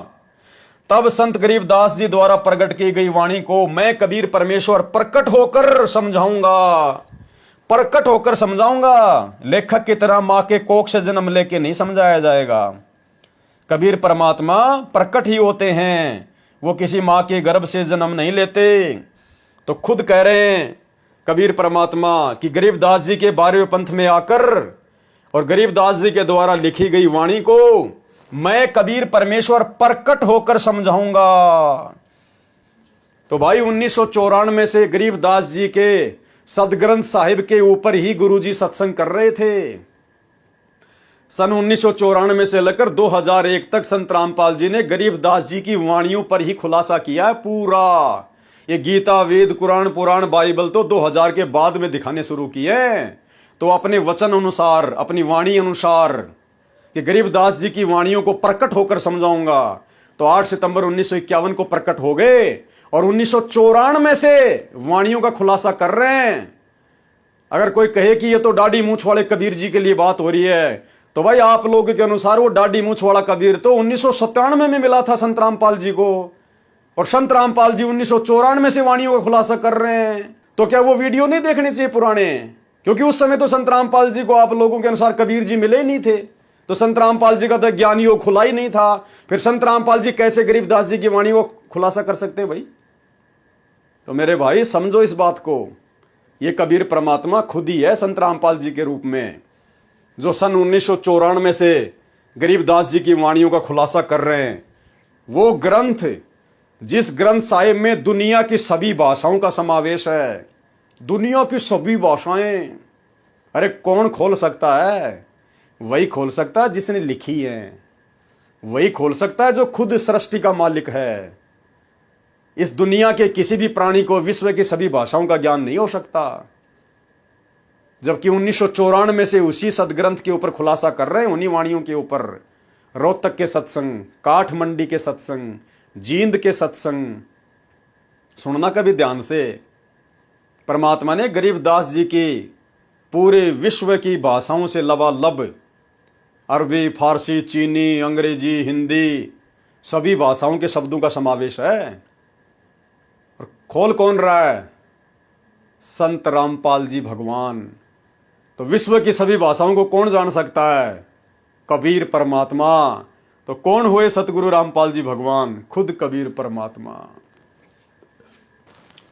तब संत गरीबदास जी द्वारा प्रकट की गई वाणी को मैं कबीर परमेश्वर प्रकट होकर समझाऊंगा, प्रकट होकर समझाऊंगा। लेखक की तरह मां के कोख से जन्म लेके नहीं समझाया जाएगा। कबीर परमात्मा प्रकट ही होते हैं, वो किसी मां के गर्भ से जन्म नहीं लेते। तो खुद कह रहे हैं कबीर परमात्मा कि गरीबदास जी के 12वें पंथ में आकर और गरीबदास जी के द्वारा लिखी गई वाणी को मैं कबीर परमेश्वर प्रकट होकर समझाऊंगा। तो भाई 1994 से गरीबदास जी के सदग्रंथ साहिब के ऊपर ही गुरुजी सत्संग कर रहे थे। सन 1994 से लेकर 2001 तक संत रामपाल जी ने गरीबदास जी की वाणियों पर ही खुलासा किया है पूरा। ये गीता, वेद, कुरान, पुराण, बाइबल तो 2000 के बाद में दिखाने शुरू किए। तो अपने वचन अनुसार, अपनी वाणी अनुसार कि गरीबदास जी की वाणियों को प्रकट होकर समझाऊंगा। तो 8 सितंबर 1951 को प्रकट हो गए और 1994 से वाणियों का खुलासा कर रहे हैं। अगर कोई कहे कि ये तो डाडी मूछ वाले कबीर जी के लिए बात हो रही है, तो भाई आप लोगों के अनुसार वो डाडी मूछ वाला कबीर तो 1997 में मिला था संत रामपाल जी को, और संत रामपाल जी 1994 से वाणियों का खुलासा कर रहे हैं। तो क्या वो वीडियो नहीं देखने चाहिए पुराने? क्योंकि उस समय तो संत रामपाल जी को आप लोगों के अनुसार कबीर जी मिले ही नहीं थे, तो संत रामपाल जी का तो ज्ञान योग खुला ही नहीं था। फिर संत रामपाल जी कैसे गरीबदास जी की वाणी को खुलासा कर सकते हैं भाई? तो मेरे भाई समझो इस बात को, ये कबीर परमात्मा खुद ही है संत रामपाल जी के रूप में, जो सन 1994 से गरीबदास जी की वाणियों का खुलासा कर रहे हैं। वो ग्रंथ, जिस ग्रंथ साहिब में दुनिया की सभी भाषाओं का समावेश है, दुनिया की सभी भाषाएं, अरे कौन खोल सकता है? वही खोल सकता है जिसने लिखी है, वही खोल सकता है जो खुद सृष्टि का मालिक है। इस दुनिया के किसी भी प्राणी को विश्व की सभी भाषाओं का ज्ञान नहीं हो सकता। जबकि 1994 से उसी सदग्रंथ के ऊपर खुलासा कर रहे हैं, उन्हीं वाणियों के ऊपर। रोहतक के सत्संग, काठमंडी के सत्संग, जींद के सत्संग सुनना कभी ध्यान से। परमात्मा ने गरीबदास जी की पूरे विश्व की भाषाओं से लबालब, अरबी, फारसी, चीनी, अंग्रेजी, हिंदी, सभी भाषाओं के शब्दों का समावेश है। और खोल कौन रहा है? संत रामपाल जी भगवान। तो विश्व की सभी भाषाओं को कौन जान सकता है? कबीर परमात्मा। तो कौन हुए सतगुरु रामपाल जी भगवान? खुद कबीर परमात्मा।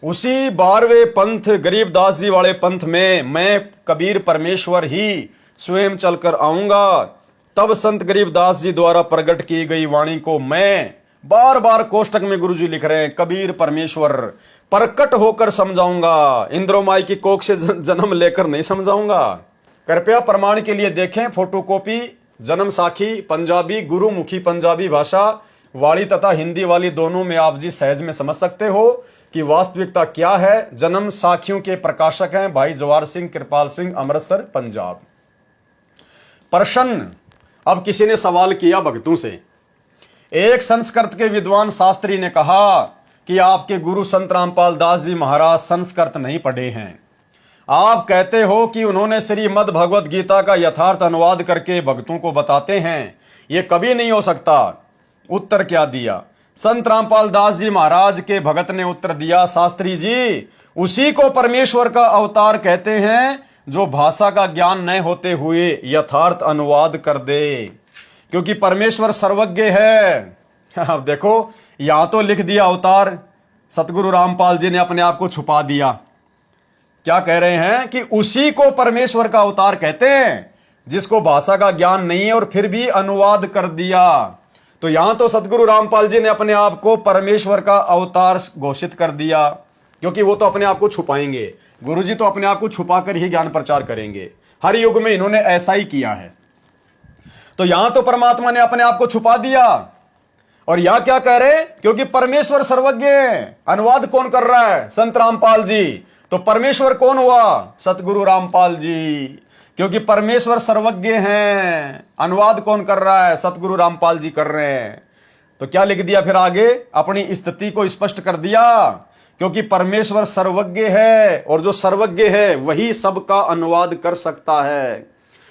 उसी 12वें पंथ गरीबदास जी वाले पंथ में मैं कबीर परमेश्वर ही स्वयं चलकर आऊंगा। तब संत गरीबदास जी द्वारा प्रकट की गई वाणी को मैं, बार बार कोष्टक में गुरुजी लिख रहे हैं, कबीर परमेश्वर प्रकट होकर समझाऊंगा। इंद्रोमाई की कोख से जन्म लेकर नहीं समझाऊंगा। कृपया प्रमाण के लिए देखें फोटोकॉपी जन्म साखी पंजाबी, गुरुमुखी पंजाबी भाषा वाली तथा हिंदी वाली दोनों में आप जी सहज में समझ सकते हो कि वास्तविकता क्या है। जन्म साखियों के प्रकाशक हैं भाई जवाहर सिंह कृपाल सिंह, अमृतसर, पंजाब। प्रश्न, अब किसी ने सवाल किया भक्तों से। एक संस्कृत के विद्वान शास्त्री ने कहा कि आपके गुरु संत रामपाल दास जी महाराज संस्कृत नहीं पढ़े हैं। आप कहते हो कि उन्होंने श्रीमद् भगवत गीता का यथार्थ अनुवाद करके भक्तों को बताते हैं, ये कभी नहीं हो सकता। उत्तर क्या दिया? संत रामपाल दास जी महाराज के भगत ने उत्तर दिया, शास्त्री जी, उसी को परमेश्वर का अवतार कहते हैं जो भाषा का ज्ञान न होते हुए यथार्थ अनुवाद कर दे, क्योंकि परमेश्वर सर्वज्ञ है। अब देखो, यहां तो लिख दिया अवतार, सतगुरु रामपाल जी ने अपने आप को छुपा दिया। क्या कह रहे हैं कि उसी को परमेश्वर का अवतार कहते हैं जिसको भाषा का ज्ञान नहीं है, और फिर भी अनुवाद कर दिया। तो यहां तो सतगुरु रामपाल जी ने अपने आप को परमेश्वर का अवतार घोषित कर दिया, क्योंकि वो तो अपने आप को छुपाएंगे। गुरुजी तो अपने आप को छुपाकर ही ज्ञान प्रचार करेंगे। हर युग में इन्होंने ऐसा ही किया है। तो यहां तो परमात्मा ने अपने आप को छुपा दिया, और यहां क्या कह रहे? क्योंकि परमेश्वर सर्वज्ञ है। अनुवाद कौन कर रहा है? संत रामपाल जी। तो परमेश्वर कौन हुआ? सतगुरु रामपाल जी, क्योंकि परमेश्वर सर्वज्ञ हैं। अनुवाद कौन कर रहा है? सतगुरु रामपाल जी कर रहे हैं। तो क्या लिख दिया फिर आगे? अपनी स्थिति को स्पष्ट कर दिया, क्योंकि परमेश्वर सर्वज्ञ है, और जो सर्वज्ञ है वही सबका अनुवाद कर सकता है।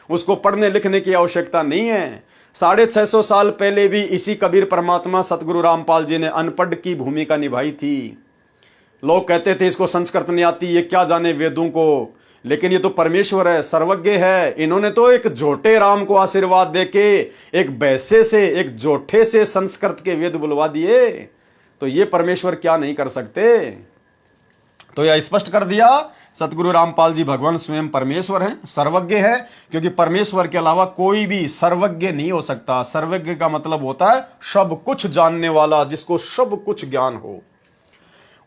उसको पढ़ने लिखने की आवश्यकता नहीं है। 650 साल पहले भी इसी कबीर परमात्मा सतगुरु रामपाल जी ने अनपढ़ की भूमिका निभाई थी। लोग कहते थे इसको संस्कृत नहीं आती, ये क्या जाने वेदों को, लेकिन ये तो परमेश्वर है, सर्वज्ञ है। इन्होंने तो एक झोटे राम को आशीर्वाद देके एक वैसे से, एक झोटे से संस्कृत के वेद बुलवा दिए। तो ये परमेश्वर क्या नहीं कर सकते? तो यह स्पष्ट कर दिया, सतगुरु रामपाल जी भगवान स्वयं परमेश्वर हैं, सर्वज्ञ है, क्योंकि परमेश्वर के अलावा कोई भी सर्वज्ञ नहीं हो सकता। सर्वज्ञ का मतलब होता है सब कुछ जानने वाला, जिसको सब कुछ ज्ञान हो।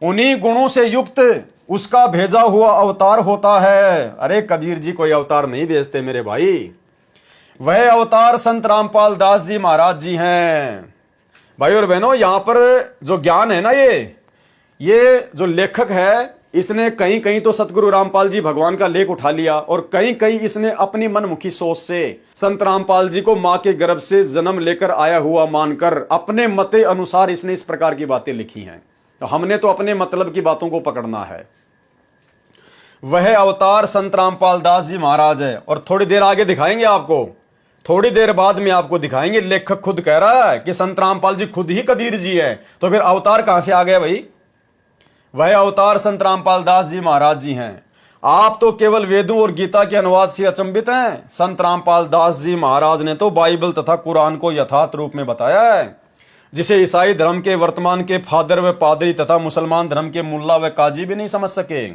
उन्हीं गुणों से युक्त उसका भेजा हुआ अवतार होता है। अरे कबीर जी कोई अवतार नहीं भेजते मेरे भाई, वह अवतार संत रामपाल दास जी महाराज जी हैं। भाई और बहनों, यहां पर जो ज्ञान है ना, ये जो लेखक है, इसने कहीं कहीं तो सतगुरु रामपाल जी भगवान का लेख उठा लिया, और कहीं कहीं इसने अपनी मनमुखी सोच से संत रामपाल जी को मां के गर्भ से जन्म लेकर आया हुआ मानकर अपने मते अनुसार इसने इस प्रकार की बातें लिखी हैं। तो हमने तो अपने मतलब की बातों को पकड़ना है। वह अवतार संत रामपाल दास जी महाराज है, और थोड़ी देर आगे दिखाएंगे आपको, थोड़ी देर बाद में आपको दिखाएंगे। लेखक खुद कह रहा है कि संत रामपाल जी खुद ही कबीर जी है, तो फिर अवतार कहां से आ गया भाई? वह अवतार संत रामपाल दास जी महाराज जी हैं। आप तो केवल वेदों और गीता के अनुवाद से अचंभित हैं। संत रामपाल दास जी महाराज ने तो बाइबल तथा कुरान को यथार्थ रूप में बताया है, जिसे ईसाई धर्म के वर्तमान के फादर व पादरी तथा मुसलमान धर्म के मुल्ला व काजी भी नहीं समझ सके।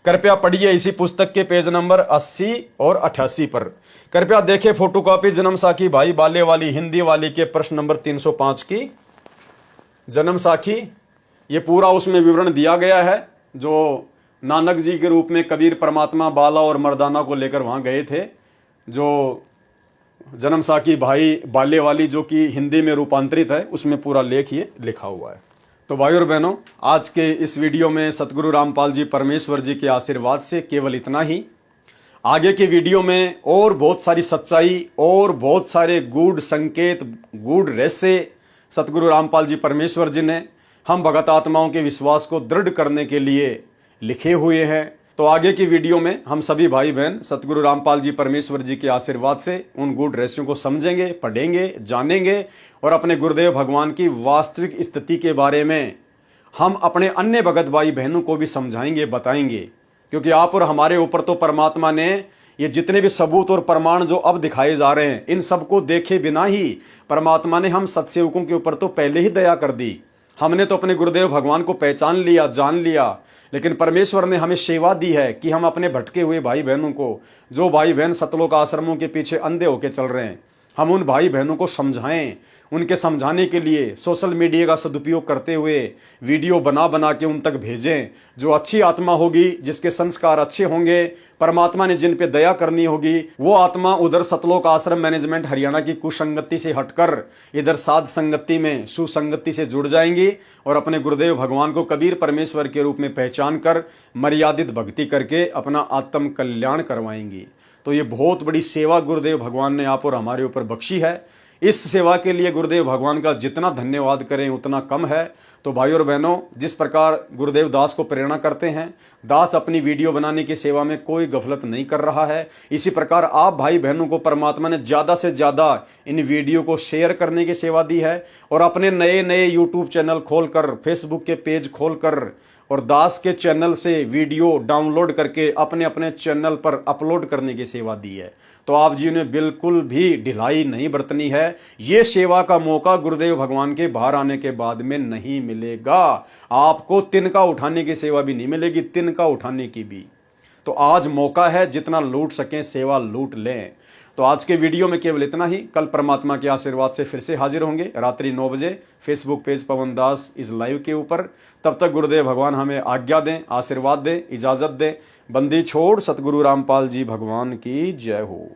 कृपया पढ़िए इसी पुस्तक के पेज नंबर 80 और 88 पर। कृपया देखें फोटोकॉपी जन्म साखी भाई बाले वाली हिंदी वाली के प्रश्न नंबर 305 की जन्म साखी। ये पूरा उसमें विवरण दिया गया है, जो नानक जी के रूप में कबीर परमात्मा बाला और मर्दाना को लेकर वहां गए थे। जो जन्म साखी भाई बाले वाली जो कि हिंदी में रूपांतरित है, उसमें पूरा लेख ये लिखा हुआ है। तो भाई और बहनों, आज के इस वीडियो में सतगुरु रामपाल जी परमेश्वर जी के आशीर्वाद से केवल इतना ही। आगे के वीडियो में और बहुत सारी सच्चाई और बहुत सारे गूढ़ संकेत, गूढ़ रहस्य सतगुरु रामपाल जी परमेश्वर जी ने हम भगत आत्माओं के विश्वास को दृढ़ करने के लिए लिखे हुए हैं। तो आगे की वीडियो में हम सभी भाई बहन सतगुरु रामपाल जी परमेश्वर जी के आशीर्वाद से उन गूढ़ रहस्यों को समझेंगे, पढ़ेंगे, जानेंगे, और अपने गुरुदेव भगवान की वास्तविक स्थिति के बारे में हम अपने अन्य भगत भाई बहनों को भी समझाएंगे, बताएंगे। क्योंकि आप और हमारे ऊपर तो परमात्मा ने ये जितने भी सबूत और प्रमाण जो अब दिखाए जा रहे हैं, इन सबको देखे बिना ही परमात्मा ने हम सत्सेवकों के ऊपर तो पहले ही दया कर दी। हमने तो अपने गुरुदेव भगवान को पहचान लिया, जान लिया, लेकिन परमेश्वर ने हमें सेवा दी है कि हम अपने भटके हुए भाई बहनों को, जो भाई बहन सतलोक आश्रमों के पीछे अंधे होकर चल रहे हैं, हम उन भाई बहनों को समझाएं, उनके समझाने के लिए सोशल मीडिया का सदुपयोग करते हुए वीडियो बना बना के उन तक भेजें। जो अच्छी आत्मा होगी, जिसके संस्कार अच्छे होंगे, परमात्मा ने जिन पे दया करनी होगी, वो आत्मा उधर सतलोक आश्रम मैनेजमेंट हरियाणा की कुसंगति से हटकर इधर साध संगति में सुसंगति से जुड़ जाएंगी और अपने गुरुदेव भगवान को कबीर परमेश्वर के रूप में पहचान कर मर्यादित भक्ति करके अपना आत्म कल्याण करवाएंगी। तो ये बहुत बड़ी सेवा गुरुदेव भगवान ने आप और हमारे ऊपर बख्शी है। इस सेवा के लिए गुरुदेव भगवान का जितना धन्यवाद करें उतना कम है। तो भाइयों और बहनों, जिस प्रकार गुरुदेव दास को प्रेरणा करते हैं, दास अपनी वीडियो बनाने की सेवा में कोई गफलत नहीं कर रहा है। इसी प्रकार आप भाई बहनों को परमात्मा ने ज्यादा से ज्यादा इन वीडियो को शेयर करने की सेवा दी है और अपने नए नए यूट्यूब चैनल खोलकर, फेसबुक के पेज खोलकर और दास के चैनल से वीडियो डाउनलोड करके अपने अपने चैनल पर अपलोड करने की सेवा दी है। तो आप जी ने बिल्कुल भी ढिलाई नहीं बरतनी है। ये सेवा का मौका गुरुदेव भगवान के बाहर आने के बाद में नहीं मिलेगा। आपको तिनका उठाने की सेवा भी नहीं मिलेगी, तिनका उठाने की भी। तो आज मौका है, जितना लूट सकें सेवा लूट लें। तो आज के वीडियो में केवल इतना ही। कल परमात्मा के आशीर्वाद से फिर से हाजिर होंगे रात्रि 9 बजे फेसबुक पेज पवन दास इस लाइव के ऊपर। तब तक गुरुदेव भगवान हमें आज्ञा दें, आशीर्वाद दें, इजाजत दें। बंदी छोड़ सतगुरु रामपाल जी भगवान की जय हो।